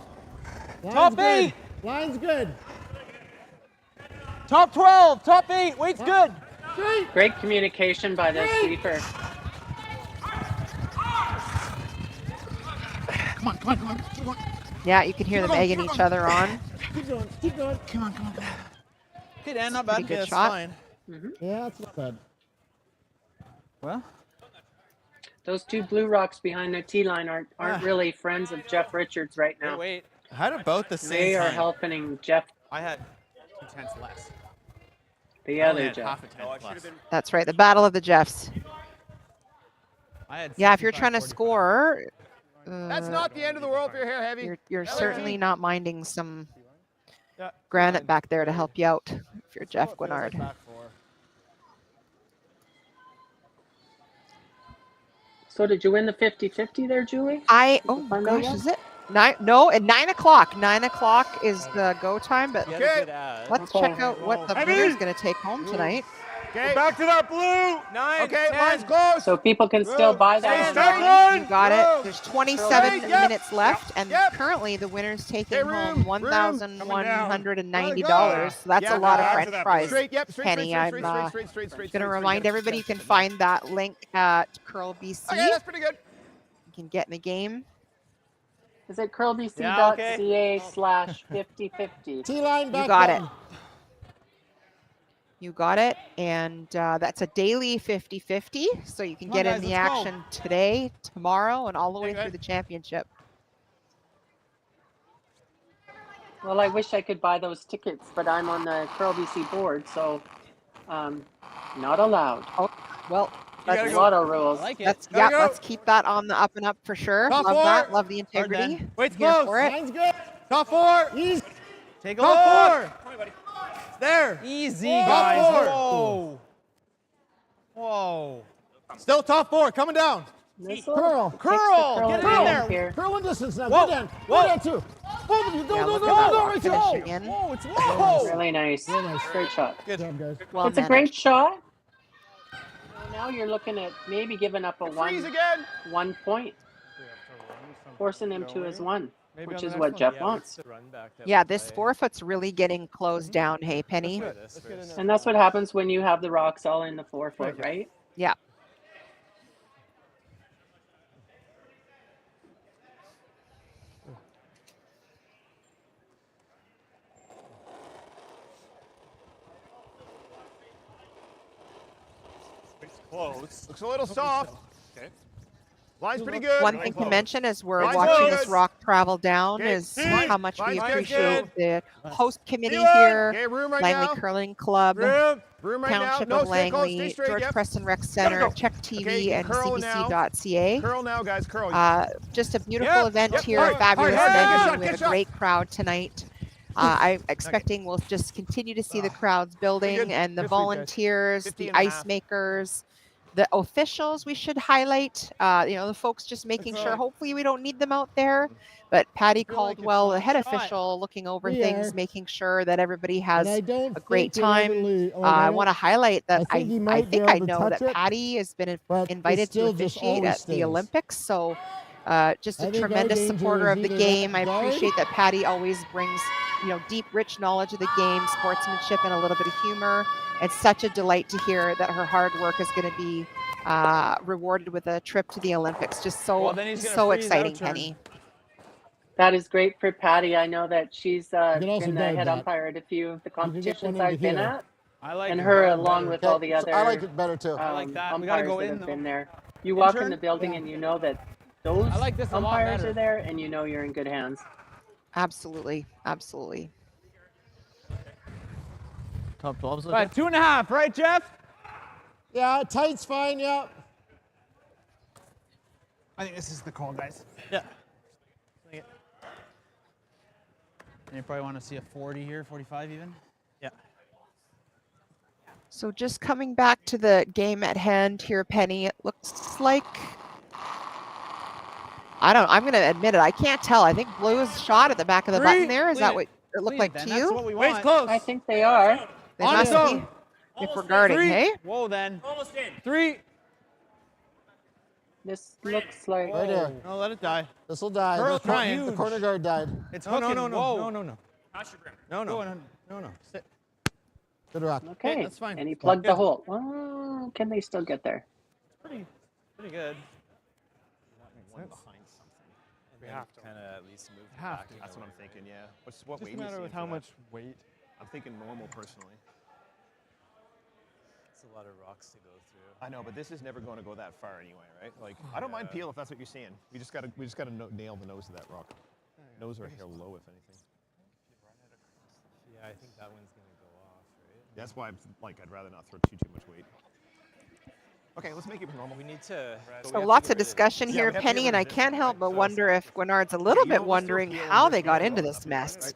H: Line's
E: Top
H: good.
E: 8.
H: Line's good.
E: Top 12. Top 8. Weight's good.
I: Great communication by the sweeper.
H: Come on, come on, come on. Keep going.
C: Yeah, you can hear them egging each other on.
H: Keep going, keep going. Come on, come on, come on.
E: Okay, Dan, not
C: Pretty
E: bad.
C: good
E: Yeah, that's
C: shot.
E: fine.
H: Yeah, that's not bad.
E: Well,
I: Those two blue rocks behind the T line aren't really friends of Jeff Richards right now.
E: wait. I had about the same
I: They are
E: time.
I: helping Jeff,
E: I had 2 tenths less.
I: the
E: I only
I: other
E: had
I: Jeff.
E: half a tenth less.
C: That's right, the battle of the Jeffs.
E: I had
C: Yeah, if you're trying to
E: 65,
C: score,
G: That's not the end of the world for your hair, Heavy.
C: you're certainly not minding some
G: Yeah,
C: granite back there to help you out if you're Jeff Guignard.
I: So did you win the 50-50 there, Julie?
C: Oh
I: find out
C: gosh,
I: yet?
C: is it? No, at 9 o'clock. 9 o'clock is the go time, but
E: You had a good ad.
C: let's check out what the winner's going to take home tonight.
G: Okay, back to that blue.
E: 9,
G: Okay,
E: 10.
G: line's close.
I: So people can still buy
G: Stay
I: that.
G: straight
I: online.
G: line.
C: You got it.
G: Blue.
C: There's 27
G: Yep.
C: minutes left, and
G: Yep.
C: currently the winner's taking
G: Okay, room,
C: home
G: room.
C: $1,190. So that's a lot of French fries.
G: Straight, yep, straight,
C: Penny,
G: straight,
C: I'm
G: straight,
C: going
G: straight, straight, straight,
C: to
G: straight,
C: remind
G: straight.
C: everybody you can find that link at Curl BC.
G: Okay, that's pretty good.
C: You can get in the game.
I: Is it curlbc.ca
E: Yeah, okay.
I: /5050?
H: T-line back
C: You got it.
H: down.
C: You got it. And that's a daily 50-50. So you can
E: Come on,
C: get in
E: guys,
C: the
E: let's go.
C: action today, tomorrow, and all the way
G: Okay.
C: through the championship.
I: Well, I wish I could buy those tickets, but I'm on the curlbc board, so not allowed.
C: Well,
E: gotta
C: that's,
I: A lot of rules.
E: I like it.
C: that's
G: Gotta go.
C: let's keep that on the up and up for sure.
G: Top
C: Love
G: four.
C: that. Love the integrity.
E: done.
G: Weight's
C: Here
G: close.
C: for it.
H: Line's good.
G: Top 4.
H: Easy.
E: Take a
G: Top
E: look.
G: 4. It's there.
E: Easy,
G: Top
E: guys.
G: 4.
E: Whoa. Whoa.
G: Still top 4. Coming down.
I: Missile?
H: Curl.
I: Takes the
E: Curl.
I: curl
E: Get it
I: away
E: in there.
I: here.
H: Curl and distance now.
E: Whoa.
H: Go down.
E: Whoa.
H: Go down too. Both of you. Go,
C: Yeah,
H: go,
C: look
H: go,
C: at
H: go,
C: that
H: go.
C: rock
H: Right
C: finishing
H: here.
C: in.
E: Whoa, it's low.
I: Really nice.
H: Real nice.
I: Great shot.
H: Good job, guys.
C: Well
I: It's a
C: managed.
I: great shot. Well, now you're looking at maybe giving up a
G: Freeze again.
I: 1 point, forcing him to his one,
G: Maybe
I: which
G: on the
I: is
G: next
I: what
G: one.
I: Jeff wants.
C: Yeah, this 4 foot's really getting closed down. Hey, Penny.
I: And that's what happens when you have the rocks all in the 4 foot, right?
C: Yeah.
E: It's close.
G: Looks a little soft. Okay. Line's pretty good.
C: One thing to mention as we're
G: Line's
C: watching
G: good.
C: this rock travel down
G: Okay.
C: is how much we
G: Line's
C: appreciate the host committee
G: T-line.
C: here,
G: Okay, room right
C: Langley
G: now.
C: Curling Club,
G: Room right
C: Township
G: now. No,
C: of
G: stay close. Stay
C: Langley,
G: straight.
C: George
G: Yep.
C: Preston Rec Center,
G: go.
C: Check TV,
G: Okay,
C: and
G: curl now.
C: CBC.ca.
G: Curl now, guys. Curl.
C: Just a beautiful
G: Yep,
C: event
G: yep,
C: here,
G: hard,
C: fabulous
G: hard,
C: venue.
G: good shot,
C: We have
G: good
C: a great crowd tonight. I'm expecting we'll just continue to see the crowds building
G: good.
C: and the
G: Good for you guys.
C: volunteers,
G: 15
C: the
G: and a
C: ice
G: half.
C: makers, the officials we should highlight. The folks just making
G: That's
C: sure,
G: right.
C: hopefully we don't need them out there. But Patty
E: feel like it's
C: Caldwell, the
E: on
C: head
E: shot.
C: official, looking over
H: We
C: things,
H: are.
C: making sure that everybody has
H: And I don't
C: a great
H: think you'll ever
C: time.
H: leave- or
C: I
H: don't-
C: want to highlight that
H: I think he
C: I
H: might be
C: think I
H: able to
C: know that
H: touch it,
C: Patty has been
H: but it
C: invited to
H: still just
C: officiate
H: always
C: at the
H: stays.
C: Olympics. So just
H: I
C: a
H: think our
C: tremendous
H: danger
C: supporter
H: is
C: of the
H: either
C: game.
H: that
C: I
H: guard-
C: appreciate that Patty always brings, deep, rich knowledge of the game, sportsmanship, and a little bit of humor. It's such a delight to hear that her hard work is going to be rewarded with a trip to the Olympics. Just so
E: Well, then he's gonna
C: so
E: freeze
C: exciting,
E: out-turn.
C: Penny.
I: That is great for Patty. I know that she's
H: also
I: been the
H: guard
I: head
H: that.
I: umpire at a few of the
H: one
I: competitions
H: into
I: I've been
H: here.
I: at,
E: I like
I: and
E: it
I: her
E: better.
I: along with all the other
G: I like it better too.
E: I like that. We gotta
I: umpires
E: go
I: that
E: in,
I: have
E: though.
I: been there. You walk in
E: Intern?
I: the building and you know that those
E: I like this a lot
I: umpires
E: better.
I: are there, and you know you're in good hands.
C: Absolutely, absolutely.
E: Top 12's okay. 2.5, right, Jeff?
H: Yeah, tight's fine. Yeah.
E: I think this is the call, guys. Yeah. And you probably want to see a 40 here, 45 even. Yeah.
C: So just coming back to the game at hand here, Penny, it looks like, I'm going to admit it, I can't tell. I think blue is shot at the back of the button there. Is that what it looked like to
E: That's
C: you?
E: what we
B: Wait's
E: want.
B: close.
I: I think they are.
C: They
B: On
C: must
B: zone.
C: be. If we're guarding,
B: Three.
C: hey?
E: Whoa, then.
L: Almost in.
B: 3.
I: This looks like.
H: Right here.
B: No, let it die.
H: This will die.
B: Curl,
H: The cor-
B: trying.
H: The corner guard died.
B: It's
E: No,
B: hooking.
E: no, no,
B: Whoa.
E: no, no, no.
L: Touch your brim.
B: No. Sit.
H: Good rock.
I: Okay,
B: that's fine.
I: and he plugged the
B: Good.
I: hole. Oh, can they still get there?
E: Pretty good.
F: One behind something.
B: We have to.
L: Kind of at least move
B: Have
L: back.
B: to.
F: That's what I'm thinking, yeah. What
B: Just
F: weight
B: a
F: are you
B: matter
F: seeing
B: with
F: for
B: how
F: that?
B: much weight.
F: I'm thinking normal personally.
L: It's a lot of rocks to go through.
F: I know, but this is never going to go that far anyway, right? Like, I don't mind peel if that's what you're seeing. We just gotta nail the nose of that rock. Nose or hair low, if anything.
L: Yeah, I think that one's gonna go off, right?
F: That's why I'd rather not throw too much weight. Okay, let's make it normal.
L: We need to.
C: So lots of discussion
F: Yeah,
C: here,
F: we have to
C: Penny,
F: get
C: and I
F: rid of this
C: can't
F: one,
C: help
F: right?
C: but
F: So
C: wonder if Guignard's a little
F: you
C: bit
F: know, let's do a
C: wondering
F: peel and
C: how
F: we'll
C: they
F: just
C: got
F: peel
C: into
F: it
C: this
F: up,
C: mess.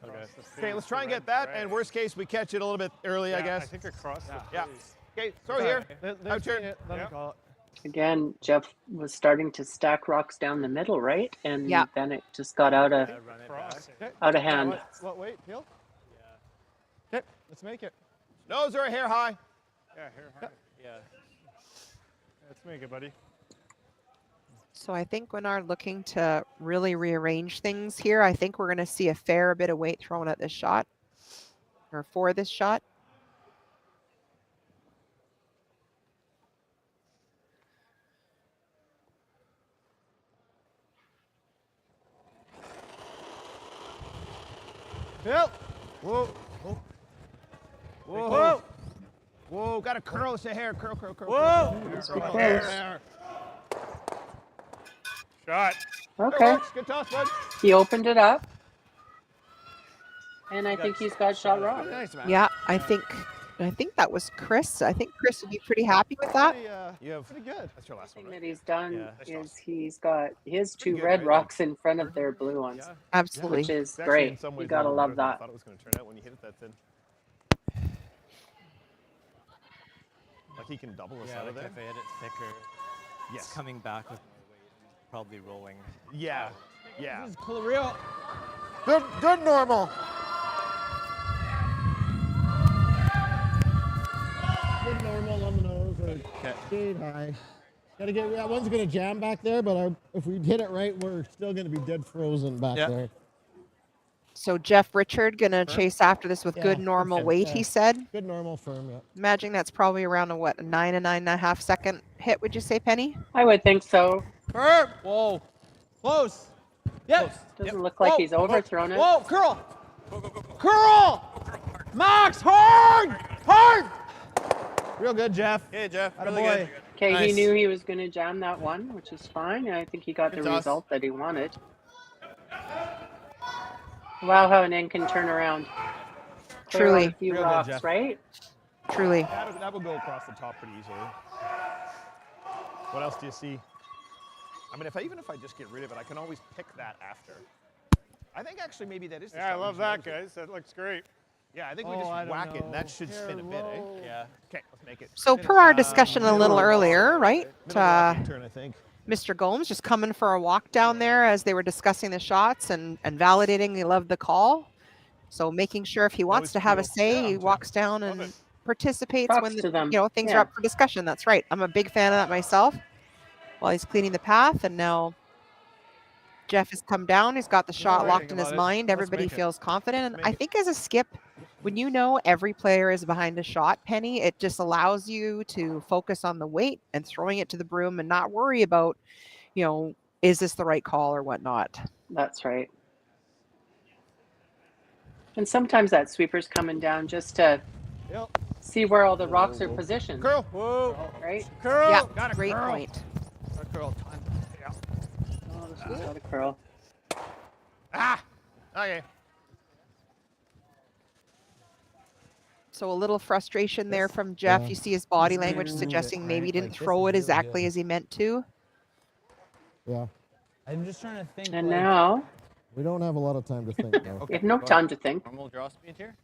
F: Okay, let's try and get that, and worst case, we catch it a little bit early, I guess.
B: I think across the
F: Yeah.
B: face.
F: Okay, throw here.
B: They've
F: Out
B: seen
F: turn.
B: it. Let me call it.
I: Again, Jeff was starting to stack rocks down the middle, right? And
C: Yeah.
I: then it just got out of
L: Run it back.
B: Cross. Okay.
I: out of hand.
B: What weight? Peel?
L: Yeah.
B: Okay, let's make it.
F: Nose or hair high.
B: Yeah, here.
L: Yeah.
B: Let's make it, buddy.
C: So I think Guignard looking to really rearrange things here. I think we're going to see a fair bit of weight thrown at this shot, or for this shot.
B: Peel.
F: Whoa. Whoa. Whoa. Whoa. Got to curl this hair. Curl.
B: Whoa.
I: Close.
B: There. Shot.
I: Okay,
F: Works. Good toss, bud.
I: he opened it up, and I think he's got shot rock.
B: Nice, man.
C: Yeah, I think that was Chris. I think Chris would be pretty happy with that.
B: Pretty,
F: You have.
B: pretty good.
F: That's your last
I: The
F: one,
I: thing
F: right?
I: that he's done
L: Yeah.
I: is he's got his two
F: good,
I: red
F: right?
I: rocks in front of their blue ones,
F: Yeah.
C: Absolutely.
I: which is
F: It's actually in
I: great.
F: some
I: You
F: ways
I: gotta
F: a little
I: love
F: better than I
I: that.
F: thought it was going to turn out when you hit it that thin. Like he can double us
L: Yeah,
F: out
L: like
F: of there.
L: if I hit it thicker,
F: Yes.
L: it's coming back with more weight, probably rolling.
F: Yeah. Yeah.
E: This is cool, real.
H: Good normal. Good normal on the nose or shade high. Gotta get that one's gonna jam back there, but if we hit it right, we're still gonna be dead frozen back there.
C: So Jeff Richard going to chase after this with
H: Yeah,
C: good normal
H: okay,
C: weight,
H: yeah.
C: he said.
H: Good normal firm, yeah.
C: Imagine that's probably around a 9.5 second hit, would you say, Penny?
I: I would think so.
E: Whoa. Close. Yep.
I: Doesn't look like he's overthrown it.
E: Whoa, curl. Curl. Max, hard. Hard. Real good, Jeff.
B: Hey, Jeff.
E: Atta
B: Really
E: boy.
B: good.
I: Okay, he
B: Nice.
I: knew he was going to jam that one, which is fine. And I think he got the
B: Good toss.
I: result that he wanted. Wow, how an end can turn around. Clear out
C: Truly.
I: a few
E: Real good,
I: rocks,
E: Jeff.
I: right?
C: Truly.
F: That will go across the top pretty easily. What else do you see? I mean, even if I just get rid of it, I can always pick that after. I think actually maybe that is the
B: Yeah, I
F: shot we
B: love
F: should
B: that,
F: use it.
B: guys. That looks great.
F: Yeah, I think we
B: Oh,
F: just
B: I don't
F: whack it, and that
B: know.
F: should spin a bit, eh?
B: Hello.
L: Yeah.
F: Okay, let's make it.
C: So per our discussion a little earlier, right?
F: Middle rocking turn, I think.
C: Mr. Gomes just coming for a walk down there as they were discussing the shots and validating he loved the call. So making sure if he wants
F: was
C: to have a
F: cool.
C: say,
F: Yeah,
C: he
F: I'm
C: walks down
B: Love
C: and
B: it.
C: participates
I: Props
C: when
I: to them.
C: things
I: Yeah.
C: are up for discussion. That's right. I'm a big fan of that myself. While he's cleaning the path, and now Jeff has come down. He's got the shot
B: worrying
C: locked in his
B: about it.
C: mind.
B: Let's
C: Everybody
B: make it.
C: feels confident. And
F: make
C: I
F: it.
C: think as a skip, when you know every player is behind a shot, Penny, it just allows you to focus on the weight and throwing it to the broom and not worry about, is this the right call or whatnot.
I: That's right. And sometimes that sweeper's coming down just to
B: Yep.
I: see where all the rocks are positioned,
F: Curl.
B: Whoa.
I: right?
B: Curl.
C: Yeah,
B: Got a
C: great
B: curl.
C: point.
B: Got a curl time. Yeah.
I: Oh, this is got a curl.
F: Ah! Okay.
C: So a little frustration there from Jeff.
H: Yeah.
C: You see his body language suggesting maybe he didn't throw it exactly as he meant to.
H: Yeah.
E: I'm just trying to think.
I: And
E: like,
I: now,
H: We don't have a lot of time to think now.
I: we have no time to think.
B: Normal draw speed here.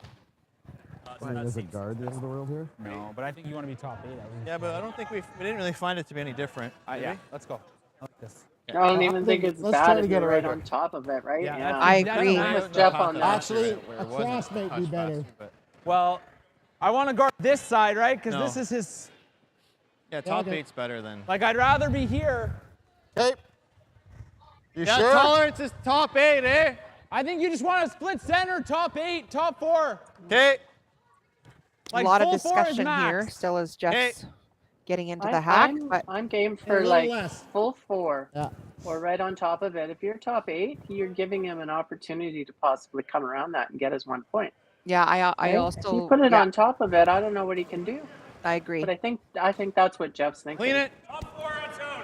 H: I mean, is a guard the end of the world here?
E: No, but I think you want to be top 8.
N: Yeah, but I don't think we didn't really find it to be any different.
E: Yeah, let's go. I like this.
I: I don't even think it's
H: let's try
I: bad
H: to
I: if
H: get
I: you're
H: it
I: right
H: right
I: on top of it, right?
E: Yeah,
C: I agree.
I: I'm with Jeff on that.
H: Actually, a cross might be better.
E: Well, I want to guard this side, right? Because
N: No.
E: this is his.
N: Yeah, top 8's better than.
E: Like, I'd rather be here.
H: Okay. You
N: Yeah,
H: sure?
N: tolerance is top 8, eh?
E: I think you just want to split center, top 8, top 4.
N: Okay.
C: A lot of
E: full 4 is
C: discussion here,
E: max.
C: still as Jeff's getting into the hack. But
I: I'm game
H: A
I: for
H: little
I: like
H: less.
I: full 4
H: Yeah.
I: or right on top of it. If you're top 8, you're giving him an opportunity to possibly come around that and get his 1 point.
C: yeah, I
I: Right?
C: also
I: if you put it
C: yeah,
I: on top of it, I don't know what he can do.
C: I agree.
I: But I think that's what Jeff's thinking.
N: Clean it.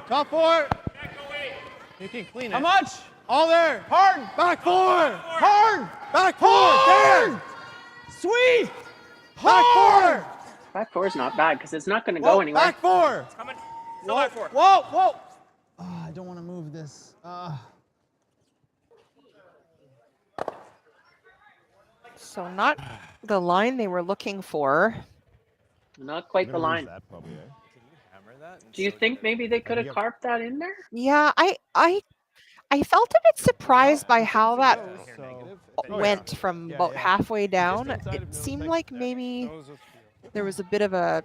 N: Top 4. You can clean it.
E: How much?
N: All there.
E: Hard.
N: Back 4.
E: Hard.
N: Back 4.
E: Hard.
N: There.
E: Sweet.
N: Back 4.
I: Back 4 is not bad because it's not going to go anywhere.
N: Back 4.
E: Whoa, whoa, whoa. Oh, I don't want to move this.
C: So not the line they were looking for.
I: Not quite the line.
F: That probably, eh?
I: Do you think maybe they could have carved that in there?
C: Yeah, I felt a bit surprised by how that went from about halfway down. It seemed like maybe there was a bit of a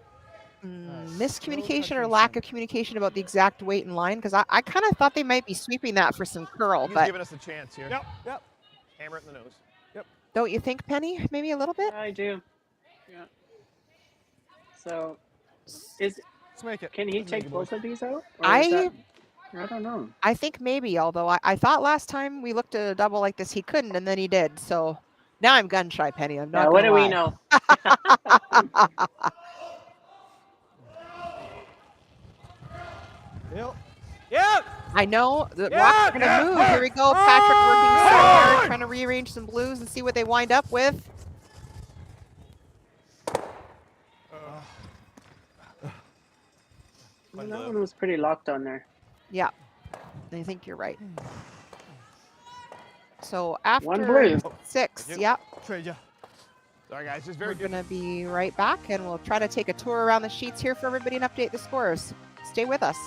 C: miscommunication or lack of communication about the exact weight and line, because I kind of thought they might be sweeping that for some curl,
F: He's
C: but
F: giving us a chance here.
N: Yep.
F: Hammer it in the nose. Yep.
C: don't you think, Penny? Maybe a little bit?
I: I do. Yeah. So,
N: Let's make it.
I: can he take both of these out? Or
C: I
I: is that- I don't know.
C: I think maybe, although I thought last time we looked at a double like this he couldn't, and then he did. So now I'm gun shy, Penny. I'm not.
I: What
C: gonna
I: do we
C: lie.
I: know?
N: Yep.
C: I know the
N: Yeah,
C: Rocks are
N: yeah,
C: gonna move. Here we go. Patrick working so hard, trying to rearrange some blues and see what they wind up with.
I: That one was pretty locked on there.
C: Yeah, I think you're right. So after
I: One blue.
C: 6,
F: Yep.
C: yep,
F: Trade ya. Sorry, guys. Just very
C: we're
F: good.
C: gonna be right back, and we'll try to take a tour around the sheets here for everybody and update the scores. Stay with us.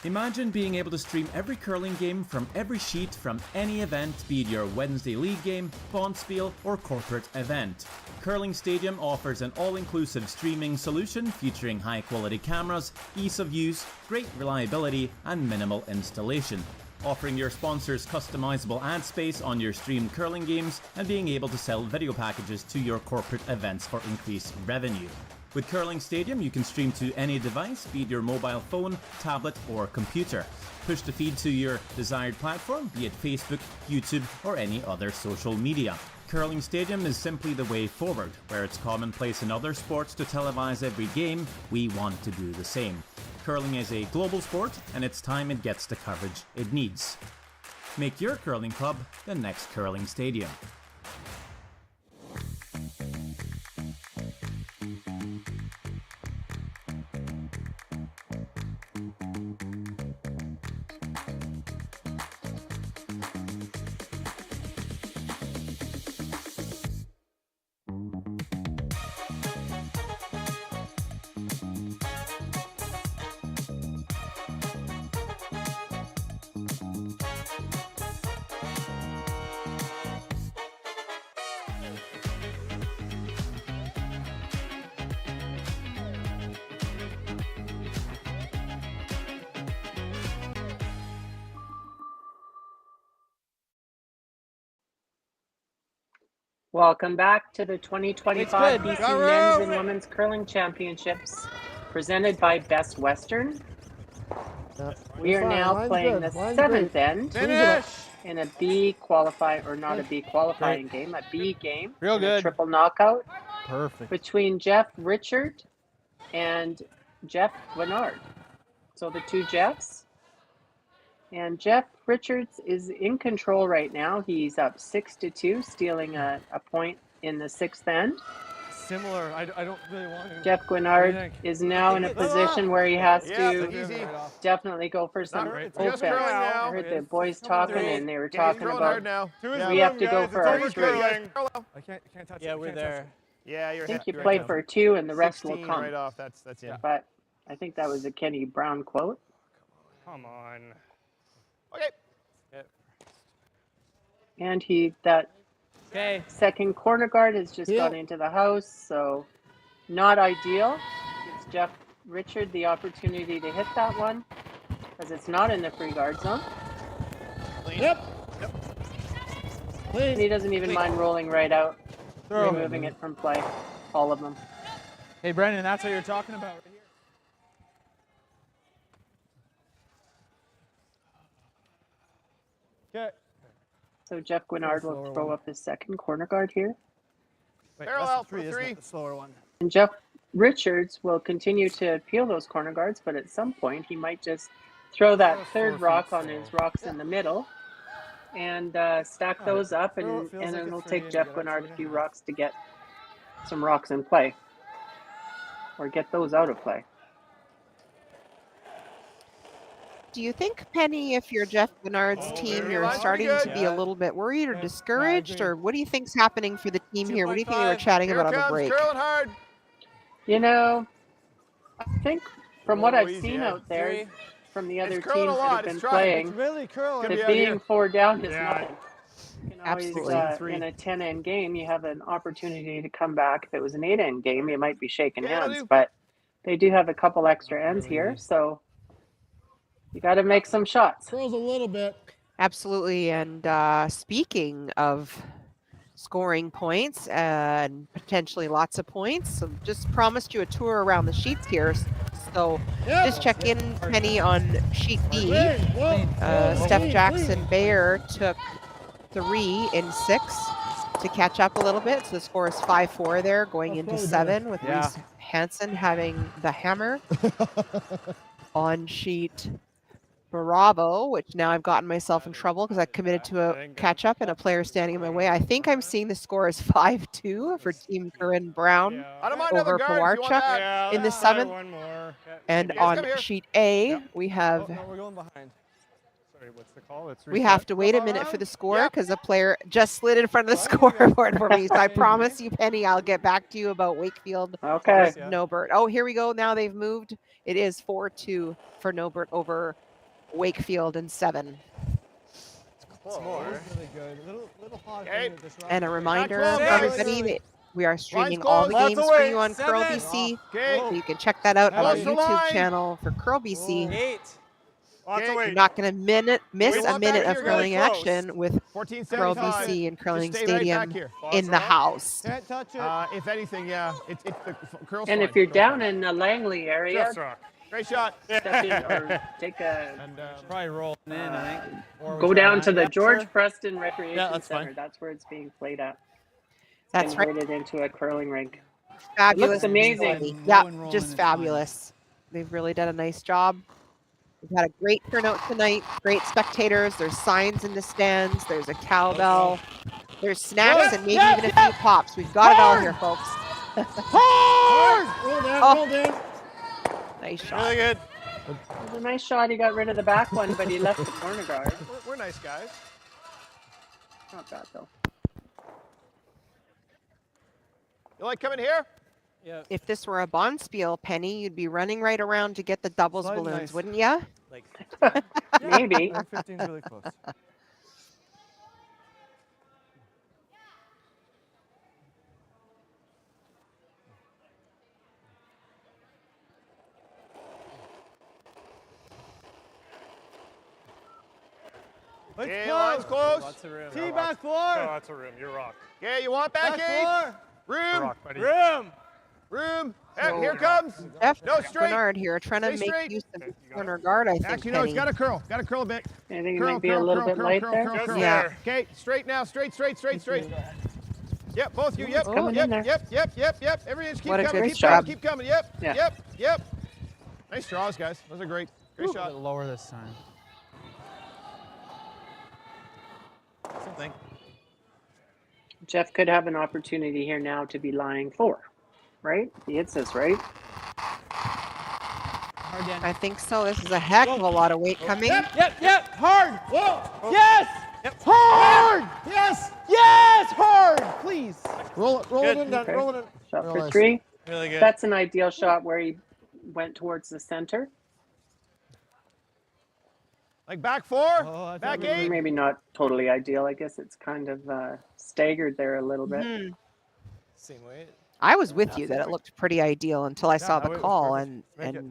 K: Imagine being able to stream every curling game from every sheet from any event, be it your Wednesday league game, bonspiel, or corporate event. Curling Stadium offers an all-inclusive streaming solution featuring high-quality cameras, ease of use, great reliability, and minimal installation. Offering your sponsors customizable ad space on your streamed curling games and being able to sell video packages to your corporate events for increased revenue. With Curling Stadium, you can stream to any device, be it your mobile phone, tablet, or computer. Push the feed to your desired platform, be it Facebook, YouTube, or any other social media. Curling Stadium is simply the way forward. Where it's commonplace in other sports to televise every game, we want to do the same. Curling is a global sport, and it's time it gets the coverage it needs. Make your curling club the next Curling Stadium.
I: Welcome back to the 2025
E: It's good.
I: BC Men's and Women's Curling Championships, presented by Best Western. We are now playing the 7th end.
N: Finish.
I: in a B qualifying, or not a B qualifying game, a B game.
E: Real
I: in a
E: good.
I: triple knockout
E: Perfect.
I: between Jeff Richard and Jeff Guignard. So the two Jeffs. And Jeff Richards is in control right now. He's up 6-2, stealing a point in the sixth end.
B: Similar. I don't really want to.
I: Jeff Guignard is now in a position where he has to
G: easy.
I: definitely go for some
G: It's
I: offense.
G: just curling now.
I: I heard the boys talking, and they were talking
G: Curling
I: about
G: hard now.
I: we have to go for our
G: It's
I: three.
G: curling.
B: I can't touch it.
E: Yeah,
B: I
E: we're
B: can't
E: there.
B: touch it.
F: Yeah, you're
I: I think
F: hit
I: you
F: right
I: play
F: now.
I: for 2, and the rest will
F: 16
I: come.
F: right off. That's in.
I: But I think that was a Kenny Brown quote.
B: Come on.
G: Okay.
I: And that
E: Okay.
I: second corner guard has just gone into the house, so not ideal. Gives Jeff Richard the opportunity to hit that one, because it's not in the free guard zone.
H: Yep.
I: And he doesn't even mind rolling right out,
E: Throw.
I: removing it from play, all of them.
E: Hey, Brendan, that's what you're talking about right here.
B: Okay.
I: So Jeff Guignard will throw up his second corner guard here.
B: Wait,
G: Parallel
B: that's the
G: for
B: three, isn't
G: three.
B: it? The slower one.
I: And Jeff Richards will continue to peel those corner guards, but at some point he might just throw that third rock on his rocks in the middle and stack those up, and then it'll take Jeff Guignard a few rocks to get some rocks in play, or get those out of play.
C: Do you think, Penny, if you're Jeff Guignard's team, you're
G: line's
C: starting
G: pretty
C: to
G: good.
C: be a little bit worried or discouraged, or what do you think's happening for the team here? What do you think they were
E: 2.5.
C: chatting
G: Here
C: about on the
G: comes
C: break?
G: curling hard.
I: You know, I think from what I've
G: easy,
I: seen
G: eh?
I: out there,
E: Three.
I: from the other
G: It's
I: teams
G: curling a
I: that
G: lot.
I: have been
G: It's trying.
I: playing,
B: It's really curling.
G: Could be
I: that
G: out
I: being
G: here.
I: 4 down is
B: Yeah.
I: nothing. You can always,
C: Absolutely.
I: in a 10-end game, you have an opportunity to come back. If it was an 8-end game, you might be shaking
G: Yeah,
I: hands,
G: do.
I: but they do have a couple extra ends here, so you got to make some shots.
H: Curls a little bit.
C: Absolutely. And speaking of scoring points and potentially lots of points, so just promised you a tour around the sheets here. So
H: Yep.
C: just check in, Penny, on sheet B.
H: Clean. Whoa.
C: Steph
H: Clean,
C: Jackson
H: clean.
C: Bayer took 3 in 6 to catch up a little bit. So the score is 5-4 there, going into
H: probably
C: 7 with
E: Yeah.
C: Reese Hansen having the hammer. On sheet Bravo, which now I've gotten myself in trouble because I committed to a catch up and a player standing in my way. I think I'm seeing the score as 5-2 for Team Corinne Brown
G: I don't mind
C: over
G: another guard if you want
C: Pawarchuk
G: that.
B: Yeah,
C: in the
B: let's try
C: 7th.
B: one more.
C: And
G: Yes,
C: on
G: come here.
C: sheet A, we have
B: Oh, no, we're going behind. Sorry, what's the call? Let's
C: we
B: reset.
C: have to wait a minute for the score because a player just slid in front of the scoreboard for me. So I promise you, Penny, I'll get back to you about Wakefield
I: Okay.
C: versus Nobert. Oh, here we go. Now they've moved. It is 4-2 for Nobert over Wakefield in 7.
B: It's more. Really good. Little hot.
G: Okay.
C: And a reminder
G: Back
C: for
G: 12,
C: everybody that we are streaming
G: Line's
C: all the
G: closed.
C: games
B: Lots
C: for
B: away.
C: you on Curl
E: 7.
C: BC.
G: Okay.
C: So you can check that out on our
G: Close the
C: YouTube
G: line.
C: channel for Curl BC.
E: 8.
B: Lots
G: Okay.
B: of
C: You're
B: weight.
C: not going to miss
G: We
C: a
G: want
C: minute
G: that
C: of
G: here,
C: curling
G: guys.
C: action with Curl
G: 1475.
C: BC and Curling
G: Just stay right
C: Stadium
G: back here.
C: in the house.
B: Can't touch it.
G: If anything, yeah, it's the curl.
I: And if you're down in the Langley area,
B: Just rock.
G: Great shot.
I: step in or take a
E: And probably rolling in, I think. Or
I: go
E: we
I: down
E: try
I: to the
E: that.
I: George
E: Sure.
I: Preston Recreation
E: Yeah, that's
I: Center.
E: fine.
I: That's where it's being played at.
C: That's right.
I: Converted into a curling rink.
C: Fabulous.
I: Looks amazing.
C: facility.
E: No
C: Yeah,
E: enrollment
C: just
E: is
C: fabulous. They've really done a nice job. We've had a great turnout tonight. Great spectators. There's signs in the stands. There's a cowbell. There's snacks and maybe even a few pops. We've got it all here, folks.
H: Roll down,
C: Oh.
H: roll down.
C: Nice shot.
G: Really good.
I: It was a nice shot. He got rid of the back one, but he left the corner guard.
G: We're nice guys.
I: Not bad though.
G: You like coming here?
E: Yeah.
C: If this were a Bonspiel, Penny, you'd be running right around to get the doubles
B: Slide
C: balloons,
B: nice.
C: wouldn't ya?
E: Like,
I: Maybe.
B: 15 is really close. Let's
G: Okay,
B: go.
G: line's close.
E: lots of room.
B: Tee back floor. No, that's a room. You're rock.
G: Okay, you want back
B: Back
G: eight?
B: floor.
G: Room.
B: Rock, buddy.
E: Room.
G: Room.
C: So
G: Here comes.
C: Jeff
G: No, straight.
C: Guignard here trying to
G: Stay
C: make
G: straight.
C: use of the corner guard, I think,
G: Actually, no, it's
C: Penny.
G: got to curl. Got to curl a bit.
I: I think it
G: Curl,
I: might be a
G: curl,
I: little
G: curl,
I: bit
G: curl,
I: light
G: curl,
I: there.
G: curl, curl.
C: Yeah.
G: Okay, straight now. Straight. Yep, both of you. Yep.
I: coming in there.
G: Yep. Every inch keep
C: What a
G: coming.
C: good
G: Keep
C: job.
G: coming. Keep coming. Yep.
I: Yeah.
G: Yep. Nice draws, guys. Those are great. Great
E: A
G: shot.
E: bit lower this time.
G: Something.
I: Jeff could have an opportunity here now to be lying 4, right? He hits this, right?
C: I think so. This is a heck of a lot of weight coming.
E: Yep. Hard.
H: Whoa!
E: Yes. Hard.
H: Yes!
E: Yes. Hard. Please.
H: Roll it in, Dan.
I: Okay.
H: Roll it in.
I: Shot
H: Real
I: for
H: nice.
I: 3.
N: Really good.
I: That's an ideal shot where he went towards the center.
G: Like back 4.
E: Oh,
G: Back 8.
I: Maybe not totally ideal. I guess it's kind of staggered there a little bit.
C: Mhm.
N: Same weight.
C: I was with you that it looked pretty ideal until I saw
G: no,
C: the
G: it was
C: call,
G: perfect. Make it.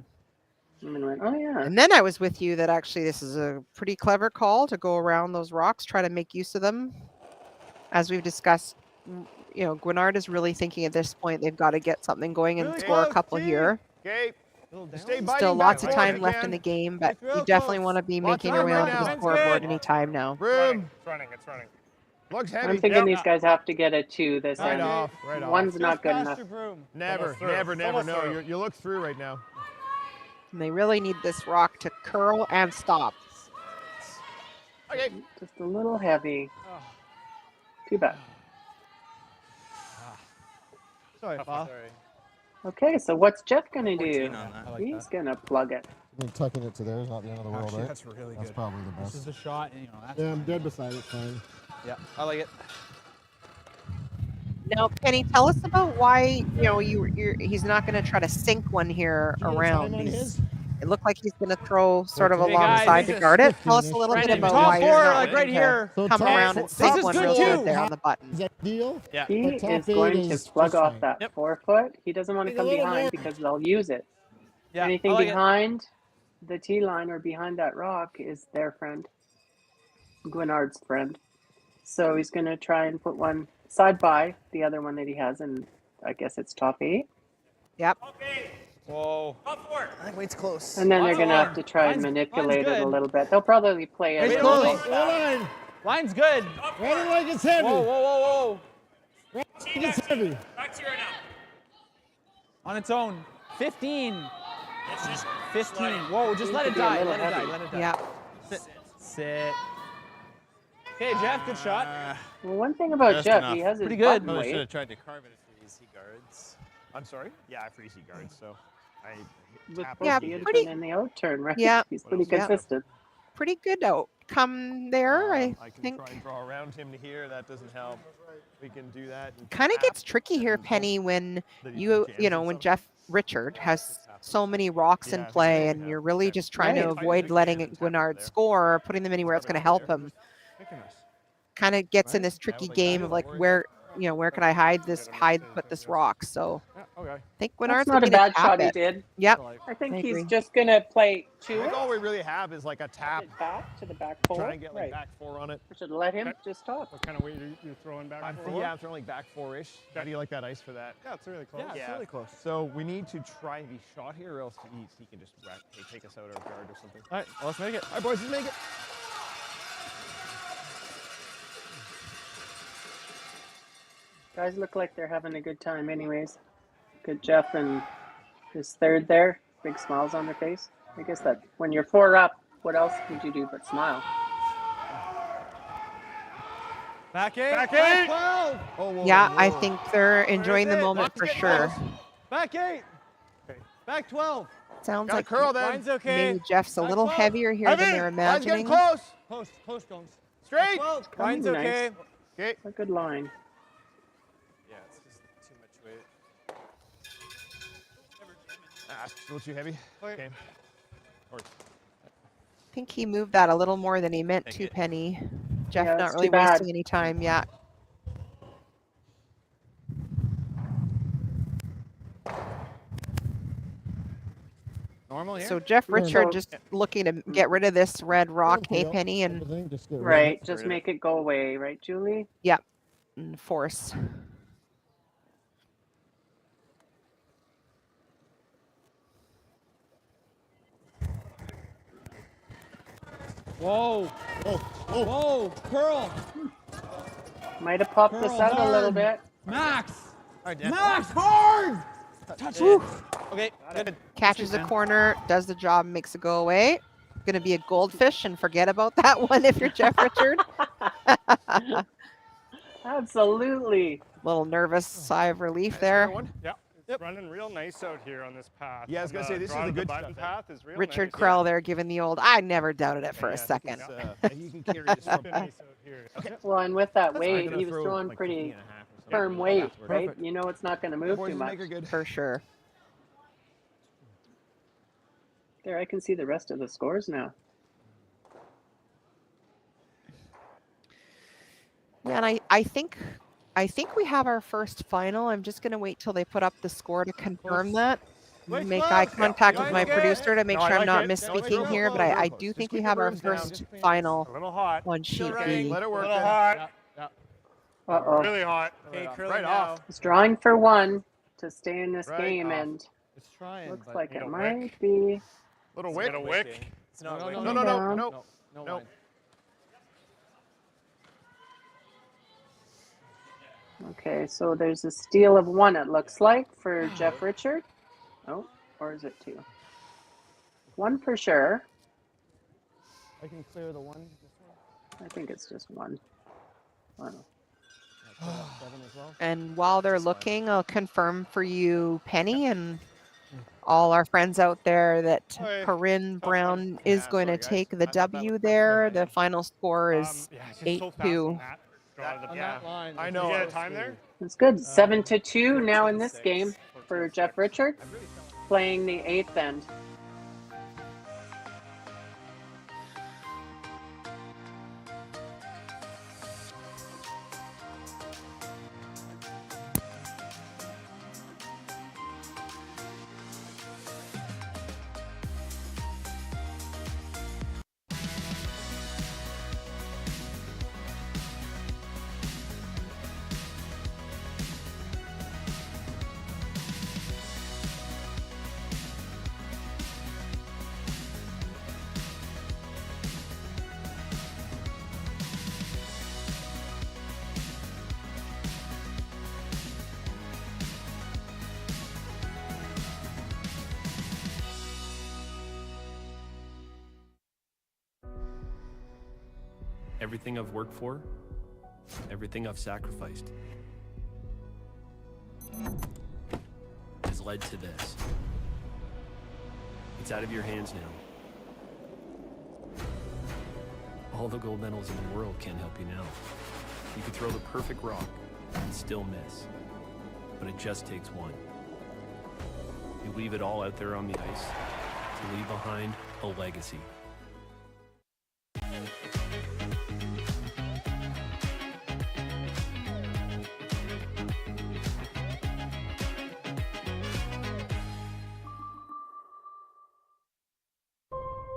I: And went, oh yeah.
C: and then I was with you that actually this is a pretty clever call to go around those rocks, try to make use of them. As we've discussed, Guignard is really thinking at this point they've got to get something going and
G: Really
C: score a
G: close,
C: couple
G: team.
C: here.
G: Okay. Stay biting
C: Still
G: back
C: lots of
G: 4
C: time
G: if you
C: left
G: can.
C: in the game, but
G: It's real
C: you definitely
G: close.
C: want to be
G: Lots
C: making
G: of
C: your way
G: time
C: onto
G: right
C: the
G: now.
C: scoreboard any time now.
G: Room.
N: It's running. It's running.
G: Looks heavy.
I: I'm thinking these guys have to get a 2 this
G: Right
I: end.
G: off. Right off.
I: One's not good enough.
G: Never.
N: Almost through.
G: Never.
N: Almost
G: No,
N: through.
G: you look through right now.
C: And they really need this rock to curl and stop.
G: Okay.
I: Just a little heavy. Too bad.
E: Sorry, Paul.
I: Okay, so what's Jeff gonna do?
N: 14 on that.
I: He's gonna plug it.
H: I mean, tucking it to there is not the end of the world,
E: Actually,
H: right?
E: that's really
H: That's
E: good.
H: probably the
E: This is
H: best.
E: the shot, and that's
H: Yeah, I'm dead beside it. Fine.
E: yeah. I like it.
C: Now, Penny, tell us about why he's not going to try to sink one here
H: Did you get
C: around.
H: time on his?
C: It looked like he's going to throw sort of
E: Hey,
C: alongside
E: guys,
C: to
E: this
C: guard
E: is
C: it. Tell us a little bit
E: Brandon,
C: about
E: top
C: why he's
E: 4,
C: not
E: like
C: looking
E: right
C: to
E: here.
H: So
C: come
H: top
C: around
H: four-
C: and
E: this
C: sink
E: is
C: one
E: good
C: real
E: too.
C: good there on the button.
H: Is that deal?
N: Yeah.
I: He
H: But top
I: is
H: 8
I: going
H: is
I: to plug
H: just
I: off
H: fine.
I: that
N: Yep.
I: 4-foot. He doesn't want to
H: Take a
I: come
H: little
I: behind
H: more.
I: because they'll use it.
E: Yeah.
I: Anything
E: I like it.
I: behind the T line or behind that rock is their friend, Guignard's friend. So he's going to try and put one side by the other one that he has, and I guess it's top 8.
C: Yep.
E: Whoa.
N: I think weight's close.
I: And then they're
E: Lots
I: going to
E: of
I: have to try and
E: Line's
I: manipulate it a
E: good.
I: little bit. They'll probably play it.
E: Wait,
I: a
E: wait,
I: little
E: wait.
I: bit.
H: Line.
E: Line's good.
H: Running like it's heavy.
E: Whoa.
H: Running like it's heavy.
N: Back to you right now.
E: On its own. 15.
N: It's just
E: 15. Whoa, just
I: Seems
E: let
I: to
E: it
I: be a
E: die.
I: little
E: Let it die.
I: heavy.
E: Let it die.
C: Yeah.
E: Sit. Okay, Jeff, good shot.
I: Well, one thing about
N: Just
I: Jeff,
N: enough.
I: he has his
E: Pretty good.
I: button
N: Probably should
I: weight.
N: have tried to carve it if these guards.
G: I'm sorry? Yeah, for easy guards. So I
I: Was
G: tap
C: Yeah,
I: supposed to
C: pretty-
I: get in the out turn, right?
C: Yeah.
I: He's pretty
C: Yeah.
I: consistent.
C: Pretty good outcome there, I
G: I can
C: think.
G: try and draw around him to here. That doesn't help. We can do that. and
C: Kind of
G: tap.
C: gets tricky here, Penny, when
G: Then
C: you
G: jams
C: know
G: and
C: when
G: stuff.
C: Jeff Richard has so many rocks
G: Yeah,
C: in
G: if it's
C: play,
G: there,
C: and
G: yeah.
C: you're really
G: Okay.
C: just trying to
I: Right.
C: avoid letting
G: Tap it
C: Guignard
G: there.
C: score or putting them anywhere it's going to help him. Kind of gets in this tricky game of like where can I put this rock? So
G: Yeah, okay.
C: I think
I: That's
C: Guignard's
I: not a
C: looking to
I: bad
C: tap
I: shot he
C: it.
I: did.
C: Yep.
I: I think
C: I
I: he's
C: agree.
I: just going to play
G: I
I: to it.
G: think all we really have is like a tap.
I: It back to the back
G: Try
I: four.
G: and get like
I: Right.
G: back 4 on it.
I: We should let him just talk.
B: What kind of weight are you throwing back?
G: I'm throwing like back 4-ish. How do you like that ice for that?
B: Yeah, it's really close.
E: Yeah, it's really close.
G: So we need to try and be shot here, or else he can just take us out of guard or something.
E: All right, well, let's make it.
G: All right, boys, let's make it.
I: Guys look like they're having a good time anyways. Good Jeff and his third there. Big smiles on their face. I guess that when you're 4 up, what else would you do but smile?
E: Back 8.
N: Back 8.
E: 12.
G: Oh, whoa,
C: Yeah,
G: whoa.
C: I think they're enjoying the
E: it.
C: moment for sure.
E: Back 8. Back 12.
C: Sounds
G: Gotta
C: like
G: curl then.
E: Line's okay.
C: maybe Jeff's a
E: Back
C: little
E: 12.
C: heavier here than
G: Heavy.
C: they're
G: Line's getting
C: imagining.
G: close.
E: Post cones.
G: Straight.
E: 12.
I: Coming
E: Line's
I: nice.
E: okay.
G: Okay.
I: A good line.
N: Yeah, it's just too much weight.
G: Ah, it's a little too heavy. Okay.
C: I think he moved that a little more than he meant
N: Thank
C: to,
N: you.
C: Penny. Jeff
I: Yeah,
C: not
I: that's
C: really
I: too bad.
C: wasting any time. Yeah.
E: Normal here.
C: So Jeff
H: Yeah.
C: Richard
I: So-
C: just looking to get rid of this red rock, hey
H: Yeah.
C: Penny, and
H: Everything, just get rid of
I: Right.
H: it.
I: Just make it go away, right, Julie?
C: force.
E: Whoa. Whoa. Curl.
I: Might have popped this
E: Curl
I: out a little
E: hard.
I: bit.
E: Max.
F: All right, Dan.
E: Max, hard. Touch it.
F: Okay, good.
C: Catches the corner, does the job, makes it go away. Going to be a goldfish, and forget about that one if you're Jeff Richard.
I: Absolutely.
C: Little nervous sigh of relief
F: Nice
C: there.
F: one.
B: Yeah, it's running real nice out here on this path.
F: Yeah, I was
B: On
F: gonna say, this is
B: draw
F: the
B: to
F: good
B: button
F: stuff,
B: path is real
C: Richard
B: nice.
C: Krell there giving the old, I never doubted it for a
F: Yeah, I think
C: second.
F: it's, you can carry this from.
B: Nice out here.
F: Okay.
I: Well, and with that
F: I'm
I: weight,
F: gonna
I: he was
F: throw,
I: throwing
F: like,
I: pretty
F: 50 and a half or something.
I: firm weight,
F: That's
I: right?
F: perfect.
I: You know it's not going to move
F: Boys
I: too
F: and
I: much.
F: make her good.
C: For sure.
I: There, I can see the rest of the scores now.
C: Yeah, and I think we have our first final. I'm just going to wait till they put up the score to confirm that.
G: Wait,
C: Make
G: close.
C: eye contact with my
G: Like it.
C: producer to make
B: No, I
C: sure I'm
B: like
C: not
B: it.
C: misspeaking
F: No,
C: here, but
F: real
C: I
F: close.
C: do
F: Just
C: think we
F: keep
C: have
F: the
C: our
F: rims down.
C: first
B: A
C: final
B: little hot.
C: on sheet
G: right.
C: B.
F: Let it work.
G: Little
F: then.
G: hot.
I: Uh-oh.
B: Really hot.
G: Okay, curling
F: Right
G: now.
F: off.
I: It's drawing for one to stay in this
F: Right
I: game,
F: off.
I: and
E: It's trying.
I: looks
E: but
I: like
B: need
I: it
B: a
I: might
B: wick.
I: be.
F: Little
B: Get a
F: wick.
B: wick.
G: It's not
E: No,
G: wicking.
F: No, no,
I: down.
F: no.
E: No
F: No.
E: wine.
I: Okay, so there's a steal of one, it looks like, for Jeff Richard. Oh, or is it two? One for sure.
E: I can clear the one.
I: I think it's just one. I don't know.
E: Seven as well.
C: And while they're looking, I'll confirm for you, Penny, and all our friends out there that
B: Hey.
C: Corinne Brown is
F: Yeah,
C: going to
F: sorry, guys.
C: take the
F: I thought that
C: W
F: was
C: there.
F: perfect.
C: The final score is
B: Yeah, it's just so fast on
C: 8-2.
B: that. Draw to the
E: On
F: Yeah.
E: that line.
F: I
E: it's
F: know.
B: You get a
E: supposed
B: time
E: to
B: there?
E: be-
I: It's good. 7-2 now in this
G: 14-6.
I: game for Jeff Richard, playing the eighth end.
L: Everything I've worked for, everything I've sacrificed, has led to this. It's out of your hands now. All the gold medals in the world can't help you now. You could throw the perfect rock and still miss. But it just takes one. You leave it all out there on the ice to leave behind a legacy.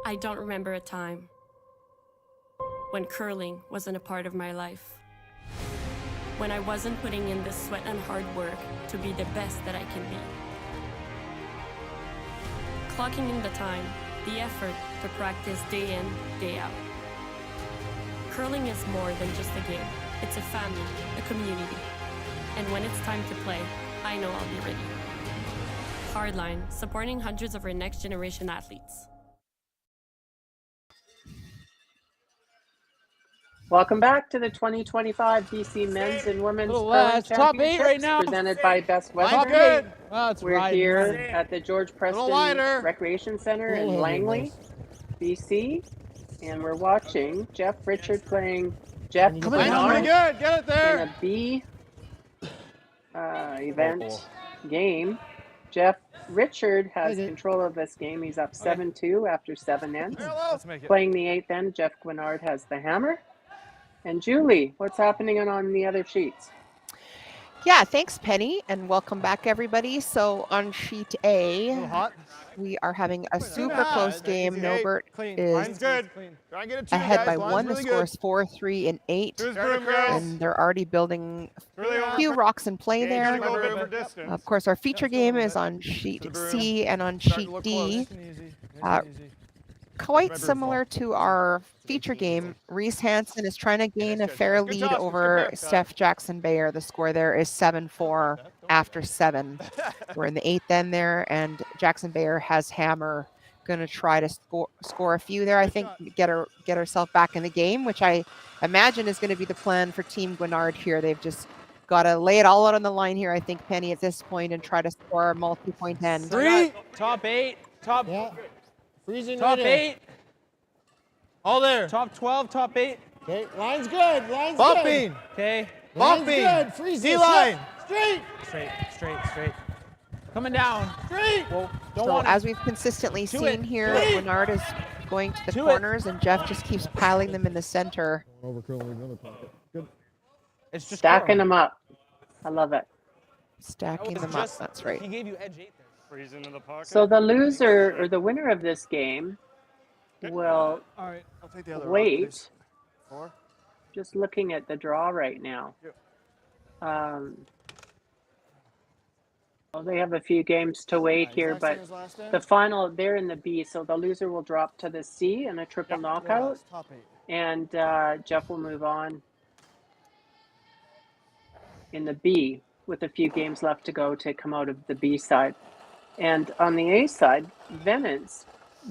A: I don't remember a time when curling wasn't a part of my life. When I wasn't putting in the sweat and hard work to be the best that I can be. Clocking in the time, the effort to practice day in, day out. Curling is more than just a game. It's a family, a community. And when it's time to play, I know I'll be ready. Hardline, supporting hundreds of our next generation athletes.
I: Welcome back to the 2025 BC Men's and Women's
E: Little
I: Curling
E: lads, top eight right
I: Championships
E: now.
I: presented by Best
G: Line
I: Western.
G: good.
E: Oh, it's
I: We're
E: riding.
I: here at the George Preston
G: lighter.
I: Recreation Center
H: Little
I: in
H: heavy,
I: Langley,
H: boys.
I: BC, and we're watching Jeff Richard playing Jeff
H: Come
G: Come on,
I: Guignard
G: pretty good. Get it
I: in
G: there.
I: a B event game. Jeff Richard has
H: Okay.
I: control of this game. He's up 7-2 after 7 ends.
G: Let's make it.
I: Playing the eighth end, Jeff Guignard has the hammer. And Julie, what's happening on the other sheets?
C: Yeah, thanks, Penny, and welcome back, everybody. So on sheet
G: A
C: A,
G: little hot.
C: we are having a super
G: hot.
C: close game.
G: Easy.
C: Nobert
E: Clean.
G: Line's
C: is
G: good.
E: Clean.
G: Try and get it two,
C: ahead
G: guys.
C: by
G: Line's
C: one. The
G: really
C: score
G: good.
C: is 4, 3, and 8.
B: Who's
G: Try to
B: broom, girls?
C: And they're already building
B: Really
C: a few rocks in play
B: You gotta
C: there.
B: go a bit for distance.
C: Of course, our feature
E: still a
C: game
E: little
C: is
E: bit.
C: on sheet
B: the broom.
C: C and on
G: Starting to
C: sheet
G: look
C: D.
E: Nice and easy. Nice
C: Uh,
E: and easy.
C: quite similar to our feature game. Reese Hansen is trying to gain a fair lead over Steph Jackson Bayer. The score there is 7-4 after 7. We're in the 8th end there, and Jackson Bayer has hammer. Going to try to score a few there. I think get herself back in the game, which I imagine is going to be the plan for Team Guignard here. They've just got to lay it all out on the line here, I think, Penny, at this point, and try to score a multi-point end.
E: 3, top 8, top
H: Freezing
E: top
H: right
E: 8.
H: All there.
E: Top 12, top 8.
H: Okay, line's good. Line's
G: Bumping.
H: good.
E: Okay.
H: Line's
G: Bumping.
H: good. Freezing.
G: D-line.
H: Straight.
E: Straight. Coming down.
H: Straight.
E: Whoa,
C: So as we've consistently seen here, Guignard is going to the corners, and Jeff just keeps piling them in the center.
H: Over curling another pocket. Good.
E: It's just
I: Stacking them up. I love it.
C: Stacking them up, that's right.
E: He gave you edge 8 there.
B: Freezing in the pocket.
I: So the loser or the winner of this game will
G: All right, I'll take the other
I: wait.
G: rock, please. 4.
I: Just looking at the draw right now. Well, they have a few games to wait here, but the final, they're in the B, so the loser will drop to the C in a triple knockout,
G: Top 8.
I: and Jeff will move on in the B with a few games left to go to come out of the B side. And on the A side, Venice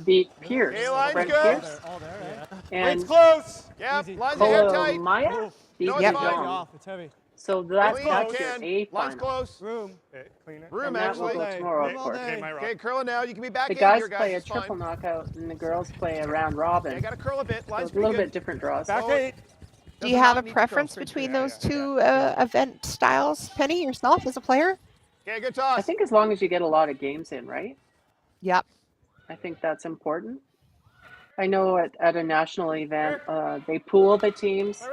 I: beat Pierce,
G: Okay, line's
I: Brent
G: good.
I: Pierce,
G: Weight's
I: and
G: close. Yep, line's ahead tight.
I: Maya beat
G: No, it's
C: Yep.
G: fine.
I: John.
E: It's heavy.
I: So that's
G: Clean
I: your
G: if you can.
I: A
G: Line's
I: final.
G: close.
B: Room. Okay, clean it.
G: Room,
I: And that will
G: actually.
I: go tomorrow, of course.
B: Okay, my rock.
G: Okay, curl it now. You can be back
I: The
G: in
I: guys
G: here, guys.
I: play a
G: It's fine.
I: triple knockout, and the girls play a round robin.
G: Yeah, I got to curl a bit.
I: So
G: Line's
I: it's a little
G: pretty
I: bit different draws.
G: Back
I: So
G: 8.
C: Do you have a preference between those two event styles, Penny, yourself as a player?
G: Okay, good toss.
I: I think as long as you get a lot of games in, right?
C: Yep.
I: I think that's important. I know at a national event, they pool the teams,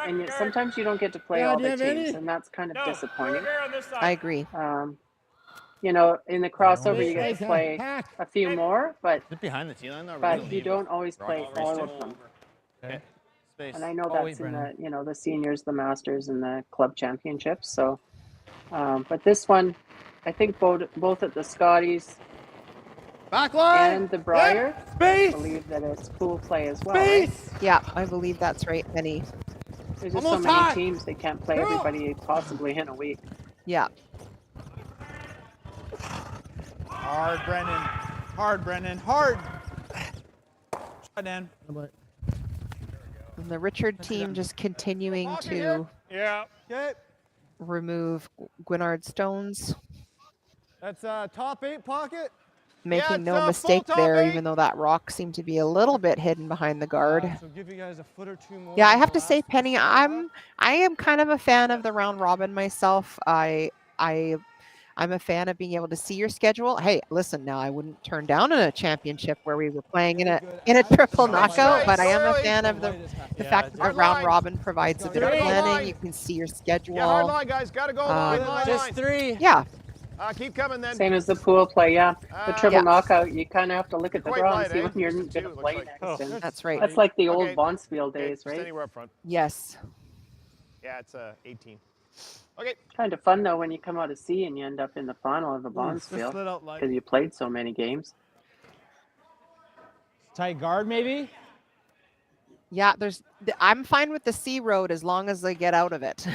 I: and yet sometimes you don't get to play
H: Yeah,
I: all
H: do you
I: the
H: have
I: teams,
H: any?
I: and that's kind of disappointing.
C: I agree.
I: You know, in the crossover, you
H: Nice
I: get to play
H: pack.
I: a few more, but
G: behind the T-line?
I: you don't always play all of them.
G: Okay. Space.
I: And I know
E: Always,
I: that's in
E: Brennan.
I: the seniors, the masters, and the club championships. So, but this one, I think both at the Scotties
G: Back line.
I: and the Briar, I
G: Space.
I: believe that it's pool play as well. Right?
G: Space.
C: Yeah, I believe that's right, Penny.
I: There's just so
G: Almost
I: many
G: hot.
I: teams, they can't play everybody possibly in a week.
C: Yeah.
E: Hard, Brennan. Hard, Brennan. Hard. Try, Dan.
C: And the Richard team just continuing to
B: Yeah.
G: Okay.
C: remove Guignard stones,
G: That's top 8 pocket.
C: making
G: it's,
C: no
G: full
C: mistake
G: top
C: there,
G: 8.
C: even though that rock seemed to be a little bit hidden behind the guard.
B: So give you guys a foot or two more.
C: Yeah, I
B: than
C: have
B: the
C: to say,
B: last
C: Penny, I am kind of a fan of the round robin myself. I'm a fan of being able to see your schedule. Hey, listen, now I wouldn't turn down a championship where we were playing in a triple knockout, but I am a fan of the fact that the
G: Hard
C: round
G: line.
C: robin provides a bit of
G: Hard
C: planning.
G: line.
C: You can see your
G: Yeah, hard
C: schedule.
G: line, guys. Got to go line.
E: Just 3.
C: Yeah,
G: Keep coming then.
I: Same as the pool play, yeah. The triple
C: Yeah.
I: knockout, you kind of have to look at the
G: Quite
I: draw
G: light,
I: and see
G: eh?
I: when you're
G: Just
I: going
G: two,
I: to
G: it
I: play
G: looks like.
I: next. And
C: that's right.
I: that's like the old
G: Okay.
I: Bonspiel
G: Okay,
I: days,
G: just
I: right?
G: anywhere up front.
C: Yes.
G: Yeah, it's 18. Okay.
I: Kind of fun though when you come out of C and you end up in the final of the
G: Just
I: Bonspiel
G: split out light.
I: because you played so many games.
E: Tight guard, maybe?
C: Yeah, I'm fine with the C road as long as they get out of it.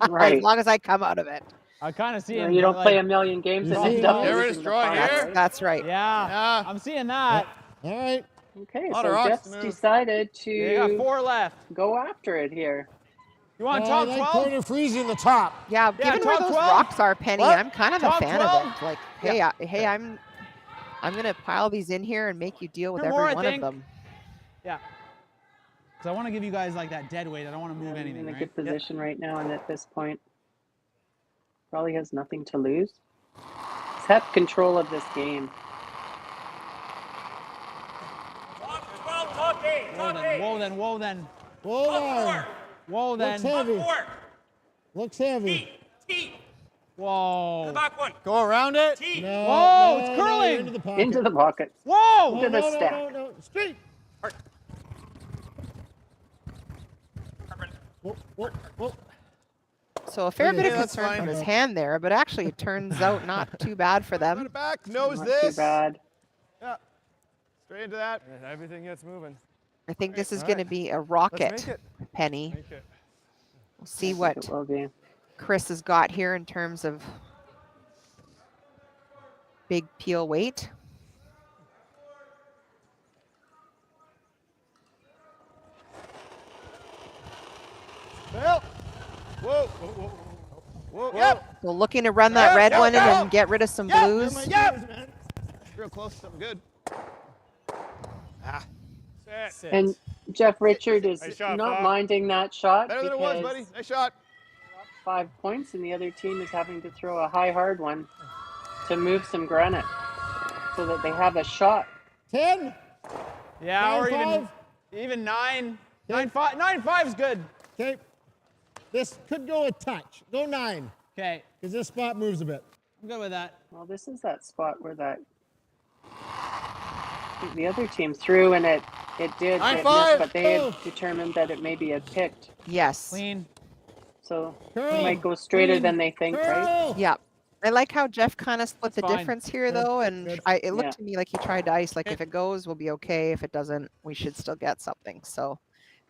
I: Right.
C: As long as I come out of it.
E: I kind of see
I: You know,
E: him.
I: you don't
E: like-
I: play a million games
H: You
I: and
H: see
I: end up
H: how-
G: There it
I: losing
G: is,
I: the
G: draw
I: final,
G: here.
I: right?
C: That's right.
E: Yeah, I'm seeing that.
H: All right.
I: Okay,
G: Lot of
I: so
G: rocks
I: Jeff's
G: to move.
I: decided
E: You got
I: to
E: 4 left.
I: go after it here.
E: You want
H: I
E: top
H: like
E: 12?
H: corner freezing the top.
C: Yeah,
E: Yeah,
C: given where
E: top
C: those
E: 12.
C: rocks are, Penny,
E: What?
C: I'm kind of a
E: Top
C: fan
E: 12?
C: of it. Like, hey, I'm gonna pile these in here and make you deal with
E: Or
C: every
E: more, I
C: one of
E: think.
C: them.
E: Yeah. Because I want to give you guys like that dead weight. I don't want to move
I: He's
E: anything,
I: in a
E: right?
I: good position right now, and at this point, probably has nothing to lose. He's had control of this game.
N: Top 8.
E: Whoa then, whoa then, whoa then.
H: Whoa there.
E: Whoa then.
H: Looks heavy. Looks heavy.
N: T.
E: Whoa.
N: Back one.
G: Go around it.
N: T.
H: No,
E: Whoa,
H: no,
E: it's
H: no,
E: curling.
H: into the pocket.
I: Into the pocket.
E: Whoa.
I: Into the
H: no,
I: stack.
H: no. Straight. Whoa, whoa, whoa.
C: So a fair bit of
G: that's
C: concern
G: fine.
C: from his hand there, but actually it turns out not too bad for
G: Run
C: them.
G: it back. Nose
I: Not
G: this.
I: too bad.
G: Yeah. Straight into that.
B: And everything gets moving.
C: I think this is
B: All
C: going to
B: right.
C: be a
B: Let's
C: rocket,
B: make it.
C: Penny.
B: Make it.
C: We'll see
I: I
C: what
I: think it will be.
C: Chris has got here in terms of big peel weight.
G: Bill. Whoa. Whoa. Whoa. Whoa. Yep.
C: So looking to run that red one and then get rid of some blues.
G: Yep. Real close to something good. Ah.
B: Sit.
I: And Jeff Richard is
B: Nice shot,
I: not
B: Bob.
I: minding that shot
G: Better than it was,
I: because
G: buddy. Nice shot.
I: 5 points, and the other team is having to throw a high, hard one to move some granite so that they have a shot.
H: 10.
E: Yeah,
H: 9,
E: or
H: 5.
E: even 9. 9-5. 9-5 is good.
H: Okay. This could go a touch. Go 9.
E: Okay,
H: Because this spot moves a bit.
E: I'm good with that.
I: Well, this is that spot where the other team threw, and it did,
G: 9-5.
I: but they had determined that it maybe had picked.
C: Yes.
E: Clean.
I: So
H: Curl.
I: it might go straighter
H: Clean.
I: than they think, right?
H: Curl.
C: Yeah. I like how Jeff kind of split the
E: That's fine.
C: difference here,
H: Good,
C: though, and
H: good.
C: it looked
I: Yeah.
C: to me like he tried to ice. Like if it goes, we'll be okay. If it doesn't, we should still get something. So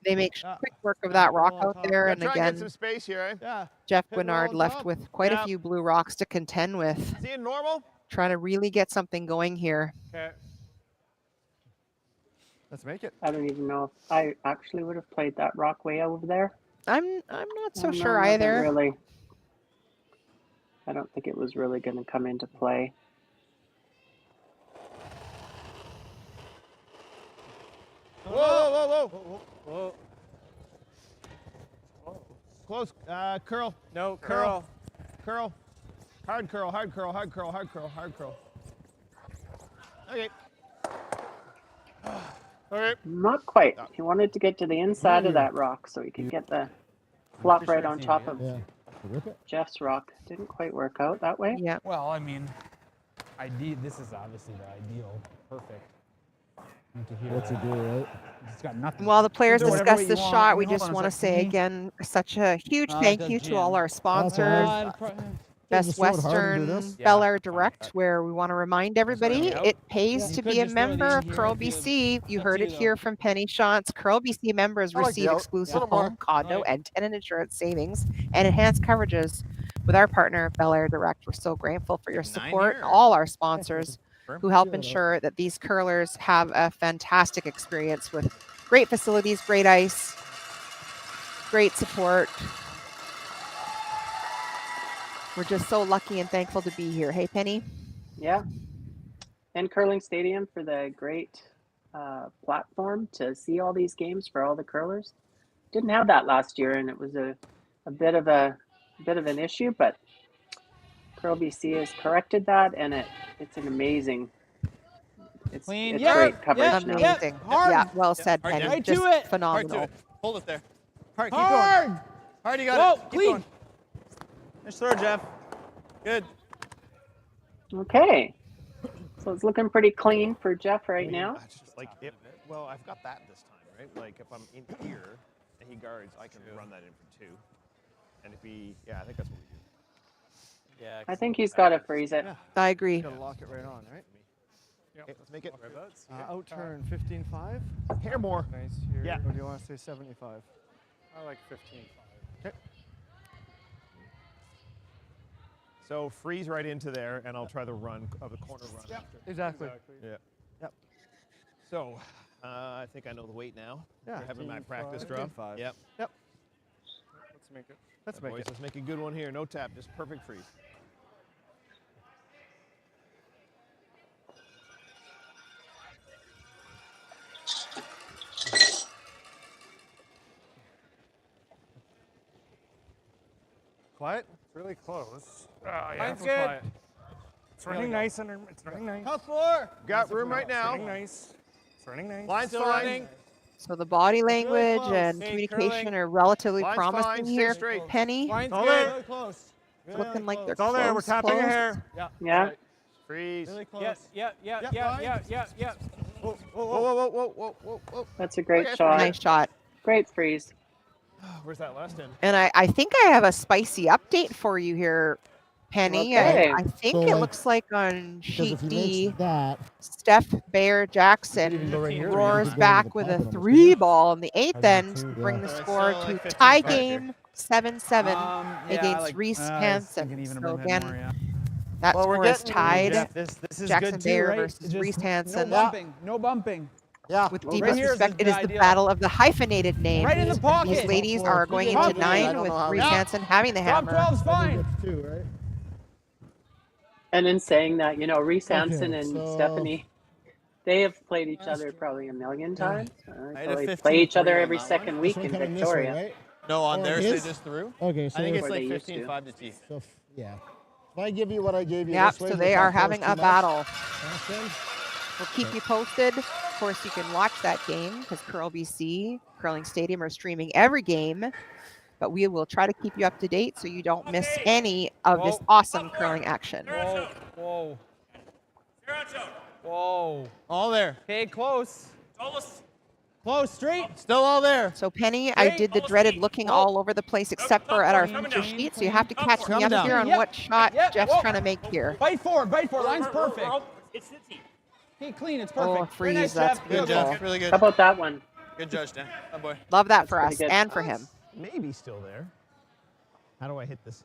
C: they make quick work of that rock out there, and
G: Try and get
C: again,
G: some space here, eh?
E: Yeah.
C: Jeff
H: Hit roll
C: Guignard
H: on
C: left
H: top.
C: with quite a
G: Yeah.
C: few blue rocks to contend with,
G: Seeing normal?
C: trying to really get something going here.
B: Okay. Let's make it.
I: I don't even know if I actually would have played that rock way over there.
C: I'm not so
I: No,
C: sure
I: nothing
C: either.
I: Really. I don't think it was really going to come into play.
G: Whoa, whoa, whoa, whoa.
B: Whoa.
G: Close. Curl.
B: No, curl.
G: Curl. Hard curl, hard curl, hard curl, hard curl, hard curl. Okay. Okay.
I: Not quite. He wanted to get to the inside of that rock so he could get the flop right on top of
H: Yeah. Rip it.
I: Jeff's rock. Didn't quite work out that way.
C: Yeah.
E: Well, I mean, this is obviously the ideal. Perfect. To hear
H: What's he
E: that.
H: do, right?
E: It's got nothing.
C: While the players
E: Do whatever
C: discuss
E: way you
C: this
E: want.
C: shot, we
E: Hold
C: just
E: on a
C: want to
E: sec.
C: say
E: Mhm.
C: again such a huge
E: Oh,
C: thank
E: good
C: you to
E: jam.
C: all our sponsors. Best
H: Just throw it hard and do
C: Western,
H: this.
C: Bel Air Direct, where we want to remind everybody
B: out.
C: it pays
E: You
C: to
E: could
C: be a
E: just throw it
C: member
E: in
C: of
E: here
C: Curl
E: if you-
C: BC. You
E: up
C: heard
E: to
C: it
E: you,
C: here from Penny Shots. Curl BC members
G: I like
C: receive
G: the out.
C: exclusive
G: Little more.
C: home, condo,
E: Right.
C: and tenant insurance savings and enhanced coverages with our partner, Bel Air Direct. We're so grateful for your support and all our sponsors who help
H: Give it up.
C: ensure that these curlers have a fantastic experience with great facilities, great ice, great support. We're just so lucky and thankful to be here. Hey, Penny?
I: Yeah. And Curling Stadium for the great platform to see all these games for all the curlers. Didn't have that last year, and it was a bit of an issue, but Curl BC has corrected that, and it's an amazing. It's
E: Clean.
I: It's
E: Yep.
I: great coverage now.
C: Amazing.
E: Hard.
C: Yeah, well said,
G: Hard
C: Penny.
G: down.
E: Right to
C: Just
E: it.
G: Hard
C: phenomenal.
G: to it. Hold it there. Hard, keep
E: Hard.
G: going. Hard, you got
E: Whoa,
G: it. Keep
E: clean.
G: going.
E: Nice throw, Jeff.
G: Good.
I: Okay. So it's looking pretty clean for Jeff right now.
F: It's just like well, I've got that this time, right? Like if I'm in here and he guards, I can run that in for 2. And if he, I think that's what we do.
E: Yeah.
I: I think he's got to freeze it.
B: Yeah.
C: I agree.
B: Gotta lock it right on, right?
F: Okay, let's make it.
B: Out turn 15.5.
F: Hair more.
B: Nice here.
F: Yeah.
B: Or do you want to say 75? I like 15.5.
F: Okay. So freeze right into there, and I'll try the run of the corner run.
B: Yeah,
F: after.
B: exactly.
F: Yeah. Yep. So I think I know the weight now.
B: Yeah.
F: After having my
B: 15.5.
F: practice draw.
B: 15.5.
F: Yep.
B: Yep. Let's make it. Let's
F: Right,
B: make
F: boys,
B: it.
F: let's make a good one here. No tap, just perfect freeze.
B: Quiet. It's really close. Yeah,
E: Mine's
B: we're
E: good.
B: quiet. It's running nice under. It's running nice.
G: Top 4.
F: Got room right
B: It's running
F: now.
B: nice. It's running nice.
G: Line's
E: Still
G: fine.
E: running.
C: So the body language
G: close.
C: and
E: Hey,
C: communication
E: curling.
C: are relatively
G: Line's
C: promising
G: fine, stay
C: here.
G: straight.
C: Penny,
E: Line's
B: All
E: good.
B: there.
G: Really close.
C: it's looking like they're
B: It's all there. We're
C: close,
B: tapping
C: close.
B: a hair.
E: Yeah.
I: Yeah.
G: Freeze.
B: Really close.
E: Yeah.
G: Yeah,
E: Yeah.
G: Whoa, whoa, whoa, whoa, whoa, whoa, whoa, whoa.
I: That's a great
G: Okay.
I: shot.
C: Nice shot.
I: Great freeze.
F: Where's that last end?
C: And I think I have a spicy update for you here, Penny.
I: Okay.
C: I think
H: So,
C: it
H: like,
C: looks like on
H: Because
C: sheet
H: if he
C: D,
H: makes that,
C: Steph Bear
H: you can
C: Jackson
H: even go right here, or you
C: roars
H: could go over
C: back
H: the
C: with
H: top
C: a
H: of them,
C: 3
H: couldn't
C: ball in the 8th
H: That'd be
C: end
H: two,
C: to bring
H: yeah.
C: the
E: So it's
C: score
E: still
C: to
E: like 15
C: tie
E: back here.
C: game 7-7
E: Yeah,
C: against
E: like,
C: Reese
E: I was thinking
C: Hansen.
E: even
C: So
E: bring him
C: again,
E: more, yeah.
C: that
B: Well, we're
C: score is
B: getting-
C: tied.
E: Jeff, this is
C: Jackson
E: good too,
C: Bear
E: right?
C: versus
E: Just
C: Reese Hansen.
E: No bumping. No bumping.
B: Yeah.
C: With
B: well,
C: deepest
E: here is
C: respect, it is the
E: ideal.
C: battle of the hyphenated names.
E: Right in the pocket.
C: These ladies are going
B: Top
C: into
B: four. I
C: 9
B: don't
C: with
B: know how
C: Reese
B: that-
C: Hansen having the
E: Top
C: hammer.
E: 12's fine.
H: That's two, right?
I: And in saying that, you know, Reese
H: Okay,
I: Hansen and
H: so-
I: Stephanie, they have played each other probably a million times.
B: I had a
I: They
B: 15
I: play each other
B: on
I: every
B: that
I: second
B: one.
I: week
H: This one
I: in
H: coming this way,
I: Victoria.
H: right?
B: No, on
H: Oh,
B: theirs
H: his?
B: they just threw.
H: Okay, so
B: I think it's
I: Or they
B: like
I: used to.
B: 15-5 to T.
H: So yeah. If I give you what I gave you
C: Yep,
H: this way,
C: so
H: is
C: they
H: that
C: are
H: close
C: having
H: too
C: a
H: much?
C: battle.
H: Austin?
C: We'll keep you posted. Of course, you can watch that game because Curl BC, Curling Stadium are streaming every game. But we will try to keep you up to date so you don't miss any of this awesome curling action.
E: Whoa, whoa. Whoa.
B: All there.
E: Okay, close. Close, straight.
B: Still all there.
C: So Penny, I did the dreaded looking all over the place except for at our future sheet. So you have to catch me
B: Coming
C: up
B: down.
C: here on
E: Yep.
C: what shot
E: Yep.
C: Jeff's
E: Whoa.
C: trying to make here.
E: Bite forward, line's perfect. Okay, clean, it's perfect.
C: Oh,
E: Very
C: freeze,
E: nice,
C: that's
E: Jeff.
B: Good,
C: beautiful.
B: Jeff. Really good.
I: How about that one?
B: Good judge, Dan. Oh boy.
C: Love that for
I: pretty
C: us
I: good.
C: and for him.
F: Maybe still there. How do I hit this?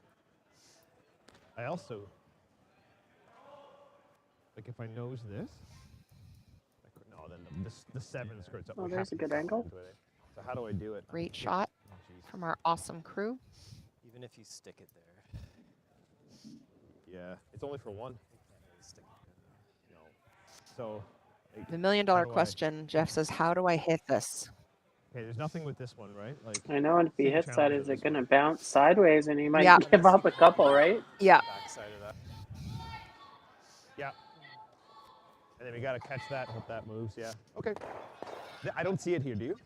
F: I also, like if I nose this, no, then the 7 skirts up.
I: Oh,
F: We
I: there's
F: have
I: a
F: to
I: good
F: go
I: angle.
F: into it. So how do I do it?
C: Great shot from our awesome crew.
L: Even if you stick it there.
F: Yeah, it's only for one. No. So. like,
C: The $1 million
F: how do I-
C: question, Jeff says, how do I hit this?
F: Okay, there's nothing with this one, right? Like.
I: I know, and if he
F: same
I: hits that,
F: challenge
I: is
F: with
I: it
F: this
I: going to
F: one.
I: bounce sideways and he might
C: Yeah.
I: give up a couple, right?
C: Yeah.
L: Backside of that.
F: Yeah. And then we gotta catch that. Hope that moves. Yeah. Okay. I don't see it here. Do you?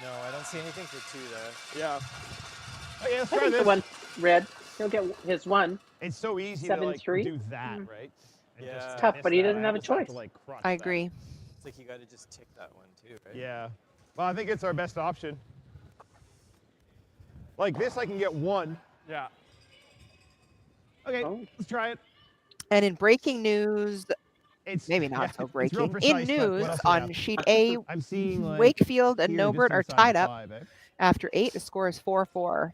L: No, I don't see anything for 2 there.
F: Yeah. Oh, yeah, let's
I: I
F: try
I: think
F: this.
I: the one red, he'll get his one.
F: It's so easy to like
I: 7-3.
F: do that, right? And
L: Yeah.
F: just
L: It's
I: tough,
F: miss
I: but he
F: that.
I: doesn't
F: I
I: have a
F: almost have to,
I: choice.
F: like, crush
C: I
F: that.
C: agree.
L: It's like you got to just tick that one too, right?
F: Yeah. Well, I think it's our best option. Like this, I can get one.
B: Yeah.
F: Okay,
I: Oh.
F: let's try it.
C: And in breaking news,
F: It's
C: maybe not
F: yeah,
C: so
F: it's real
C: breaking.
F: precise,
C: In
F: but what
C: news,
F: else do we
C: on
F: have?
C: sheet A,
F: I'm seeing like
C: Wakefield and
F: here just
C: Nobert are
F: inside
C: tied
F: the
C: up
F: 5, eh?
C: after 8. The score is 4-4.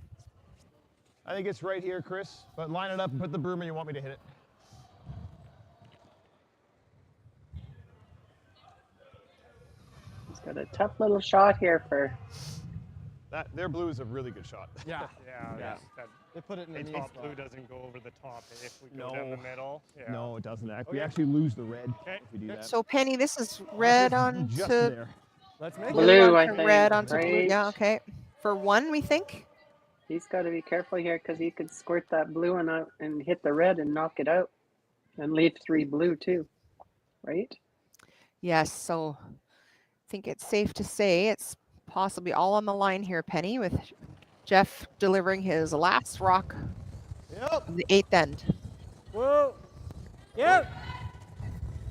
F: I think it's right here, Chris. But line it up and put the broom where you want me to hit it.
I: He's got a tough little shot here for.
F: Their blue is a really good shot.
B: Yeah.
F: Yeah.
B: That, they put it in the top blue doesn't go over the top if we go down the middle. Yeah.
F: No, it doesn't. We
B: Okay.
F: actually lose the red
B: Okay.
F: if we do that.
C: So Penny, this is red on
F: just
C: to
F: there.
B: Let's make
I: Blue,
B: it.
I: I
C: onto
I: think,
C: red onto blue.
I: right?
C: Yeah, okay. For 1, we think.
I: He's got to be careful here because he could squirt that blue one out and hit the red and knock it out, and leave 3 blue too, right?
C: Yes, so I think it's safe to say it's possibly all on the line here, Penny, with Jeff delivering his last rock
B: Yep.
C: of the 8th end.
B: Whoa. Yep.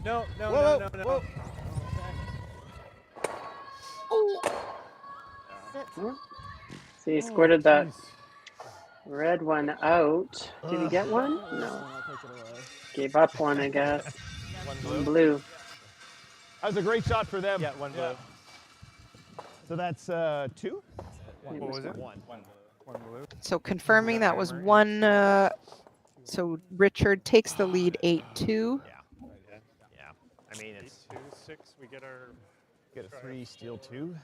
E: No, no,
B: Whoa,
E: no, no, no.
B: whoa.
I: So he squirted that red one out. Did he get one? No. Gave up one, I guess. One blue.
F: That was a great shot for them.
L: Yeah, 1 blue.
F: So that's 2?
B: What was it?
F: 1.
B: One blue.
C: So confirming that was 1. So Richard takes the lead 8-2.
F: Yeah. I mean, it's
B: 8-2-6. We get our
F: get a 3, steal 2.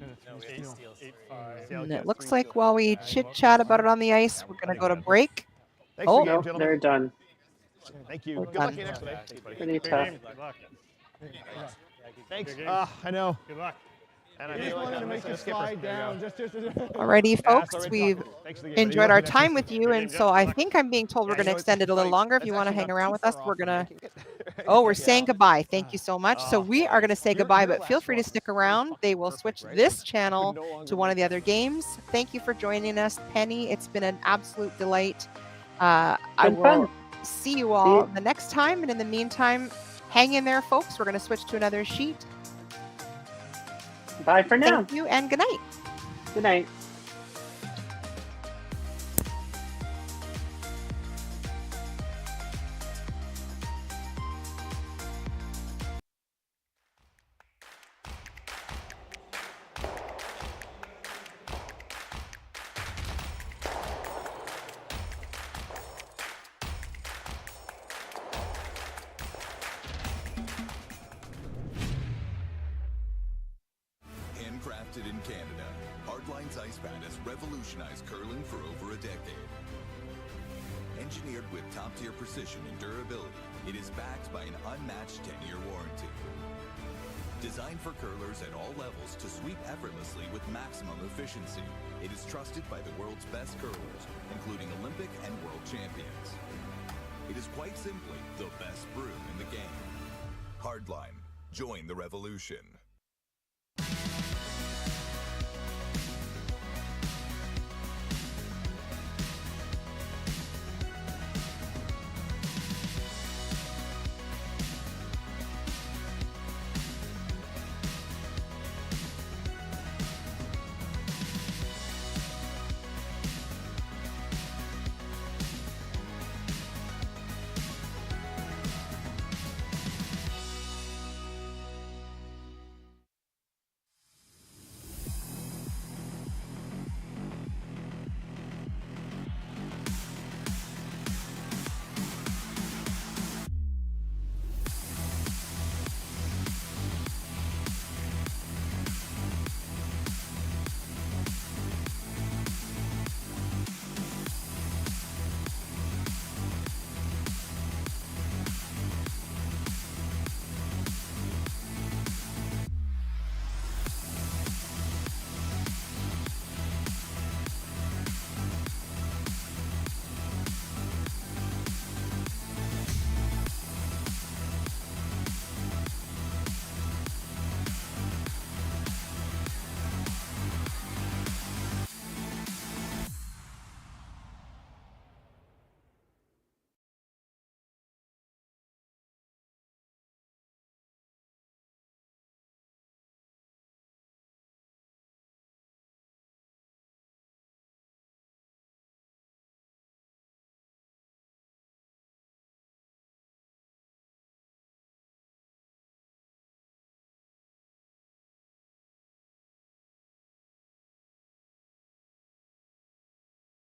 L: No, we had steals 3.
B: 8-5.
C: And it looks like while we chit chat about it on the ice, we're going to go to break.
F: Thanks
C: Oh.
F: again,
I: Nope,
F: gentlemen.
I: they're done.
F: Thank you.
C: We're
F: Good luck
C: done.
F: to you next today. Thanks, buddy.
I: Pretty
B: Good
I: tough.
B: game. Good luck.
F: Thanks.
B: Good game.
F: I know.
B: Good luck.
F: And I
H: Just
F: feel like
H: wanted
F: I'm
H: to make
F: missing
H: it
F: a skipper.
H: slide
F: There you
H: down.
F: go.
C: Alrighty,
F: Yeah,
C: folks,
F: sorry to
C: we've
F: talk to you. Thanks for the game, buddy.
C: enjoyed
F: Good
C: our
F: luck to you
C: time
F: next
C: with
F: week.
C: you, and so I think I'm being told we're
F: Yeah,
C: going to
F: you know,
C: extend it a little
F: like-
C: longer. If
F: that's
C: you want to
F: actually
C: hang
F: not
C: around
F: too
C: with us,
F: far
C: we're
F: off from
C: going to.
F: making it.
C: Oh, we're saying goodbye. Thank you so much. So
F: Oh,
C: we are going to say goodbye,
F: your
C: but feel
F: last
C: free to
F: one
C: stick
F: was
C: around. They will
F: perfect,
C: switch
F: right?
C: this
F: Could
C: channel
F: no longer
C: to one of the
F: make
C: other games. Thank you for joining us, Penny. It's been an absolute delight. I
I: Been
C: will
I: fun.
C: see you all the next time, and in the meantime, hang in there, folks. We're going to switch to another sheet.
I: Bye for now.
C: Thank you, and good night.
I: Good night.
J: Crafted in Canada, Hardline's ice pad has revolutionized curling for over a decade. Engineered with top-tier precision and durability, it is backed by an unmatched 10-year warranty. Designed for curlers at all levels to sweep effortlessly with maximum efficiency, it is trusted by the world's best curlers, including Olympic and world champions. It is quite simply the best brew in the game. Hardline. Join the revolution.